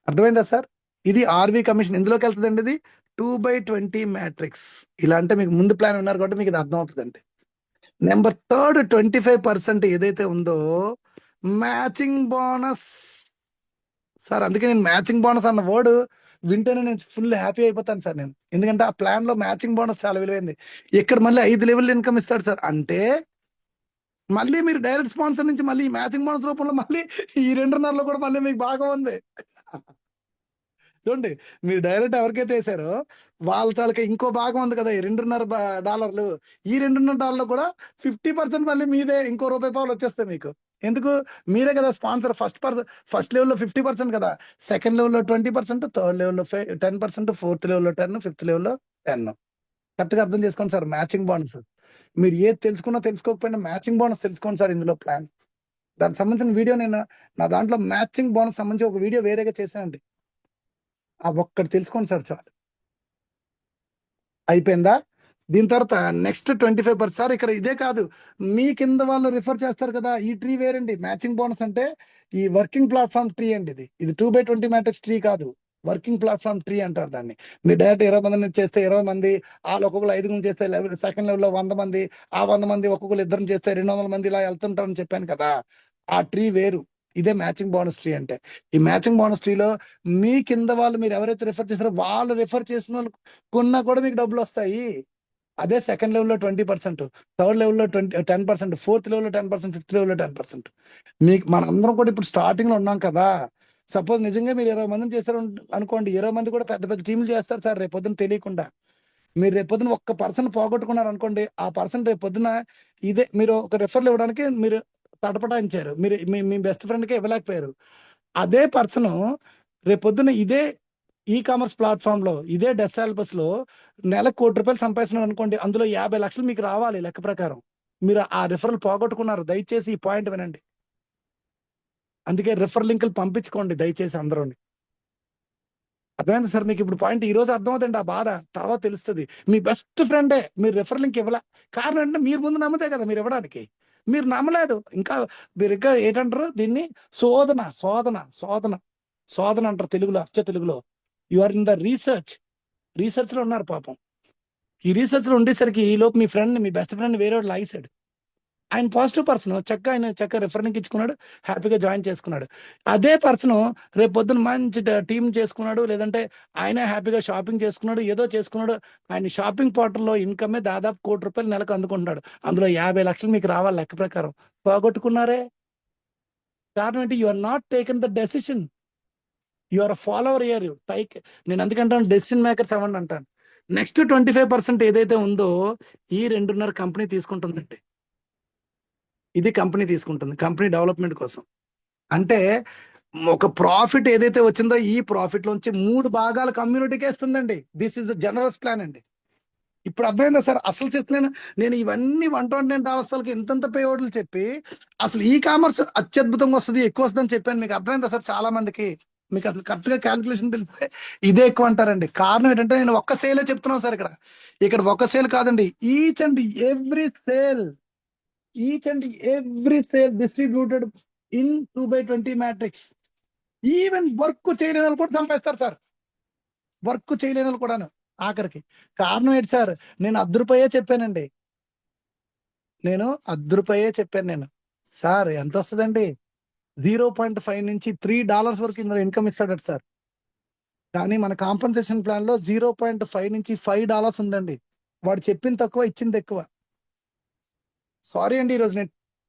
అర్థమైందా సార్? ఇది ఆర్వి కమిషన్. ఇందులోకి వెళ్తుందండి ఇది 2/20 మ్యాట్రిక్స్. ఇలా అంటే మీకు ముందు ప్లాన్ ఉన్నారు కాబట్టి మీకు ఇది అర్థం అవుతుందండి. నెంబర్ 3 25% ఏదైతే ఉందో మ్యాచింగ్ బోనస్ సార్. అందుకే నేను మ్యాచింగ్ బోనస్ అన్న వర్డ్ వింటేనే నేను ఫుల్ హ్యాపీ అయిపోతాను సార్ నేను. ఎందుకంటే ఆ ప్లాన్ లో మ్యాచింగ్ బోనస్ చాలా విలువైంది. ఇక్కడ మళ్ళీ 5 లెవెల్ ఇన్కమ్ ఇస్తాడు సార్. అంటే మళ్ళీ మీరు డైరెక్ట్ స్పాన్సర్ నుంచి మళ్ళీ ఈ మ్యాచింగ్ బోనస్ రూపంలో మళ్ళీ ఈ 2.5లో కూడా మళ్ళీ మీకు బాగా ఉంది. చూడండి, మీరు డైరెక్ట్ ఎవరికైతే వేసారో వాళ్ళ తాలూకా ఇంకో భాగం ఉంది కదా, ఈ $2.5. ఈ $2.5 కూడా 50% మళ్ళీ మీదే. ఇంకో ₹1 వచ్చేస్తాయి మీకు. ఎందుకు? మీరే కదా స్పాన్సర్. ఫస్ట్ లెవెల్లో 50% కదా, సెకండ్ లెవెల్లో 20%, థర్డ్ లెవెల్లో 10%, ఫోర్త్ లెవెల్లో 10, ఫిఫ్త్ లెవెల్లో 10. కరెక్ట్ గా అర్థం చేసుకోండి సార్. మ్యాచింగ్ బోనస్ మీరు ఏది తెలుసుకున్నా తెలుసుకోకపోయినా మ్యాచింగ్ బోనస్ తెలుసుకోండి సార్. ఇందులో ప్లాన్, దానికి సంబంధించిన వీడియో నేను నా దాంట్లో మ్యాచింగ్ బోనస్ సంబంధించి ఒక వీడియో వేరేగా చేశానండి. ఆ ఒక్కటి తెలుసుకోండి సార్ చాలు. అయిపోయిందా? దీని తర్వాత నెక్స్ట్ 25% సార్. ఇక్కడ ఇదే కాదు, మీ కింద వాళ్ళు రిఫర్ చేస్తారు కదా, ఈ ట్రీ వేరండి. మ్యాచింగ్ బోనస్ అంటే ఈ వర్కింగ్ ప్లాట్ఫామ్ ట్రీ అండి. ఇది 2/20 మ్యాట్రిక్స్ ట్రీ కాదు, వర్కింగ్ ప్లాట్ఫామ్ ట్రీ అంటారు దాన్ని. మీరు డైరెక్ట్ 20 మంది చేస్తే 20 మంది, వాళ్ళు ఒక్కొక్కరు 5 చేస్తే సెకండ్ లెవెల్లో 100 మంది, ఆ 100 మంది ఒక్కొక్కరు ఇద్దరు చేస్తే 200 మంది ఇలా వెళ్తుంటారని చెప్పాను కదా. ఆ ట్రీ వేరు, ఇదే మ్యాచింగ్ బోనస్ ట్రీ అంటే. ఈ మ్యాచింగ్ బోనస్ ట్రీలో మీ కింద వాళ్ళు మీరు ఎవరైతే రిఫర్ చేస్తారో వాళ్ళు రిఫర్ చేసిన వాళ్ళు కొన్నా కూడా మీకు డబ్బులు వస్తాయి. అదే సెకండ్ లెవెల్లో 20%, థర్డ్ లెవెల్లో 10%, ఫోర్త్ లెవెల్లో 10%, ఫిఫ్త్ లెవెల్లో 10%. మీకు మన అందరం కూడా ఇప్పుడు స్టార్టింగ్ లో ఉన్నాం కదా. సపోజ్ నిజంగా మీరు 20 మందిని చేశారు అనుకోండి, 20 మంది కూడా పెద్ద పెద్ద టీంలు చేస్తారు సార్ రేపు పొద్దున తెలియకుండా. మీరు రేపు పొద్దున ఒక్క పర్సన్ పోగొట్టుకున్నారు అనుకోండి, ఆ పర్సన్ రేపు పొద్దున ఇదే మీరు ఒక రిఫర్లు ఇవ్వడానికి మీరు తటపటాయించారు, మీరు మీ బెస్ట్ ఫ్రెండ్కే ఇవ్వలేకపోయారు. అదే పర్సన్ రేపు పొద్దున ఇదే ఈ కామర్స్ ప్లాట్ఫామ్ లో, ఇదే డెసాల్బస్ లో నెలకు ₹1,00,00,000 సంపాదిస్తున్నారు అనుకోండి, అందులో 50 లక్షలు మీకు రావాలి లెక్క ప్రకారం. మీరు ఆ రిఫరల్ పోగొట్టుకున్నారు. దయచేసి ఈ పాయింట్ వినండి. అందుకే రిఫర్ లింకులు పంపించుకోండి దయచేసి అందరూ. అర్థమైంది సార్ మీకు ఇప్పుడు పాయింట్? ఈ రోజు అర్థమవుతుంది ఆ బాధ, తర్వాత తెలుస్తుంది. మీ బెస్ట్ ఫ్రెండే మీరు రిఫర్ లింక్ ఇవ్వలే. కారణం అంటే మీరు ముందు నమ్మితే కదా మీరు ఇవ్వడానికి. మీరు నమ్మలేదు. మీరు ఇంకా ఏంటంటారు దీన్ని? శోధన శోధన శోధన శోధన అంటారు తెలుగులో, తెలుగులో. You are in the research లో ఉన్నారు పాపం. ఈ రీసెర్చ్ లో ఉండేసరికి ఈ లోపు మీ బెస్ట్ ఫ్రెండ్ వేరే వాడు లాగేశాడు. ఆయన పాజిటివ్ పర్సన్, చక్కగా రిఫరెన్స్ ఇచ్చుకున్నాడు, హ్యాపీగా జాయిన్ చేసుకున్నాడు. అదే పర్సన్ రేపు పొద్దున మంచి టీం చేసుకున్నాడు, లేదంటే ఆయన హ్యాపీగా షాపింగ్ చేసుకున్నాడు, ఏదో చేసుకున్నాడు. ఆయన షాపింగ్ పోర్టల్లో ఇన్కమే దాదాపు ₹1,00,00,000 నెలకు అందుకుంటున్నాడు. అందులో 50 లక్షలు మీకు రావాలి లెక్క ప్రకారం. పోగొట్టుకున్నారే. కారణం ఏంటి? You are not taken the decision, you are follower year take. నేను అందుకంటాను డెసిషన్ మేకర్స్ అవ్వండి అంటాను. నెక్స్ట్ 25% ఏదైతే ఉందో ఈ 2.5 కంపెనీ తీసుకుంటుందండి. ఇది కంపెనీ తీసుకుంటుంది కంపెనీ డెవలప్మెంట్ కోసం. అంటే ఒక ప్రాఫిట్ ఏదైతే వచ్చిందో ఈ ప్రాఫిట్ లోంచి 3 భాగాలు కమ్యూనిటీకి ఇస్తుందండి. This is the generous plan అండి. ఇప్పుడు అర్థమైందా సార్? అసలు చెప్తున్నాను నేను ఇవన్నీ $129 ఇంతంత పేఓట్లు చెప్పి అసలు ఈ కామర్స్ అత్యద్భుతంగా వస్తుంది, ఎక్కువ వస్తుంది అని చెప్పాను. మీకు అర్థమైందా సార్? చాలా మందికి మీకు అసలు కరెక్ట్ గా క్యాల్కులేషన్ తెలిస్తే ఇదే ఎక్కువ అంటారండి. కారణం ఏంటంటే నేను ఒక్క సేలే చెప్తున్నాను సార్. ఇక్కడ ఒక సేల్ కాదండి, each and every sale, each and every sale distributed in 2/20 matrix. Even work చేయలేని వాళ్ళు కూడా సంపాదిస్తారు సార్, వర్క్ చేయలేని వాళ్ళు కూడాను ఆఖరికి. కారణం ఏంటి సార్? నేను ₹10 చెప్పానండి, నేను ₹10 నేను. సార్ ఎంత వస్తుందండి? 0.5 నుంచి $3 వరకు ఇందులో ఇన్కమ్ ఇస్తాడట సార్. కానీ మన కాంపన్సేషన్ ప్లాన్ లో 0.5 నుంచి $5 ఉందండి. వాడు చెప్పింది తక్కువ, ఇచ్చింది ఎక్కువ. సారీ అండి, ఈరోజు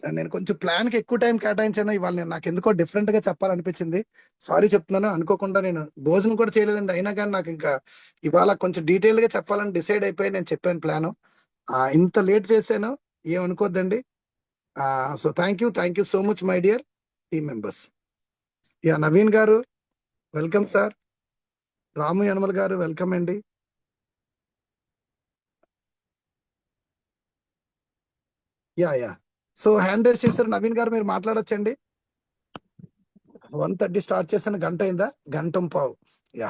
నేను కొంచెం ప్లాన్ కి ఎక్కువ టైం కేటాయించాను ఇవాళ. నాకు ఎందుకో డిఫరెంట్ గా చెప్పాలనిపించింది. సారీ చెప్తున్నాను, అనుకోకుండా నేను భోజనం కూడా చేయలేదండి. అయినా కానీ నాకు ఇంకా ఇవాళ కొంచెం డీటెయిల్ గా చెప్పాలని డిసైడ్ అయిపోయి నేను చెప్పాను ప్లాన్. ఇంత లేట్ చేశాను, ఏమనుకోద్దండి. So thank you so much my dear team members. Yeah Naveen గారు వెల్కమ్ సార్. రాము యనమల్ గారు వెల్కమ్ అండి. యా సో హ్యాండ్ రైజ్ చేశారు నవీన్ గారు, మీరు మాట్లాడొచ్చండి. 1:30 స్టార్ట్ చేశాను, గంట అయిందా? గంటం పావు. Yeah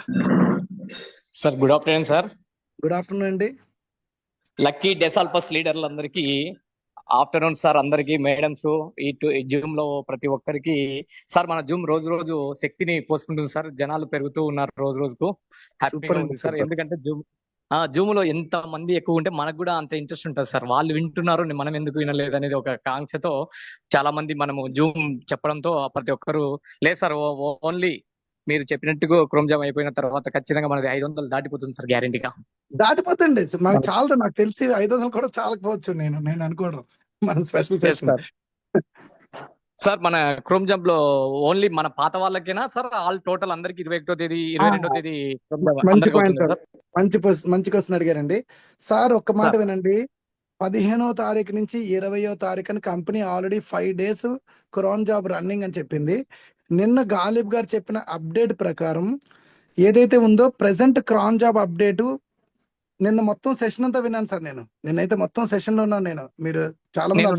sir good afternoon sir. Good afternoon అండి. లక్కీ డెసాల్పస్ లీడర్లందరికీ ఆఫ్టర్నూన్ సార్. అందరికి మేడమ్స్, ఈ జూమ్ లో ప్రతి ఒక్కరికి సార్. మన జూమ్ రోజు రోజు శక్తిని పోసుకుంటుంది సార్. జనాలు పెరుగుతూ ఉన్నారు రోజు రోజుకు. హ్యాపీగా ఉంది సార్. ఎందుకంటే జూమ్ లో ఎంత మంది ఎక్కువ ఉంటే మనకు కూడా అంత ఇంట్రెస్ట్ ఉంటుంది సార్. వాళ్ళు వింటున్నారు, మనం ఎందుకు వినలేదు అనేది ఒక కాంక్షతో చాలా మంది మనము జూమ్ చెప్పడంతో ప్రతి ఒక్కరు లేదు సార్. ఓన్లీ మీరు చెప్పినట్టుగా క్రోమ్ జామ్ అయిపోయిన తర్వాత ఖచ్చితంగా మనది 500 దాటిపోతుంది సార్, గ్యారెంటీగా దాటిపోతుంది. మనకి చాలా, నాకు తెలిసి 500 కూడా చాలకపోవచ్చు, నేను అనుకోవడం. మన స్పెషల్ సెషన్ సార్. మన క్రోమ్ జామ్ లో ఓన్లీ మన పాత వాళ్ళకేనా సార్? ఆల్ టోటల్ అందరికి 21వ తేదీ 22వ తేదీ మంచి పాయింట్, మంచి క్వశ్చన్ అడిగారండి సార్. ఒక్క మాట వినండి. 15వ తారీఖు నుంచి 20వ తారీఖున company already 5 days chrome job running అని చెప్పింది. నిన్న గాలిబ్ గారు చెప్పిన అప్డేట్ ప్రకారం ఏదైతే ఉందో ప్రెసెంట్ క్రాన్ జాబ్ అప్డేట్, నిన్న మొత్తం సెషన్ అంతా విన్నాను సార్. నిన్నైతే మొత్తం సెషన్ లో ఉన్నాను నేను. మీరు చాలా మంది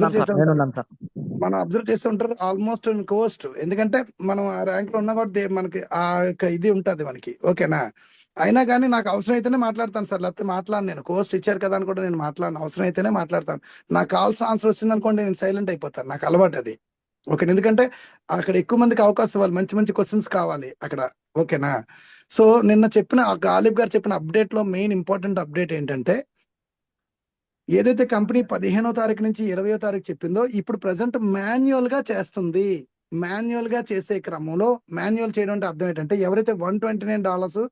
అబ్జర్వ్ చేసి ఉంటారు ఆల్మోస్ట్ కోస్ట్. ఎందుకంటే మనం ఆ ర్యాంక్ లో ఉన్నా కూడా మనకి ఆ యొక్క ఇది ఉంటది మనకి, ఓకేనా? అయినా కానీ నాకు అవసరం అయితేనే మాట్లాడతాను సార్, లేకపోతే మాట్లాడను. నేను కోస్ట్ ఇచ్చారు కదా అని కూడా నేను మాట్లాడను, అవసరం అయితేనే మాట్లాడతాను. నాకు కావాల్సిన ఆన్సర్ వచ్చింది అనుకోండి, నేను సైలెంట్ అయిపోతాను, నాకు అలవాటు అది. ఓకే, ఎందుకంటే అక్కడ ఎక్కువ మందికి అవకాశం ఇవ్వాలి, మంచి మంచి క్వశ్చన్స్ కావాలి అక్కడ, ఓకేనా? సో నిన్న చెప్పిన గాలిబ్ గారు చెప్పిన అప్డేట్ లో మెయిన్ ఇంపార్టెంట్ అప్డేట్ ఏంటంటే, ఏదైతే కంపెనీ 15వ తారీఖు నుంచి 20వ తారీఖు చెప్పిందో ఇప్పుడు ప్రెసెంట్ మాన్యువల్ గా చేస్తుంది. మాన్యువల్ గా చేసే క్రమంలో, మాన్యువల్ చేయడం అంటే అర్థం ఏంటంటే, ఎవరైతే $129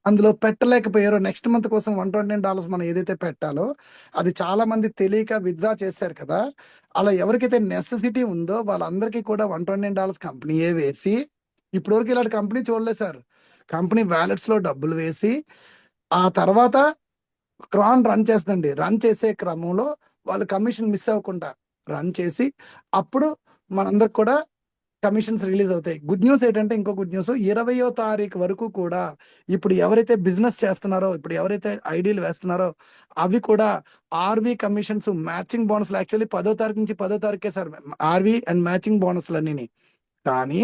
అందులో పెట్టలేకపోయారో, నెక్స్ట్ మంత్ కోసం $129 మనం ఏదైతే పెట్టాలో అది చాలా మంది తెలియక విత్డ్రా చేశారు కదా. అలా ఎవరికైతే నెసెసిటీ ఉందో వాళ్ళందరికీ కూడా $129 కంపెనీయే వేసి, ఇప్పటివరకు ఇలాంటి కంపెనీ చూడలేదు సార్. కంపెనీ వ్యాలెట్స్ లో డబ్బులు వేసి ఆ తర్వాత క్రాన్ రన్ చేస్తుందండి. రన్ చేసే క్రమంలో వాళ్ళు కమిషన్ మిస్ అవ్వకుండా రన్ చేసి అప్పుడు మనందరికి కూడా కమిషన్స్ రిలీజ్ అవుతాయి. గుడ్ న్యూస్ ఏంటంటే, ఇంకో గుడ్ న్యూస్, 20వ తారీఖు వరకు కూడా ఇప్పుడు ఎవరైతే బిజినెస్ చేస్తున్నారో, ఇప్పుడు ఎవరైతే ఐడీలు వేస్తున్నారో అవి కూడా ఆర్వి కమిషన్స్, మ్యాచింగ్ బోనస్లు, యాక్చువల్లీ 10వ తారీఖు నుంచి 10వ తారీఖే సార్ ఆర్వి అండ్ మ్యాచింగ్ బోనస్లు అన్ని. కానీ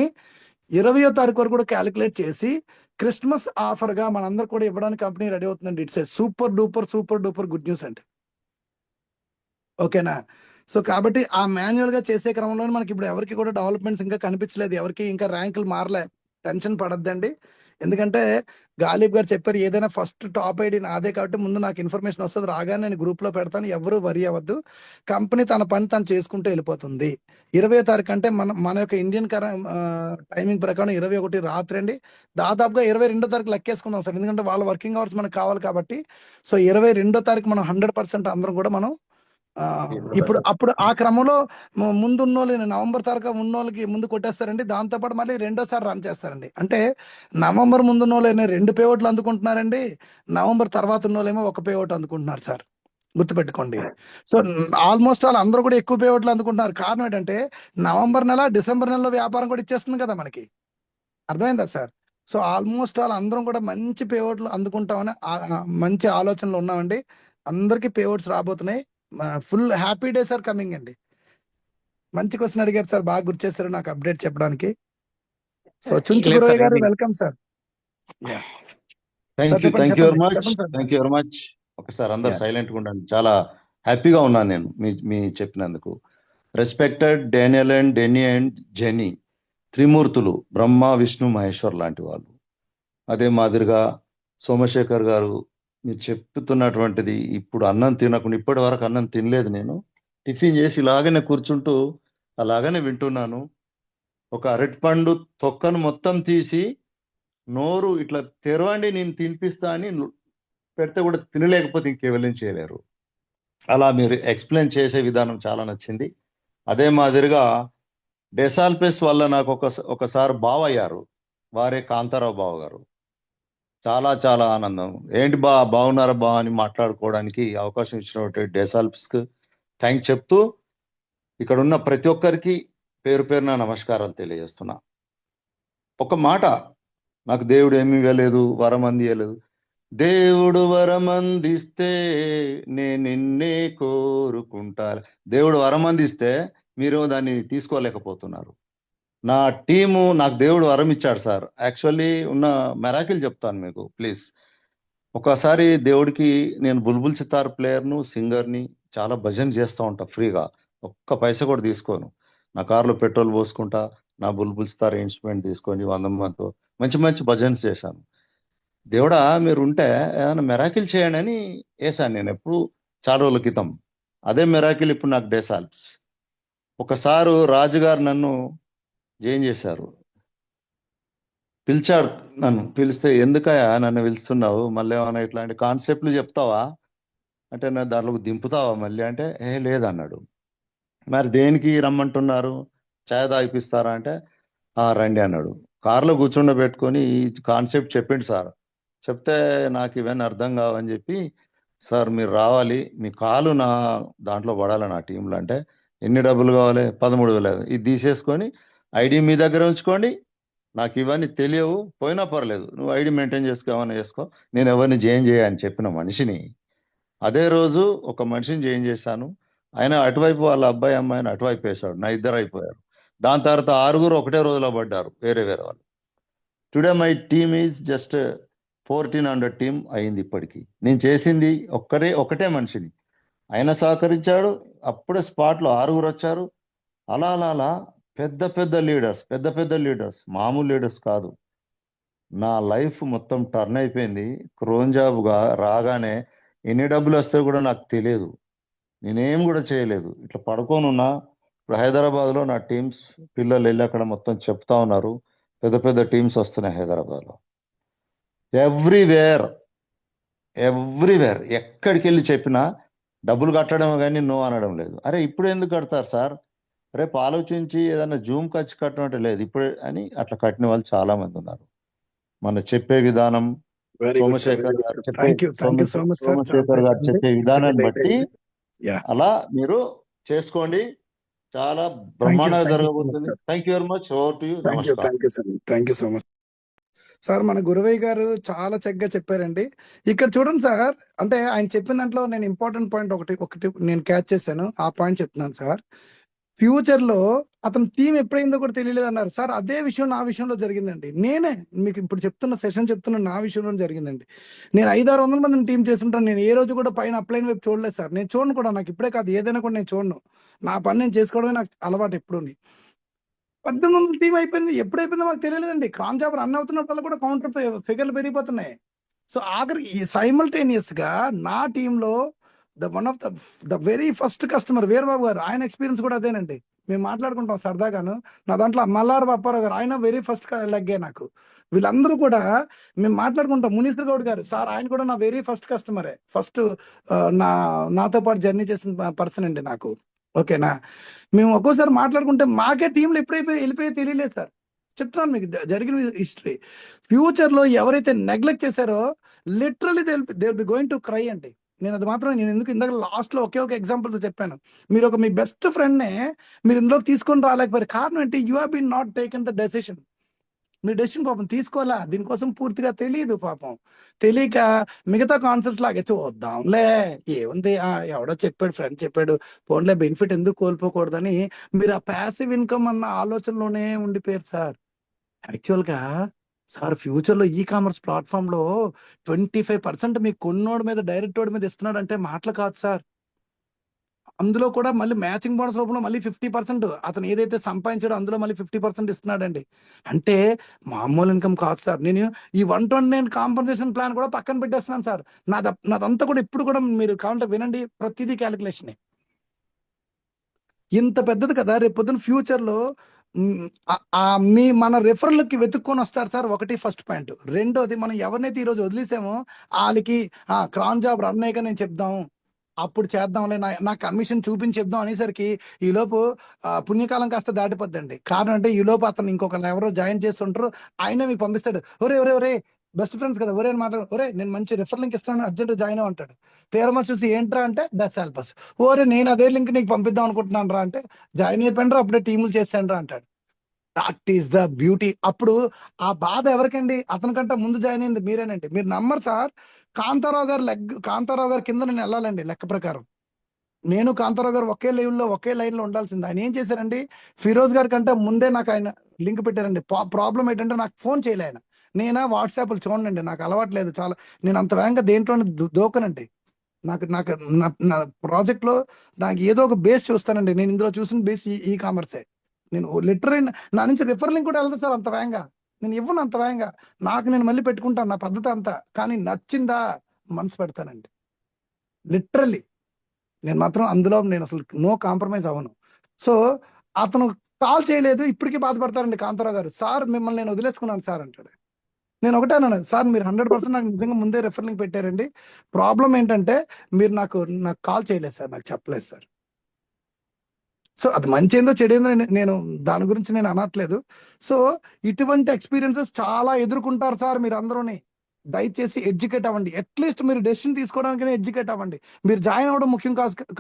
20వ తారీఖు వరకు కూడా క్యాలిక్యులేట్ చేసి క్రిస్మస్ ఆఫర్ గా మనందరూ కూడా ఇవ్వడానికి కంపెనీ రెడీ అవుతుందండి. It's super duper good news అండి, ఓకేనా? సో కాబట్టి ఆ మాన్యువల్ గా చేసే క్రమంలో మనకి ఇప్పుడు ఎవరికి కూడా డెవలప్మెంట్స్ ఇంకా కనిపించలేదు, ఎవరికి ఇంకా ర్యాంకులు మారలే. టెన్షన్ పడద్దండి, ఎందుకంటే గాలిబ్ గారు చెప్పారు ఏదైనా ఫస్ట్ టాప్ ఐడి నాదే కాబట్టి ముందు నాకు ఇన్ఫర్మేషన్ వస్తుంది, రాగానే నేను గ్రూప్ లో పెడతాను, ఎవరు వరి అవ్వద్దు. కంపెనీ తన పని తను చేసుకుంటూ వెళ్ళిపోతుంది. 20వ తారీఖు అంటే మన యొక్క ఇండియన్ టైమింగ్ ప్రకారం 21 రాత్రి అండి. దాదాపుగా 22వ తారీఖు లెక్కేసుకుందాం సార్, ఎందుకంటే వాళ్ళ వర్కింగ్ అవర్స్ మనకు కావాలి కాబట్టి. సో 22వ తారీఖు మనం 100% అందరం కూడా మనం అప్పుడు ఆ క్రమంలో ముందున్నోళ్ళు నవంబర్ తారీఖు ఉన్నోళ్ళకి ముందు కొట్టేస్తారండి. దాంతోపాటు మళ్ళీ రెండోసారి రన్ చేస్తారండి. అంటే నవంబర్ ముందున్నోళ్ళు 2 పేఓట్లు అందుకుంటున్నారండి, నవంబర్ తర్వాత ఉన్నోళ్ళేమో 1 పేఓట్ అందుకుంటున్నారు సార్, గుర్తుపెట్టుకోండి. సో ఆల్మోస్ట్ వాళ్ళు అందరూ కూడా ఎక్కువ పేఓట్లు అందుకుంటున్నారు. కారణం ఏంటంటే నవంబర్ నెల, డిసెంబర్ నెలలో వ్యాపారం కూడా ఇచ్చేస్తుంది కదా మనకి, అర్థమైందా సార్? సో ఆల్మోస్ట్ వాళ్ళు అందరం కూడా మంచి పేఓట్లు అందుకుంటామని మంచి ఆలోచనలు ఉన్నామండి. అందరికి పేఅవుట్స్ రాబోతున్నాయి. Full happy days are coming అండి. మంచి క్వశ్చన్ అడిగారు సార్, బాగా గుర్తు చేశారు నాకు అప్డేట్ చెప్పడానికి. సో చుంచు లేదు గురవయ్య సార్, గారు ఇది welcome sir. Thank sir you చెప్పండి థ్యాంక్ యూ వెరీ చెప్పండి మచ్ చెప్పండి sir. Thank you very much. ఒకసారి అందరు Yeah. సైలెంట్గా ఉండండి. చాలా హ్యాపీగా ఉన్నాను నేను మీ చెప్పినందుకు. Respected Daniel and Denny and Jenny, త్రిమూర్తులు, బ్రహ్మ విష్ణు మహేశ్వర్ లాంటి వాళ్ళు. అదే మాదిరిగా సోమశేఖర్ గారు, మీరు చెప్తున్నటువంటిది, ఇప్పుడు అన్నం తినకుండా, ఇప్పటి వరకు అన్నం తినలేదు నేను. టిఫిన్ చేసి ఇలాగనే కూర్చుంటూ అలాగనే వింటున్నాను. ఒక అరటిపండు తొక్కను మొత్తం తీసి నోరు ఇట్లా తెరవండి నేను తినిపిస్తా అని పెడితే కూడా తినలేకపోతే ఇంకెవరేం చేయలేరు. అలా మీరు ఎక్స్ప్లెయిన్ చేసే విధానం చాలా నచ్చింది. అదే మాదిరిగా డెసాల్పెస్ వల్ల నాకు ఒకసారి బావ అయ్యారు, వారే కాంతారావు బావ గారు. చాలా చాలా ఆనందం. ఏంటి బాగున్నారా బా అని మాట్లాడుకోవడానికి అవకాశం ఇచ్చినటువంటి డెసాల్పెస్కి థ్యాంక్స్ చెప్తూ, ఇక్కడ ఉన్న ప్రతి ఒక్కరికి పేరు పేరున నమస్కారాలు తెలియజేస్తున్నా. ఒక మాట, నాకు దేవుడు ఏమి ఇవ్వలేదు, వరం అందియలేదు. దేవుడు వరం అందిస్తే నేను నిన్నే కోరుకుంటా. దేవుడు వరం అందిస్తే మీరు దాన్ని తీసుకోలేకపోతున్నారు. నా టీము, నాకు దేవుడు వరం ఇచ్చాడు సార్. యాక్చువల్లీ ఉన్న మెరాకిల్ చెప్తాను మీకు ప్లీజ్. ఒకసారి దేవుడికి, నేను బుల్బుల్ సితార్ ప్లేయర్ను, సింగర్ని, చాలా భజన చేస్తూ ఉంటా ఫ్రీగా, ఒక్క పైసా కూడా తీసుకోను. నా కార్లో పెట్రోల్ పోసుకుంటా, నా బుల్బుల్ సితార్ ఇన్స్ట్రుమెంట్ తీసుకొని 100 మందితో మంచి మంచి భజన్స్ చేశాను. దేవుడా మీరు ఉంటే ఏదైనా మెరాకిల్ చేయండి అని వేసాను నేను ఎప్పుడు, చాలా రోజుల క్రితం. అదే మెరాకిల్ ఇప్పుడు నాకు డెసాల్ప్స్. ఒకసారి రాజుగారు నన్ను జైన్ చేశారు, పిలిచాడు. నన్ను పిలిస్తే, ఎందుకయా నన్ను పిలుస్తున్నావు, మళ్ళీ ఏమైనా ఇట్లాంటి కాన్సెప్ట్లు చెప్తావా అంటే, నా దాంట్లో దింపుతావా మళ్ళీ అంటే, లేదన్నాడు. మరి దేనికి రమ్మంటున్నారు, ఛాయ్ తాగిపిస్తారా అంటే, రండి అన్నాడు. కారులో కూర్చుండబెట్టుకొని ఈ కాన్సెప్ట్ చెప్పిండు సార్. చెప్తే నాకు ఇవన్నీ అర్థం కావని చెప్పి, సార్ మీరు రావాలి, మీ కాలు నా దాంట్లో పడాలి నా టీంలో. అంటే ఎన్ని డబ్బులు కావాలి, 13,000. ఇది తీసేసుకొని ఐడి మీ దగ్గర ఉంచుకోండి, నాకు ఇవన్నీ తెలియవు, పోయినా పర్లేదు, నువ్వు ఐడి మెయింటైన్ చేసుకో, ఏమైనా చేసుకో, నేను ఎవరిని జాయిన్ చేయని చెప్పిన మనిషిని. అదే రోజు ఒక మనిషిని జాయిన్ చేశాను. ఆయన అటువైపు వాళ్ళ అబ్బాయి అమ్మాయిని అటువైపు వేశాడు, నా ఇద్దరు అయిపోయారు. దాని తర్వాత 6 ఒకటే రోజులో పడ్డారు, వేరే వేరే వాళ్ళు. Today my team is just 1400 team అయింది ఇప్పటికీ. నేను చేసింది ఒకటే మనిషిని, ఆయన సహకరించాడు. అప్పుడే స్పాట్లో 6 వచ్చారు. అలా అలా అలా పెద్ద పెద్ద లీడర్స్, మామూలు లీడర్స్ కాదు. నా లైఫ్ మొత్తం టర్న్ అయిపోయింది. క్రోన్ జాబ్గా రాగానే ఎన్ని డబ్బులు వస్తాయో కూడా నాకు తెలియదు, నేనేం కూడా చేయలేదు, ఇట్లా పడుకొని ఉన్నా. ఇప్పుడు హైదరాబాద్లో నా టీమ్స్ పిల్లలు వెళ్ళి అక్కడ మొత్తం చెప్తా ఉన్నారు, పెద్ద పెద్ద టీమ్స్ వస్తున్నాయి హైదరాబాద్లో. ఎవ్రీవేర్ ఎక్కడికి వెళ్ళి చెప్పినా డబ్బులు కట్టడం కానీ నో అనడం లేదు. అరే ఇప్పుడు ఎందుకు కడతారు సార్, రేపు ఆలోచించి ఏదైనా జూమ్ ఖర్చు కట్టడం అంటే లేదు ఇప్పుడే అని అట్లా కట్టిన వాళ్ళు చాలా మంది ఉన్నారు. మన చెప్పే విధానం, సోమశేఖర్ గారు చెప్పే విధానాన్ని బట్టి అలా మీరు చేసుకోండి, చాలా బ్రహ్మాండంగా జరగబోతుంది. Thank you very much. Over to you. నమస్కారం. Thank you so much sir. మన గురవయ్య గారు చాలా చక్కగా చెప్పారండి. ఇక్కడ చూడండి సార్, అంటే ఆయన చెప్పిన దాంట్లో నేను ఇంపార్టెంట్ పాయింట్ ఒకటి నేను క్యాచ్ చేశాను. ఆ పాయింట్ చెప్తున్నాను సార్. ఫ్యూచర్ లో అతని టీం ఎప్పుడైందో కూడా తెలియలేదు అన్నారు సార్. అదే విషయం నా విషయంలో జరిగిందండి. నేనే మీకు ఇప్పుడు చెప్తున్న నా విషయంలో జరిగిందండి. నేను 500-600 మందిని టీం చేస్తుంటాను. నేను ఏ రోజు కూడా పైన అప్లైన్ వైపు చూడలేదు సార్. నేను చూడను కూడా, నాకు ఇప్పుడే కాదు ఏదైనా కూడా నేను చూడను. నా పని నేను చేసుకోవడమే నాకు అలవాటు ఎప్పుడూని. 1800 టీం అయిపోయింది. ఎప్పుడైపోయిందో మాకు తెలియలేదండి. క్రాన్ జాబ్ రన్ అవుతున్నప్పుడు కూడా కౌంటర్ ఫిగర్లు పెరిగిపోతున్నాయి. సో ఆఖరికి సైమల్టేనియస్ గా నా టీంలో one of the very first customer Veerababu గారు, ఆయన ఎక్స్పీరియన్స్ కూడా అదేనండి. మేము మాట్లాడుకుంటాం సరదాగాను. నా దాంట్లో మల్లారు అప్పారావు గారు, ఆయన వెరీ ఫస్ట్ లెగ్గే నాకు. వీళ్ళందరూ కూడా మేము మాట్లాడుకుంటాం. మునీశ్వర్ గౌడ్ గారు సార్, ఆయన కూడా నా వెరీ ఫస్ట్ కస్టమరే, ఫస్ట్ నాతో పాటు జర్నీ చేసిన పర్సన్ అండి నాకు. ఓకేనా, మేము ఒక్కోసారి మాట్లాడుకుంటే మాకే టీంలో వెళ్ళిపోయి తెలియలేదు సార్. చెప్తున్నాను మీకు జరిగిన హిస్టరీ. ఫ్యూచర్ లో ఎవరైతే నెగ్లెక్ట్ చేశారో literally they will be going to cry అండి. నేను అది మాత్రం ఇందాక లాస్ట్ లో ఒకే ఒక ఎగ్జాంపుల్ తో చెప్పాను. మీరు మీ బెస్ట్ ఫ్రెండ్ నే మీరు ఇందులోకి తీసుకొని రాలేకపోయారు. కారణం ఏంటి? You have been not taken the decision. మీ డెసిషన్ పాపం తీసుకోవాలా, దీనికోసం పూర్తిగా తెలియదు పాపం. తెలియక మిగతా కాన్సెప్ట్ లాగే చూద్దాంలే ఏముంది, ఎవడో చెప్పాడు, ఫ్రెండ్ చెప్పాడు, పోన్లే బెనిఫిట్ ఎందుకు కోల్పోకూడదని మీరు ఆ ప్యాసివ్ ఇన్కమ్ అన్న ఆలోచనలోనే ఉండిపోయారు సార్. యాక్చువల్ గా సార్ ఫ్యూచర్ లో ఈ కామర్స్ ప్లాట్ఫామ్ లో 25% మీకు కొన్నోడి మీద డైరెక్ట్ వాడి మీద ఇస్తున్నాడు అంటే మాటలు కాదు సార్. అందులో కూడా మళ్ళీ మ్యాచింగ్ బోనస్ రూపంలో మళ్ళీ 50% అతను ఏదైతే సంపాదించాడో అందులో మళ్ళీ 50% ఇస్తున్నాడండి. అంటే మామూలు ఇన్కమ్ కాదు సార్. నేను ఈ 129 కాంపన్సేషన్ ప్లాన్ కూడా పక్కన పెట్టేస్తున్నాను సార్. నాదంతా కూడా ఇప్పుడు కూడా మీరు కావాలంటే వినండి, ప్రతిదీ క్యాలిక్యులేషన్. ఇంత పెద్దది కదా, రేపు పొద్దున ఫ్యూచర్ లో మన రెఫరల్కి వెతుక్కొని వస్తారు సార్. ఒకటి ఫస్ట్ పాయింట్. రెండోది, మనం ఎవరినైతే ఈ రోజు వదిలేసామో వాళ్ళకి క్రాన్ జాబ్ రన్ అయ్యాక నేను చెప్దాం, అప్పుడు చేద్దాంలే, నా కమిషన్ చూపించి చెప్దాం అనేసరికి ఈ లోపు పుణ్యకాలం కాస్త దాటిపోద్దండి. కారణం అంటే ఈ లోపు అతను ఇంకొకరు ఎవరో జాయిన్ చేస్తుంటారు, ఆయనే మీకు పంపిస్తాడు, ఒరే ఒరే ఒరే బెస్ట్ ఫ్రెండ్స్ కదా, ఒరే అని మాట్లాడు, ఒరే నేను మంచి రిఫర్ లింక్ ఇస్తాను, అర్జెంట్ జాయిన్ అంటాడు. తీరమా చూసి ఏంట్రా అంటే డెసాల్పస్. ఓరే నేను అదే లింక్ నీకు పంపిద్దాం అనుకుంటున్నాను రా అంటే, జాయిన్ అయిపోయినరా అప్పుడే టీములు చేస్తాను రా అంటాడు. That is the beauty. అప్పుడు ఆ బాధ ఎవరికండి? అతనికంటే ముందు జాయిన్ అయింది మీరేనండి. మీరు నమ్మరు సార్, కాంతారావు గారి కింద నేను వెళ్ళాలండి లెక్క ప్రకారం. నేను కాంతారావు గారు ఒకే లెవెల్లో ఒకే లైన్ లో ఉండాల్సింది. ఆయన ఏం చేశారండి, ఫిరోజ్ గారి కంటే ముందే నాకు ఆయన లింక్ పెట్టారండి. ప్రాబ్లం ఏంటంటే నాకు ఫోన్ చేయలే ఆయన. నేనా వాట్సాప్లు చూడండి, నాకు అలవాట్లేదు చాలా, నేను అంత వేగంగా దేంట్లో దూకనండి. నాకు నాకు నా ప్రాజెక్ట్ లో నాకు ఏదో ఒక బేస్ చూస్తానండి. నేను ఇందులో చూసిన బేస్ ఈ కామర్సే. నేను లిటరీ నా నుంచి రిఫర్ లింక్ కూడా వెళ్ళదు సార్ అంత వేగంగా. నేను ఇవ్వను అంత వేగంగా. నాకు నేను మళ్ళీ పెట్టుకుంటాను నా పద్ధతి అంతా. కానీ నచ్చిందా మనసు పెడతానండి లిటరల్లీ. నేను మాత్రం అందులో నేను అసలు నో కాంప్రమైజ్ అవ్వను. సో అతను కాల్ చేయలేదు, ఇప్పటికీ బాధపడతారండి కాంతారావు గారు. సార్ మిమ్మల్ని నేను వదిలేసుకున్నాను సార్ అంటాడు. నేను ఒకటే అన్నాను, సార్ మీరు 100% నాకు నిజంగా ముందే రెఫర్ లింక్ పెట్టారండి. ప్రాబ్లం ఏంటంటే మీరు నాకు కాల్ చేయలేదు సార్, నాకు చెప్పలేదు సార్. సో అది మంచి ఏందో చెడేందో నేను దాని గురించి నేను అనట్లేదు. సో ఇటువంటి ఎక్స్పీరియన్సెస్ చాలా ఎదుర్కొంటారు సార్ మీరు అందరూని. దయచేసి ఎడ్యుకేట్ అవ్వండి. అట్లీస్ట్ మీరు డెసిషన్ తీసుకోవడానికి ఎడ్యుకేట్ అవ్వండి. మీరు జాయిన్ అవ్వడం ముఖ్యం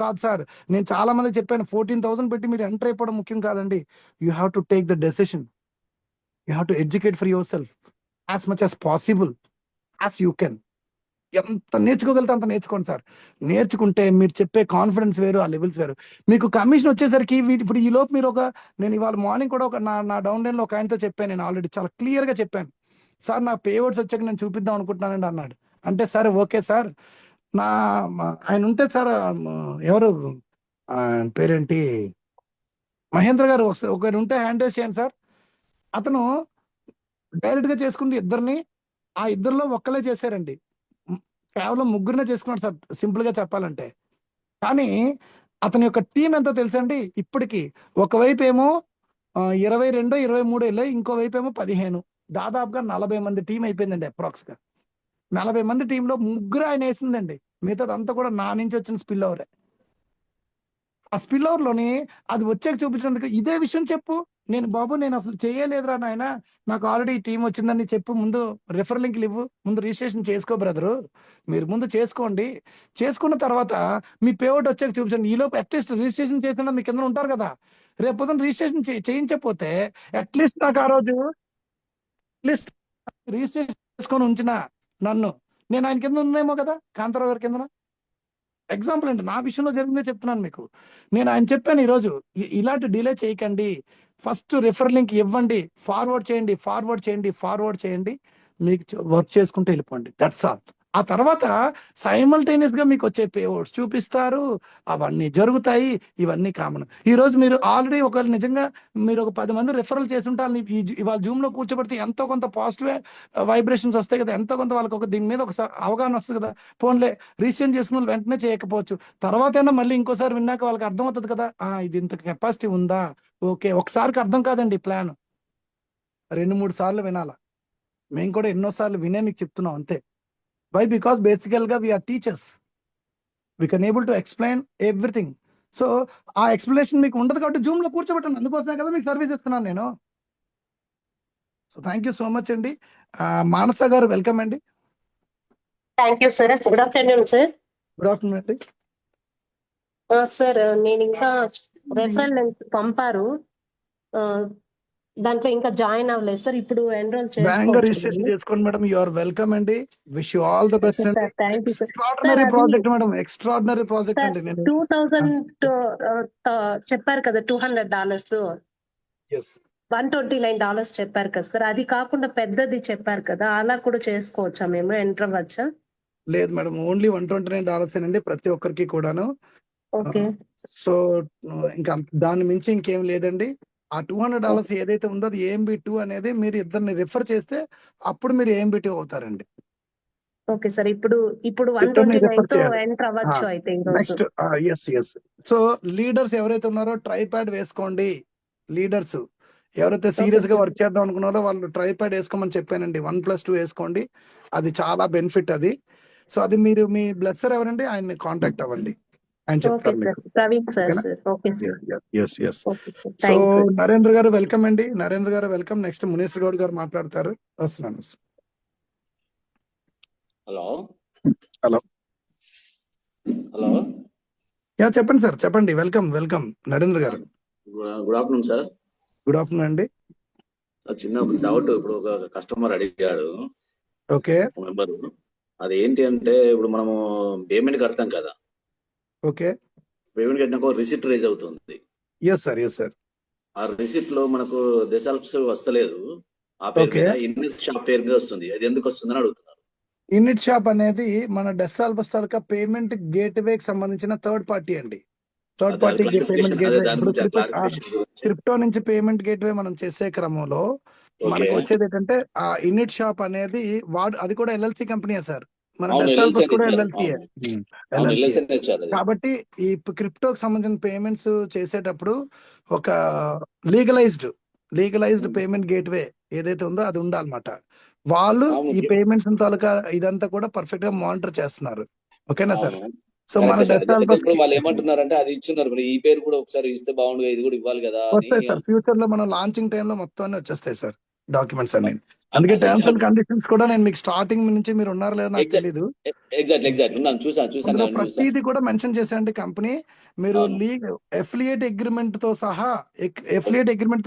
కాదు సార్. నేను చాలా మంది చెప్పాను, 14,000 పెట్టి మీరు ఎంటర్ అయిపోవడం ముఖ్యం కాదండి. You have to take the decision. You have to educate for your self as much as possible as you can. ఎంత నేర్చుకోగలితే అంత నేర్చుకోండి సార్. నేర్చుకుంటే మీరు చెప్పే కాన్ఫిడెన్స్ వేరు, ఆ లెవెల్స్ వేరు. మీకు కమిషన్ వచ్చేసరికి ఇప్పుడు ఈ లోపు మీరు నేను ఇవాళ మార్నింగ్ కూడా నా డౌన్ లైన్ లో ఒక ఆయనతో చెప్పాను, నేను ఆల్రెడీ చాలా క్లియర్ గా చెప్పాను, సార్ నా పేవర్డ్స్ వచ్చాక నేను చూపిద్దాం అనుకుంటున్నానండి అన్నాడు. అంటే సార్ ఓకే సార్, ఆయన ఉంటే సార్ ఎవరు పేరేంటి మహేంద్ర గారు ఒకరు ఉంటే హ్యాండ్ రేస్ చేయండి సార్. అతను డైరెక్ట్ గా చేసుకుంది ఇద్దరిని, ఆ ఇద్దరిలో ఒక్కలే చేశారండి. కేవలం ముగ్గురినే చేసుకున్నాడు సార్ సింపుల్ గా చెప్పాలంటే. కానీ అతని యొక్క టీం ఎంతో తెలుసండి ఇప్పటికి. ఒకవైపు ఏమో 22, 23 వెళ్ళాయి, ఇంకో వైపు ఏమో 15, దాదాపుగా 40 మంది టీం అయిపోయిందండి. అప్రాక్స్ గా 40 మంది టీంలో ముగ్గురు ఆయన వేసిందండి. మిగతాదంతా కూడా నా నుంచి వచ్చిన స్పిల్ ఓవరే. ఆ స్పిల్ ఓవర్ లోని అది వచ్చాక చూపించినందుకు ఇదే విషయం చెప్పు, నేను అసలు చేయలేదురా నాయన, నాకు ఆల్రెడీ టీం వచ్చిందని చెప్పు, ముందు రిఫర్ లింక్లు ఇవ్వు, ముందు రిజిస్ట్రేషన్ చేసుకో బ్రదరు, మీరు ముందు చేసుకోండి, చేసుకున్న తర్వాత మీ పేఅవుట్ వచ్చాక చూపించండి. ఈ లోపు అట్లీస్ట్ రిజిస్ట్రేషన్ చేయకుండా మీ కింద ఉంటారు కదా, రేపు పొద్దున రిజిస్ట్రేషన్ చేయించకపోతే అట్లీస్ట్ నాకు ఆ రోజు లిస్ట్ రిజిస్ట్రేషన్ చేసుకొని ఉంచిన నన్ను, నేను ఆయన కింద ఉన్నాయేమో కదా, కాంతారావు గారి కింద. ఎగ్జాంపుల్ అండి, నా విషయంలో జరిగిందే చెప్తున్నాను మీకు. నేను ఆయన చెప్పాను ఈరోజు, ఇలాంటి డిలే చేయకండి, ఫస్ట్ రిఫర్ లింక్ ఇవ్వండి, ఫార్వర్డ్ చేయండి, మీకు వర్క్ చేసుకుంటూ వెళ్ళిపోండి. That's all. ఆ తర్వాత సైమల్టేనియస్ గా మీకు వచ్చే పేఅవుట్స్ చూపిస్తారు, అవన్నీ జరుగుతాయి, ఇవన్నీ కామన్. ఈ రోజు మీరు ఆల్రెడీ ఒకవేళ నిజంగా మీరు ఒక 10 మంది రిఫరల్ చేస్తుంటారు, ఇవాళ జూమ్ లో కూర్చోబెడితే ఎంతో కొంత పాజిటివ్ వైబ్రేషన్స్ వస్తాయి కదా, ఎంతో కొంత వాళ్ళకి దీని మీద ఒక అవగాహన వస్తుంది కదా. ఫోన్లే రిజిస్ట్రేషన్ చేసుకుని వెంటనే చేయకపోవచ్చు, తర్వాత అయినా మళ్ళీ ఇంకోసారి విన్నాక వాళ్ళకి అర్థం అవుతుంది కదా, ఇది ఇంత కెపాసిటీ ఉందా. ఓకే, ఒకసారికి అర్థం కాదండి ప్లాన్, 2-3 సార్లు వినాలా. మేము కూడా ఎన్నోసార్లు వినే మీకు చెప్తున్నాం అంతే. Why? Because basically we are teachers. We can able to explain everything. So ఆ ఎక్స్ప్లెనేషన్ మీకు ఉండదు కాబట్టి జూమ్ లో కూర్చోబెట్టండి, అందుకోసమే కదా మీకు సర్వీస్ ఇస్తున్నాను నేను. So thank you so much అండి. మానస గారు వెల్కమ్ అండి. Thank you sir. Good afternoon sir. Good afternoon అండి. సార్ నేను ఇంకా రెఫరల్ లింక్ పంపారు, దాంట్లో ఇంకా జాయిన్ అవ్వలేదు సార్. ఇప్పుడు ఎన్రోల్ బ్యాంక్ రిజిస్ట్రేషన్ చేసుకోవచ్చు. చేసుకోండి మేడం. యు ఆర్ వెల్కమ్ అండి. Wish you all the best అండి. Sir thank you sir. Extraordinary అది project madam, extraordinary project sir అండి. నేను 2000 చెప్పారు కదా, $200, ఎస్ $129 చెప్పారు కదా సార్. అది కాకుండా పెద్దది చెప్పారు కదా, అలా కూడా చేసుకోవచ్చా, మేము ఎంటర్ అవ్వచ్చా? లేదు మేడం, ఓన్లీ $129 అండి ప్రతి ఒక్కరికి కూడాను. ఓకే సో ఇంకా దాని మించి ఇంకేం లేదండి. ఆ $200 ఏదైతే ఉందో అది AMB2 అనేది మీరు ఇద్దరిని రిఫర్ చేస్తే అప్పుడు మీరు AMB2 అవుతారండి. Okay sir. ఇప్పుడు ఇద్దరిని 129 రిఫర్ తో చేయాలి. ఎంటర్ అవ్వచ్చు అయితే ఈ రోజు. Next yes. సో లీడర్స్ ఎవరైతే ఉన్నారో ట్రైప్యాడ్ వేసుకోండి. లీడర్స్ ఎవరైతే సీరియస్ గా వర్క్ చేద్దాం అనుకున్నారో వాళ్ళు ట్రైప్యాడ్ వేసుకోమని చెప్పానండి. 1+2 వేసుకోండి, అది చాలా బెనిఫిట్ అది. సో అది మీరు మీ బ్లెస్సర్ ఎవరండి, ఆయన్ని కాంటాక్ట్ అవ్వండి, ఆయన ఓకే చెప్తారు సార్, మీకు. ప్రవీణ్ సార్. ఓకేనా? Sir okay sir. Yes. Okay sir, so thanks sir. Narendra garu welcome అండి. నరేంద్ర గారు వెల్కమ్. నెక్స్ట్ మునీశ్వర్ గౌడ్ గారు మాట్లాడతారు. వస్తున్నాను. Hello hello. హలో చెప్పండి సార్, చెప్పండి. వెల్కమ్ నరేంద్ర గారు. Good afternoon sir. Good afternoon అండి. చిన్న డౌట్. ఇప్పుడు ఒక కస్టమర్ అడిగాడు, ఓకే మెంబరు. అది ఏంటి అంటే, ఇప్పుడు మనము పేమెంట్ కడతాం కదా, ఓకే. పేమెంట్ కట్టినాక ఒక రిసిప్ట్ రైజ్ అవుతుంది. Yes sir. ఆ రిసిప్ట్ లో మనకు దశాల్స్ వస్తలేదు, ఆ పేరు Okay. మీద ఇన్వెస్ట్ షాప్ పేరు మీద వస్తుంది. అది ఎందుకు వస్తుందని అడుగుతున్నారు. ఇన్నిట్ షాప్ అనేది మన డెస్సాల్బస్ తాలూకా పేమెంట్ గేట్వే కి సంబంధించిన థర్డ్ పార్టీ అండి. థర్డ్ అదే పార్టీ పేమెంట్ clarification, అదే గేట్వే. దాని ఇప్పుడు గురించి clarification గురించి. క్రిప్టో నుంచి పేమెంట్ గేట్వే మనం చేసే క్రమంలో మనకు Okay. వచ్చేది ఏంటంటే ఆ ఇన్నిట్ షాప్ అనేది అది కూడా LLC కంపెనీయే సార్. మన అవును, డెస్సాల్బస్ LLC కూడా ఇచ్చారు. LLC. అవును, LLC అని ఇచ్చారు అది. కాబట్టి ఈ క్రిప్టోకి సంబంధించిన పేమెంట్స్ చేసేటప్పుడు ఒక లీగలైజ్డ్ పేమెంట్ గేట్వే ఏదైతే ఉందో అది ఉండాలన్నమాట. వాళ్ళు అవును. ఈ పేమెంట్స్ తాలూకా ఇదంతా కూడా పర్ఫెక్ట్ గా మానిటర్ చేస్తున్నారు. ఓకేనా సార్? అవును. సో మన కరెక్టే సార్. అయితే డెస్సాల్బస్ ఇప్పుడు వాళ్ళు ఏమంటున్నారంటే, అది ఇచ్చున్నారు, మరి ఈ పేరు కూడా ఒకసారి ఇస్తే బాగుండు, ఇది కూడా ఇవ్వాలి కదా అని. వస్తాయి సార్. ఫ్యూచర్ లో మనం లాంచింగ్ టైంలో మొత్తం అన్ని వచ్చేస్తాయి సార్, డాక్యుమెంట్స్ అన్ని. అందుకే టర్మ్స్ అండ్ కండిషన్స్ కూడా నేను మీకు స్టార్టింగ్ నుంచి మీరు ఉన్నారో లేదో నాకు తెలియదు. ఎగ్జాక్ట్ ఉన్నాను, చూసాను. అందులో ప్రతిదీ కూడా మెన్షన్ చేశారండి కంపెనీ. మీరు అవును. ఎఫిలియేట్ అగ్రిమెంట్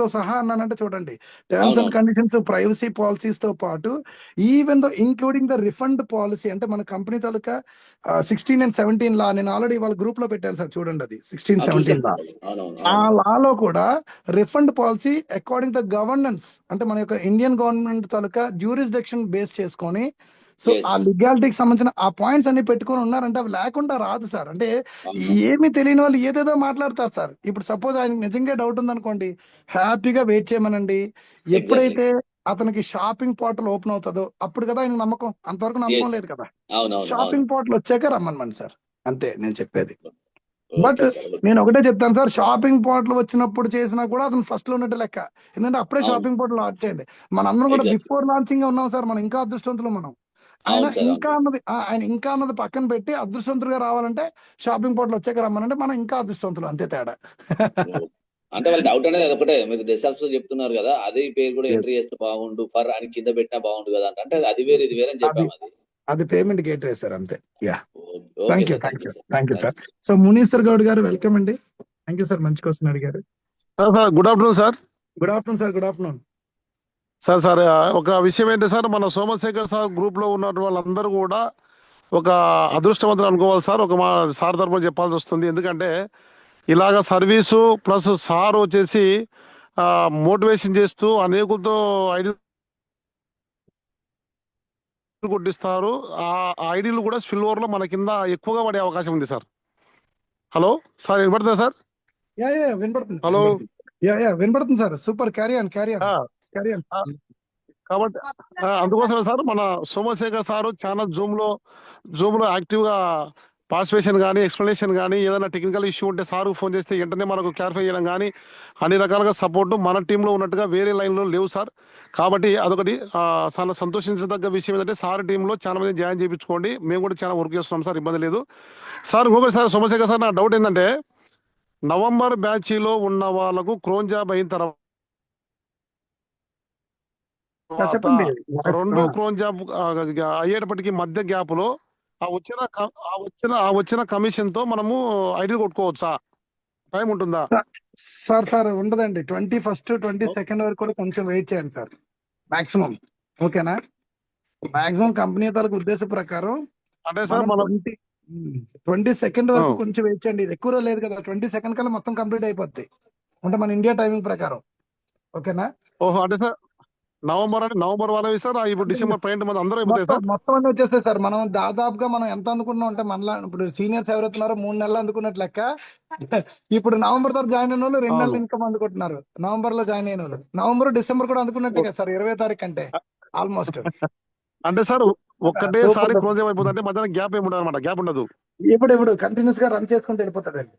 తో సహా అన్నానంటే చూడండి, టర్మ్స్ అండ్ అవునవును. కండిషన్స్, ప్రైవసీ పాలసీస్ తో పాటు even though including the refund policy, అంటే మన కంపెనీ తాలూకా 16 and 17 లా నేను ఆల్రెడీ వాళ్ళ గ్రూప్ లో పెట్టాను సార్, చూడండి అది 16-17 లా. ఆ లాలో కూడా refund policy according the governance, అంటే మన యొక్క ఇండియన్ గవర్నమెంట్ తాలూకా జ్యూరిస్డిక్షన్ బేస్ చేసుకొని, సో Yes. ఆ లీగాలిటీకి సంబంధించిన ఆ పాయింట్స్ అన్ని పెట్టుకొని ఉన్నారంటే అవి లేకుండా రాదు సార్. అంటే ఏమి తెలియని వాళ్ళు ఏదేదో మాట్లాడతారు సార్. ఇప్పుడు సపోజ్ ఆయనకి నిజంగా డౌట్ ఉందనుకోండి, హ్యాపీగా వెయిట్ చేయమనండి. ఎప్పుడైతే అతనికి షాపింగ్ పోర్టల్ ఓపెన్ అవుతుందో అప్పుడు కదా ఆయన నమ్మకం. అంతవరకు నమ్మకం Yes. లేదు కదా. అవునవును. షాపింగ్ పోర్టల్ వచ్చాక రమ్మనమండి సార్, అంతే నేను చెప్పేది. బట్ నేను ఒకటే చెప్తాను సార్, షాపింగ్ పోర్టల్ వచ్చినప్పుడు చేసినా కూడా అతను ఫస్ట్ లో ఉన్నట్టు లెక్క. ఎందుకంటే అప్పుడే అవును. షాపింగ్ పోర్టల్ లాంచ్ అయింది. మనందరం కూడా Exactly. బిఫోర్ లాంచింగ్ ఉన్నాం సార్. మనం ఇంకా అదృష్టవంతులు మనం. ఆయన అవును సార్, ఆయన ఇంకా అన్నది పక్కన పెట్టి అదృష్టవంతులుగా రావాలంటే షాపింగ్ పోర్టల్ వచ్చాక రమ్మనంటే మనం ఇంకా అదృష్టవంతులు, అంతే తేడా. అంటే వాళ్ళ డౌట్ అనేది అదొకటే. మీరు దశాల్స్ చెప్తున్నారు కదా, అదే పేరు కూడా ఎంట్రీ చేస్తే బాగుండు, ఫర్ అని కింద పెట్టినా బాగుండు కదా అంటే అది వేరే ఇది వేరే అని చెప్పాము. అది పేమెంట్ గేట్ వే సార్, అంతే. Yeah, okay thank you sir. Thank you sir. So Muneeshwar Goud గారు వెల్కమ్ అండి. థ్యాంక్ యూ సార్, మంచి క్వశ్చన్ అడిగారు. Good afternoon sir. Good afternoon sir. Good afternoon sir ఒక విషయం ఏంటి సార్, మన సోమశేఖర్ సార్ గ్రూప్ లో ఉన్న వాళ్ళందరూ కూడా ఒక అదృష్టవంతులు అనుకోవాలి సార్. ఒక మా సార్ తరపున చెప్పాల్సి వస్తుంది. ఎందుకంటే ఇలాగ సర్వీసు ప్లస్ సార్ వచ్చేసి మోటివేషన్ చేస్తూ అనేకులతో ఐడి కొట్టిస్తారు. ఆ ఐడీలు కూడా స్పిల్ ఓవర్ లో మన కింద ఎక్కువగా పడే అవకాశం ఉంది సార్. హలో సార్, వినపడుతుందా సార్? వినపడుతుంది. హలో. వినపడుతుంది సార్. Super, carry on. కాబట్టి అందుకోసమే సార్ మన సోమశేఖర్ సార్ చాలా జూమ్ లో యాక్టివ్ గా పార్టిసిపేషన్ కానీ ఎక్స్ప్లెనేషన్ కానీ ఏదైనా టెక్నికల్ ఇష్యూ ఉంటే సార్ ఫోన్ చేస్తే వెంటనే మనకు క్లారిఫై చేయడం కానీ అన్ని రకాలుగా సపోర్ట్ మన టీంలో ఉన్నట్టుగా వేరే లైన్లో లేవు సార్. కాబట్టి అదొకటి చాలా సంతోషించదగ్గ విషయం ఏంటంటే సార్ టీంలో చాలా మంది జాయిన్ చేయించుకోండి. మేము కూడా చాలా వర్క్ చేస్తున్నాం సార్, ఇబ్బంది లేదు సార్. ఇంకొకటి సార్, సోమశేఖర్ సార్, నా డౌట్ ఏంటంటే నవంబర్ బ్యాచ్లో ఉన్న వాళ్ళకు క్రోన్ జాబ్ అయిన తర్వాత చెప్పండి. రెండో క్రోన్ జాబ్ అయ్యేటప్పటికి మధ్య గ్యాప్ లో ఆ వచ్చిన కమిషన్ తో మనము ఐడి కొట్టుకోవచ్చా? టైం ఉంటుందా? సార్ ఉండదండి. 21st 22nd వరకు కూడా కొంచెం వెయిట్ చేయండి సార్, మాక్సిమం. ఓకేనా? మాక్సిమం కంపెనీ తాలూకు ఉద్దేశం ప్రకారం అంటే సార్ మనం మనం 22nd వరకు కొంచెం వెయిట్ చేయండి. ఇది ఎక్కువ రోజు లేదు కదా, 22nd కల్లా మొత్తం కంప్లీట్ అయిపోద్ది అంటే మన ఇండియా టైమింగ్ ప్రకారం. ఓకేనా? ఓహో అంటే సార్ నవంబర్ వాళ్ళవి సార్, ఇప్పుడు డిసెంబర్ 12 మంది అందరూ అయిపోతాయి సార్. మొత్తం అన్ని వచ్చేస్తాయి సార్. మనం దాదాపుగా మనం ఎంత అందుకున్నాం అంటే మనలా ఇప్పుడు సీనియర్స్ ఎవరైతున్నారో 3 నెలలు అందుకున్నట్లు లెక్క. ఇప్పుడు నవంబర్ తర్వాత జాయిన్ అయిన వాళ్ళు 2 నెలలు అవును. ఇన్కమ్ అందుకుంటున్నారు. నవంబర్ లో జాయిన్ అయిన వాళ్ళు నవంబర్ డిసెంబర్ కూడా అందుకున్నట్టే కదా సార్, 20వ తారీఖు అంటే ఆల్మోస్ట్. అంటే సార్ ఒక్కటేసారి సూపర్. క్లోజ్ అయిపోతుంది, అంటే మధ్యాహ్నం గ్యాప్ ఏమి ఉండదు అనమాట, గ్యాప్ ఉండదు. ఇప్పుడు కంటిన్యూస్ గా రన్ చేసుకుంటూ వెళ్ళిపోతాడండి.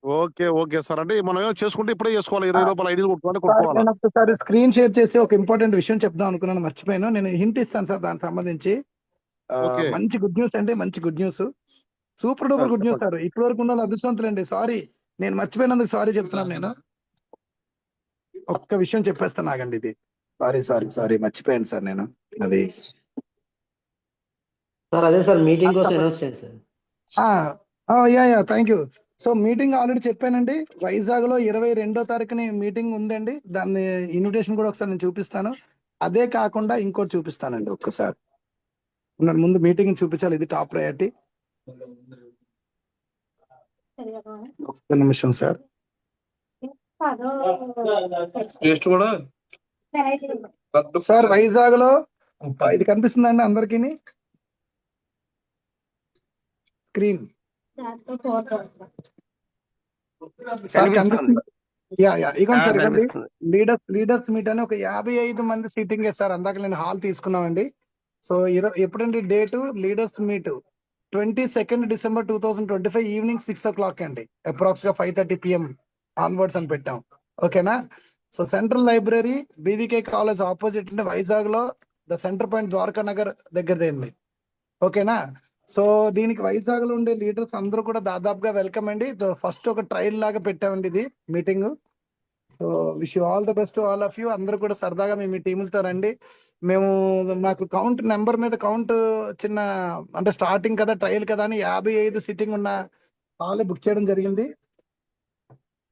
Okay sir. అంటే మనం ఏమైనా చేసుకుంటే ఇప్పుడే చేసుకోవాలి, 20 లోపల ఐడీలు కొట్టుకోవాలి. నేను ఒకసారి స్క్రీన్ షేర్ చేసి ఒక ఇంపార్టెంట్ విషయం చెప్దాం అనుకున్నాను, మర్చిపోయాను. నేను హింట్ ఇస్తాను సార్ దానికి సంబంధించి. ఓకే. మంచి గుడ్ న్యూస్ అండి, మంచి good news, super duper good news sir. ఇప్పటి వరకు ఉన్న అదృష్టవంతులండి. సారీ, నేను మర్చిపోయినందుకు సారీ చెప్తున్నాను. నేను ఒక్క విషయం చెప్పేస్తాను ఆగండి. ఇది సారీ మర్చిపోయాను సార్ నేను. అది సార్ అదే సార్ మీటింగ్ కోసం అనౌన్స్ చేయండి sir. Yeah thank you. So meeting already చెప్పానండి. వైజాగ్ లో 22వ తారీఖుని మీటింగ్ ఉందండి. దాన్ని ఇన్విటేషన్ కూడా ఒకసారి నేను చూపిస్తాను. అదే కాకుండా ఇంకోటి చూపిస్తానండి. ఒక్కసారి ముందు మీటింగ్ చూపించాలి, ఇది టాప్ ప్రయారిటీ. ఒక్క నిమిషం సార్. సార్ వైజాగ్ లో ఇది కనిపిస్తుందండి అందరికి స్క్రీన్ సార్ కనిపిస్తుంది? ఇగోండి సార్, ఇవ్వండి. లీడర్స్ మీట్ అని ఒక 55 మంది సీటింగ్ సార్. అందాక నేను హాల్ తీసుకున్నామండి. సో ఎప్పుడండి date? Leaders meet 22nd December 2025 evening 6 o'clock అండి. అప్రాక్స్ గా 5:30 PM ఆన్వర్డ్స్ అని పెట్టాం. ఓకేనా? So central library, BVK college opposite అంటే వైజాగ్ లో the centre point Dwaraka Nagar దగ్గరదేంది. ఓకేనా? సో దీనికి వైజాగ్ లో ఉండే లీడర్స్ అందరూ కూడా దాదాపుగా వెల్కమ్ అండి. ఫస్ట్ ఒక ట్రయల్ లాగా పెట్టామండి ఇది meeting. So wish you all the best all of you. అందరూ కూడా సరదాగా మీ టీములతో రండి. మేము నాకు కౌంట్ నెంబర్ మీద కౌంట్ చిన్న అంటే స్టార్టింగ్ కదా, ట్రయల్ కదా అని 55 సిట్టింగ్ ఉన్న హాల్ బుక్ చేయడం జరిగింది.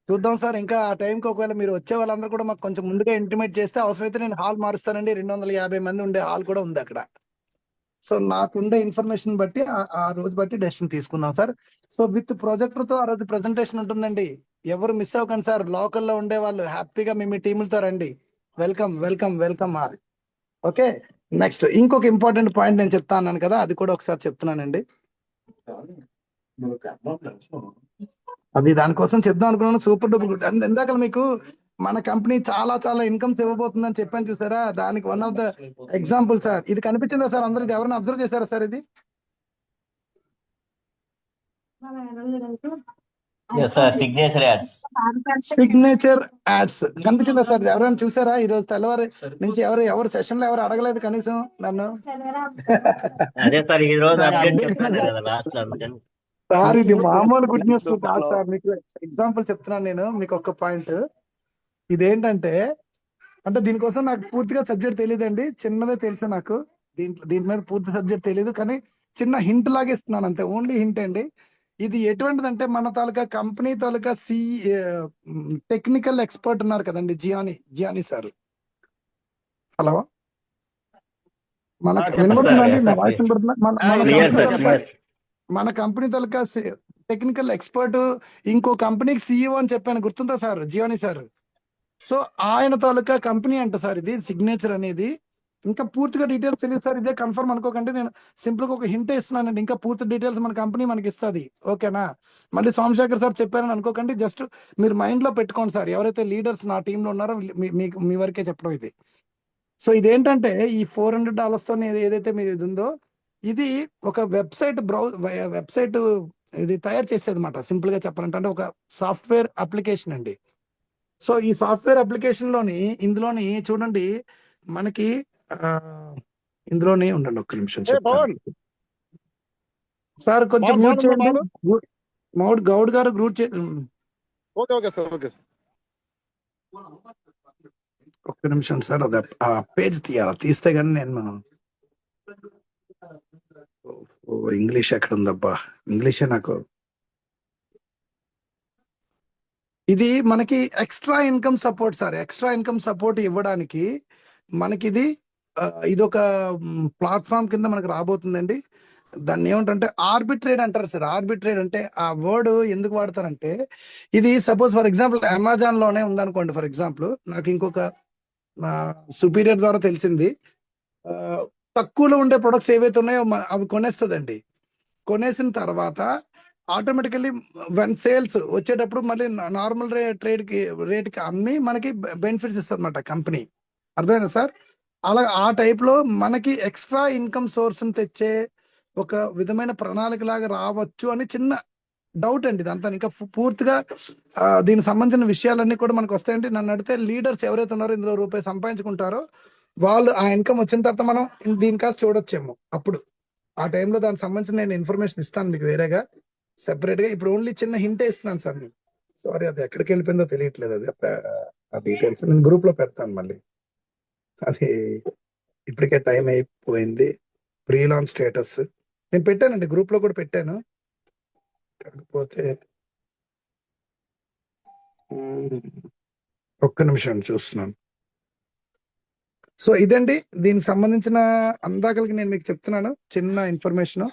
చూద్దాం సార్, ఇంకా ఆ టైంకి ఒకవేళ మీరు వచ్చే వాళ్ళందరూ కూడా మాకు కొంచెం ముందుగా ఇంటిమేట్ చేస్తే అవసరమైతే నేను హాల్ మారుస్తానండి. 250 మంది ఉండే హాల్ కూడా ఉంది అక్కడ. సో నాకుండే ఇన్ఫర్మేషన్ బట్టి ఆ రోజు బట్టి డెసిషన్ తీసుకుందాం సార్. సో విత్ ప్రొజెక్టర్ తో ఆ రోజు ప్రెజెంటేషన్ ఉంటుందండి. ఎవరు మిస్ అవ్వకండి సార్. లోకల్లో ఉండే వాళ్ళు హ్యాపీగా మీ టీములతో రండి. Welcome all. ఓకే, నెక్స్ట్ ఇంకొక ఇంపార్టెంట్ పాయింట్ నేను చెప్తా అన్నాను కదా, అది కూడా ఒకసారి చెప్తున్నానండి. అది దానికోసం చెప్దాం అనుకున్నాను. Super duper good. ఇందాక మీకు మన కంపెనీ చాలా ఇన్కమ్స్ ఇవ్వబోతుందని చెప్పాను చూసారా, దానికి one of the example sir. ఇది కనిపించిందా సార్ అందరికి? ఎవరైనా అబ్జర్వ్ చేశారా సార్? ఇది సిగ్నేచర్ యాడ్స్ కనిపించిందా సార్? ఎవరైనా చూసారా? ఈ రోజు తెల్లవారు నుంచి ఎవరు సెషన్ లో ఎవరు అడగలేదు కనీసం నన్ను. సార్ ఇది మామూలు గుడ్ న్యూస్ కాదు సార్. మీకు ఎగ్జాంపుల్ చెప్తున్నాను నేను. మీకు ఒక పాయింట్ ఇదేంటంటే, అంటే దీనికోసం నాకు పూర్తిగా సబ్జెక్ట్ తెలియదండి, చిన్నదే తెలుసు నాకు. దీని మీద పూర్తి సబ్జెక్ట్ తెలియదు, కానీ చిన్న హింట్ లాగా ఇస్తున్నాను అంతే, ఓన్లీ హింట్ అండి. ఇది ఎటువంటిదంటే మన తాలూకా కంపెనీ తాలూకా టెక్నికల్ ఎక్స్పర్ట్ ఉన్నారు కదండి, జియానీ సార్. హలో, మన కంపెనీ తాలూకా టెక్నికల్ ఎక్స్పర్ట్ ఇంకో కంపెనీకి CEO అని చెప్పాను, గుర్తుందా సార్? జియానీ సార్. సో ఆయన తాలూకా కంపెనీ అంట సార్ ఇది సిగ్నేచర్ అనేది. ఇంకా పూర్తిగా డీటెయిల్స్ తెలియదు సార్, ఇదే కన్ఫర్మ్ అనుకోకండి. నేను సింపుల్ గా ఒక హింట్ ఇస్తున్నానండి. ఇంకా పూర్తి డీటెయిల్స్ మన కంపెనీ మనకి ఇస్తుంది. ఓకేనా? మళ్ళీ సోమశేఖర్ సార్ చెప్పారని అనుకోకండి, జస్ట్ మీరు మైండ్ లో పెట్టుకోండి సార్. ఎవరైతే లీడర్స్ నా టీంలో ఉన్నారో మీ వరకే చెప్పడం ఇది. సో ఇదేంటంటే ఈ $400 తో ఏదైతే మీరు ఇది ఉందో, ఇది ఒక వెబ్సైట్ ఇది తయారు చేసేది అనమాట. సింపుల్ గా చెప్పాలంటే అంటే ఒక సాఫ్ట్వేర్ అప్లికేషన్ అండి. సో ఈ సాఫ్ట్వేర్ అప్లికేషన్ ఇందులోని చూడండి మనకి ఇందులోనే ఉండండి, ఒక్క నిమిషం సార్. కొంచెం మ్యూట్ చేయండి. గౌడ్ గారు గ్రూట్ ఒక్క నిమిషం సార్. అది ఆ పేజ్ తీస్తే గానీ నేను ఇంగ్లీష్ ఎక్కడ ఉందబ్బా? ఇంగ్లీషే నాకు ఇది మనకి extra income support sir. Extra income support ఇవ్వడానికి మనకి ఇది ఒక ప్లాట్ఫామ్ కింద మనకు రాబోతుందండి. దాన్ని ఏమంటే ఆర్బిట్రేట్ అంటారు సార్. ఆర్బిట్రేట్ అంటే ఆ వర్డ్ ఎందుకు వాడతారంటే, ఇది సపోజ్ ఫర్ ఎగ్జాంపుల్ అమెజాన్ లోనే ఉందనుకోండి. ఫర్ ఎగ్జాంపుల్ నాకు ఇంకొక సుపీరియర్ ద్వారా తెలిసింది, తక్కువలో ఉండే ప్రొడక్ట్స్ ఏవైతే ఉన్నాయో అవి కొనేస్తుందండి. కొనేసిన తర్వాత ఆటోమేటికల్లీ వన్ సేల్స్ వచ్చేటప్పుడు మళ్ళీ నార్మల్ రేట్కి అమ్మి మనకి బెనిఫిట్స్ ఇస్తుంది అన్నమాట కంపెనీ. అర్థమైందా సార్? అలా ఆ టైప్లో మనకి ఎక్స్ట్రా ఇన్కమ్ సోర్స్ తెచ్చే ఒక విధమైన ప్రణాళిక లాగా రావచ్చు అని చిన్న డౌట్ అండి. ఇదంతా ఇంకా పూర్తిగా దీనికి సంబంధించిన విషయాలన్నీ కూడా మనకు వస్తాయండి. నన్ను అడిగితే లీడర్స్ ఎవరైతే ఉన్నారో ఇందులో రూపాయి సంపాదించుకుంటారో వాళ్ళు ఆ ఇన్కమ్ వచ్చిన తర్వాత మనం దీనికాసి చూడొచ్చేమో. అప్పుడు ఆ టైంలో దానికి సంబంధించిన నేను ఇన్ఫర్మేషన్ ఇస్తాను మీకు వేరేగా సెపరేట్ గా. ఇప్పుడు ఓన్లీ చిన్న హింటే ఇస్తున్నాను సార్. నేను సారీ, అది ఎక్కడికి వెళ్ళిపోయిందో తెలియట్లేదు. అది ఆ డీటెయిల్స్ నేను గ్రూప్ లో పెడతాను మళ్ళీ. అది ఇప్పటికే టైం అయిపోయింది. ప్రీ లాంచ్ స్టేటస్ నేను పెట్టానండి, గ్రూప్ లో కూడా పెట్టాను. కాకపోతే ఒక్క నిమిషం చూస్తున్నాను. సో ఇదండి దీనికి సంబంధించిన అందాకలకి నేను మీకు చెప్తున్నాను చిన్న ఇన్ఫర్మేషన్.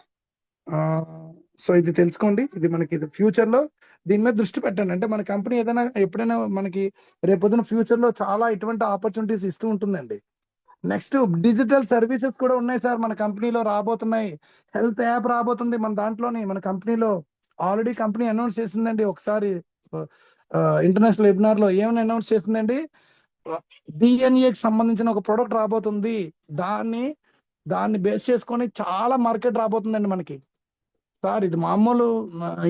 సో ఇది తెలుసుకోండి. ఇది మనకి ఫ్యూచర్ లో దీని మీద దృష్టి పెట్టండి. అంటే మన కంపెనీ ఏదైనా ఎప్పుడైనా మనకి రేపొద్దున ఫ్యూచర్ లో చాలా ఇటువంటి ఆపర్చునిటీస్ ఇస్తూ ఉంటుందండి. నెక్స్ట్ డిజిటల్ సర్వీసెస్ కూడా ఉన్నాయి సార్ మన కంపెనీలో రాబోతున్నాయి. హెల్త్ యాప్ రాబోతుంది మన దాంట్లోని. మన కంపెనీలో ఆల్రెడీ కంపెనీ అనౌన్స్ చేసిందండి. ఒకసారి ఇంటర్నేషనల్ వెబినార్ లో ఏమని అనౌన్స్ చేసిందండి, డిఎన్ఏకి సంబంధించిన ఒక ప్రోడక్ట్ రాబోతుంది. దాన్ని బేస్ చేసుకొని చాలా మార్కెట్ రాబోతుందండి మనకి. సార్ ఇది మామూలు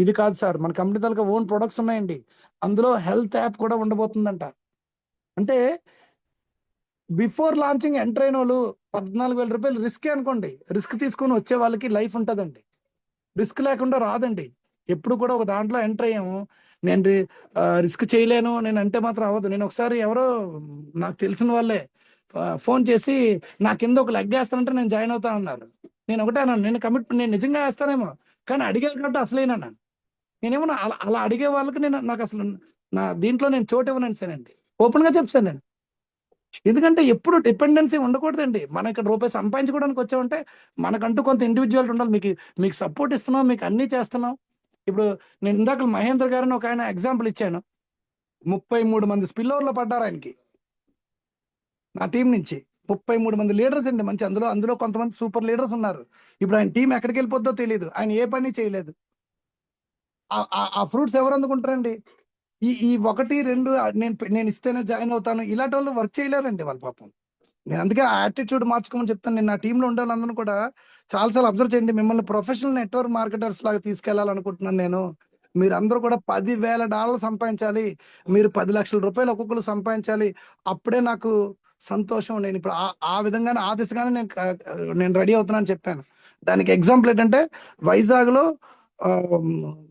ఇది కాదు సార్. మన కంపెనీ తాలూకా ఓన్ ప్రొడక్ట్స్ ఉన్నాయండి. అందులో హెల్త్ యాప్ కూడా ఉండబోతుందంట. అంటే బిఫోర్ లాంచింగ్ ఎంటర్ అయిన వాళ్ళు 14,000 రూపాయలు రిస్క్ అనుకోండి. రిస్క్ తీసుకొని వచ్చే వాళ్ళకి లైఫ్ ఉంటుందండి. రిస్క్ లేకుండా రాదండి. ఎప్పుడు కూడా ఒక దాంట్లో ఎంటర్ అయ్యాము, నేను రిస్క్ చేయలేను నేను అంటే మాత్రం అవ్వదు. నేను ఒకసారి ఎవరో నాకు తెలిసిన వాళ్ళే ఫోన్ చేసి నా కింద ఒక లెగ్ వేస్తానంటే నేను జాయిన్ అవుతా అన్నారు. నేను ఒకటే అన్నాను, నేను నిజంగా వేస్తానేమో కానీ అడిగేది కాబట్టి అసలేనన్నాను. నేనేమో అలా అడిగే వాళ్ళకి నాకు అసలు నా దీంట్లో నేను చోటు ఇవ్వను సానండి. ఓపెన్ గా చెప్తానండి. ఎందుకంటే ఎప్పుడు డిపెండెన్సీ ఉండకూడదండి. మనం ఇక్కడ రూపాయి సంపాదించుకోవడానికి వచ్చామంటే మనకంటూ కొంత ఇండివిజువల్ ఉండాలి. మీకు సపోర్ట్ ఇస్తున్నాం, మీకు అన్ని చేస్తున్నాం. ఇప్పుడు నేను ఇందాక మహేంద్ర గారిని ఒక ఆయన ఎగ్జాంపుల్ ఇచ్చాను. 33 మంది స్పిల్ ఓవర్లో పడ్డారు ఆయనకి నా టీం నుంచి. 33 మంది లీడర్స్ అండి మంచి. అందులో కొంతమంది సూపర్ లీడర్స్ ఉన్నారు. ఇప్పుడు ఆయన టీం ఎక్కడికి వెళ్ళిపోద్దో తెలియదు. ఆయన ఏ పని చేయలేదు. ఆ ఫ్రూట్స్ ఎవరు అందుకుంటారండి? ఈ 1, 2 నేను ఇస్తేనే జాయిన్ అవుతాను ఇలాంటి వాళ్ళు వర్క్ చేయలేరండి వాళ్ళు పాపం. నేను అందుకే ఆ యాటిట్యూడ్ మార్చుకోమని చెప్తాను. నేను నా టీంలో ఉండే వాళ్ళందరూ కూడా చాలాసార్లు అబ్జర్వ్ చేయండి. మిమ్మల్ని ప్రొఫెషనల్ నెట్వర్క్ మార్కెటర్స్ లాగా తీసుకెళ్లాలనుకుంటున్నాను నేను. మీరందరూ కూడా $10,000 సంపాదించాలి. మీరు 10 లక్షల రూపాయలు ఒక్కొక్కరు సంపాదించాలి. అప్పుడే నాకు సంతోషం. నేను ఇప్పుడు ఆ విధంగానే ఆ దిశగానే నేను రెడీ అవుతున్నాను చెప్పాను. దానికి ఎగ్జాంపుల్ ఏంటంటే వైజాగ్ లో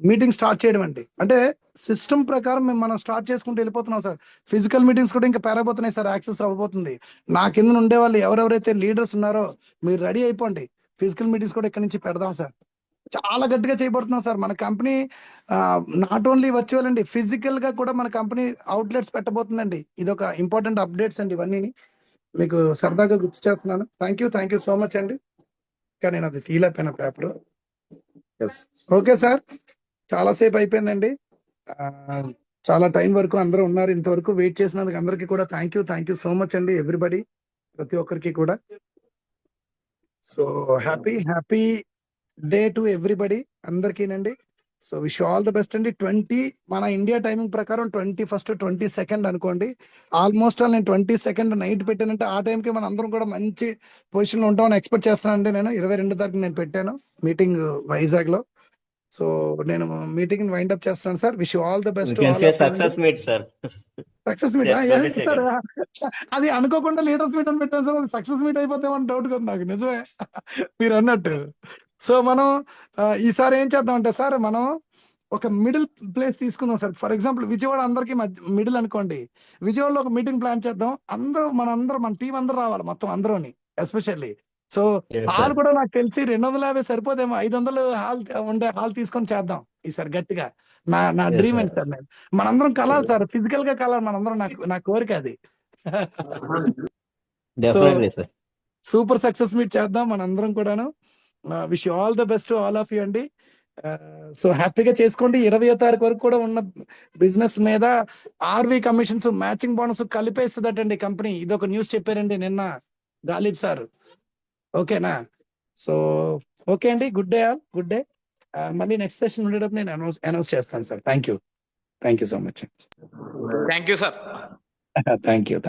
మీటింగ్ స్టార్ట్ చేయడం అండి. అంటే సిస్టమ్ ప్రకారం మనం స్టార్ట్ చేసుకుంటూ వెళ్ళిపోతున్నాం సార్. ఫిజికల్ మీటింగ్స్ కూడా ఇంకా పెరగబోతున్నాయి సార్. యాక్సెస్ అవ్వబోతుంది. నా కింద ఉండే వాళ్ళు ఎవరెవరైతే లీడర్స్ ఉన్నారో మీరు రెడీ అయిపోండి. ఫిజికల్ మీటింగ్స్ కూడా ఇక్కడ నుంచి పెడదాం సార్. చాలా గట్టిగా చేయబడుతున్నాం సార్. మన కంపెనీ నాట్ ఓన్లీ వర్చువల్ అండి, ఫిజికల్ గా కూడా మన కంపెనీ అవుట్లెట్స్ పెట్టబోతుందండి. ఇది ఒక ఇంపార్టెంట్ అప్డేట్స్ అండి. ఇవన్నీ మీకు సరదాగా గుర్తు చేస్తున్నాను. థ్యాంక్ యూ సో మచ్ అండి. కానీ నేను అది తీయలేకపోయిన పేపర్. ఎస్ ఓకే సార్, చాలాసేపు అయిపోయిందండి. చాలా టైం వరకు అందరూ ఉన్నారు. ఇంతవరకు వెయిట్ చేసినందుకు అందరికీ కూడా థ్యాంక్ యూ సో మచ్ అండి. ఎవ్రీబడి, ప్రతి ఒక్కరికి కూడా. So happy day to everybody అందరికీనండి. So wish all the best అండి. మన ఇండియా టైమింగ్ ప్రకారం 21st 22nd అనుకోండి. ఆల్మోస్ట్ నేను 22nd నైట్ పెట్టానంటే ఆ టైంకి మనం అందరం కూడా మంచి పొజిషన్ లో ఉంటామని ఎక్స్పెక్ట్ చేస్తున్నానండి. నేను 22 తారీఖు నేను పెట్టాను మీటింగ్ వైజాగ్ లో. సో నేను మీటింగ్ వైండ్ అప్ చేస్తాను sir. Wish all the best. Success meet sir. Success meet sir. అది అనుకోకుండా లీడర్స్ మీట్ అని పెట్టాను సార్. సక్సెస్ మీట్ అయిపోతామని డౌట్ కదా నాకు. నిజమే మీరు అన్నట్టు. సో మనం ఈసారి ఏం చేద్దాం అంటే సార్, మనం ఒక మిడిల్ ప్లేస్ తీసుకుందాం సార్. ఫర్ ఎగ్జాంపుల్ విజయవాడ అందరికి మిడిల్ అనుకోండి. విజయవాడలో ఒక మీటింగ్ ప్లాన్ చేద్దాం. మన టీం అందరూ రావాలి మొత్తం అందరూని. Especially so Yes, hall sir. కూడా నాకు తెలిసి 250 సరిపోదేమో, 500 హాల్ ఉండే హాల్ తీసుకొని చేద్దాం ఈసారి గట్టిగా. నా Yes, డ్రీమ్ sir. అండి సార్. మనందరం కలాలి సార్, ఫిజికల్ గా కలాలి మనందరం, నా కోరిక అది. Definitely, sir. Super success meet చేద్దాం మనందరం కూడాను. Wish you all the best all of you అండి. సో హ్యాపీగా చేసుకోండి. 20వ తారీఖు వరకు కూడా ఉన్న బిజినెస్ మీద ఆర్వి కమిషన్స్ మ్యాచింగ్ బోనస్ కలిపేస్తుందటండి కంపెనీ. ఇదొక న్యూస్ చెప్పారండి నిన్న గాలిబ్ సార్. ఓకేనా? సో ఓకే అండి, good day all, good day. మళ్ళీ నెక్స్ట్ సెషన్ ఉండేటప్పుడు నేను అనౌన్స్ చేస్తాను sir. Thank you so much. Thank you sir. Thank you.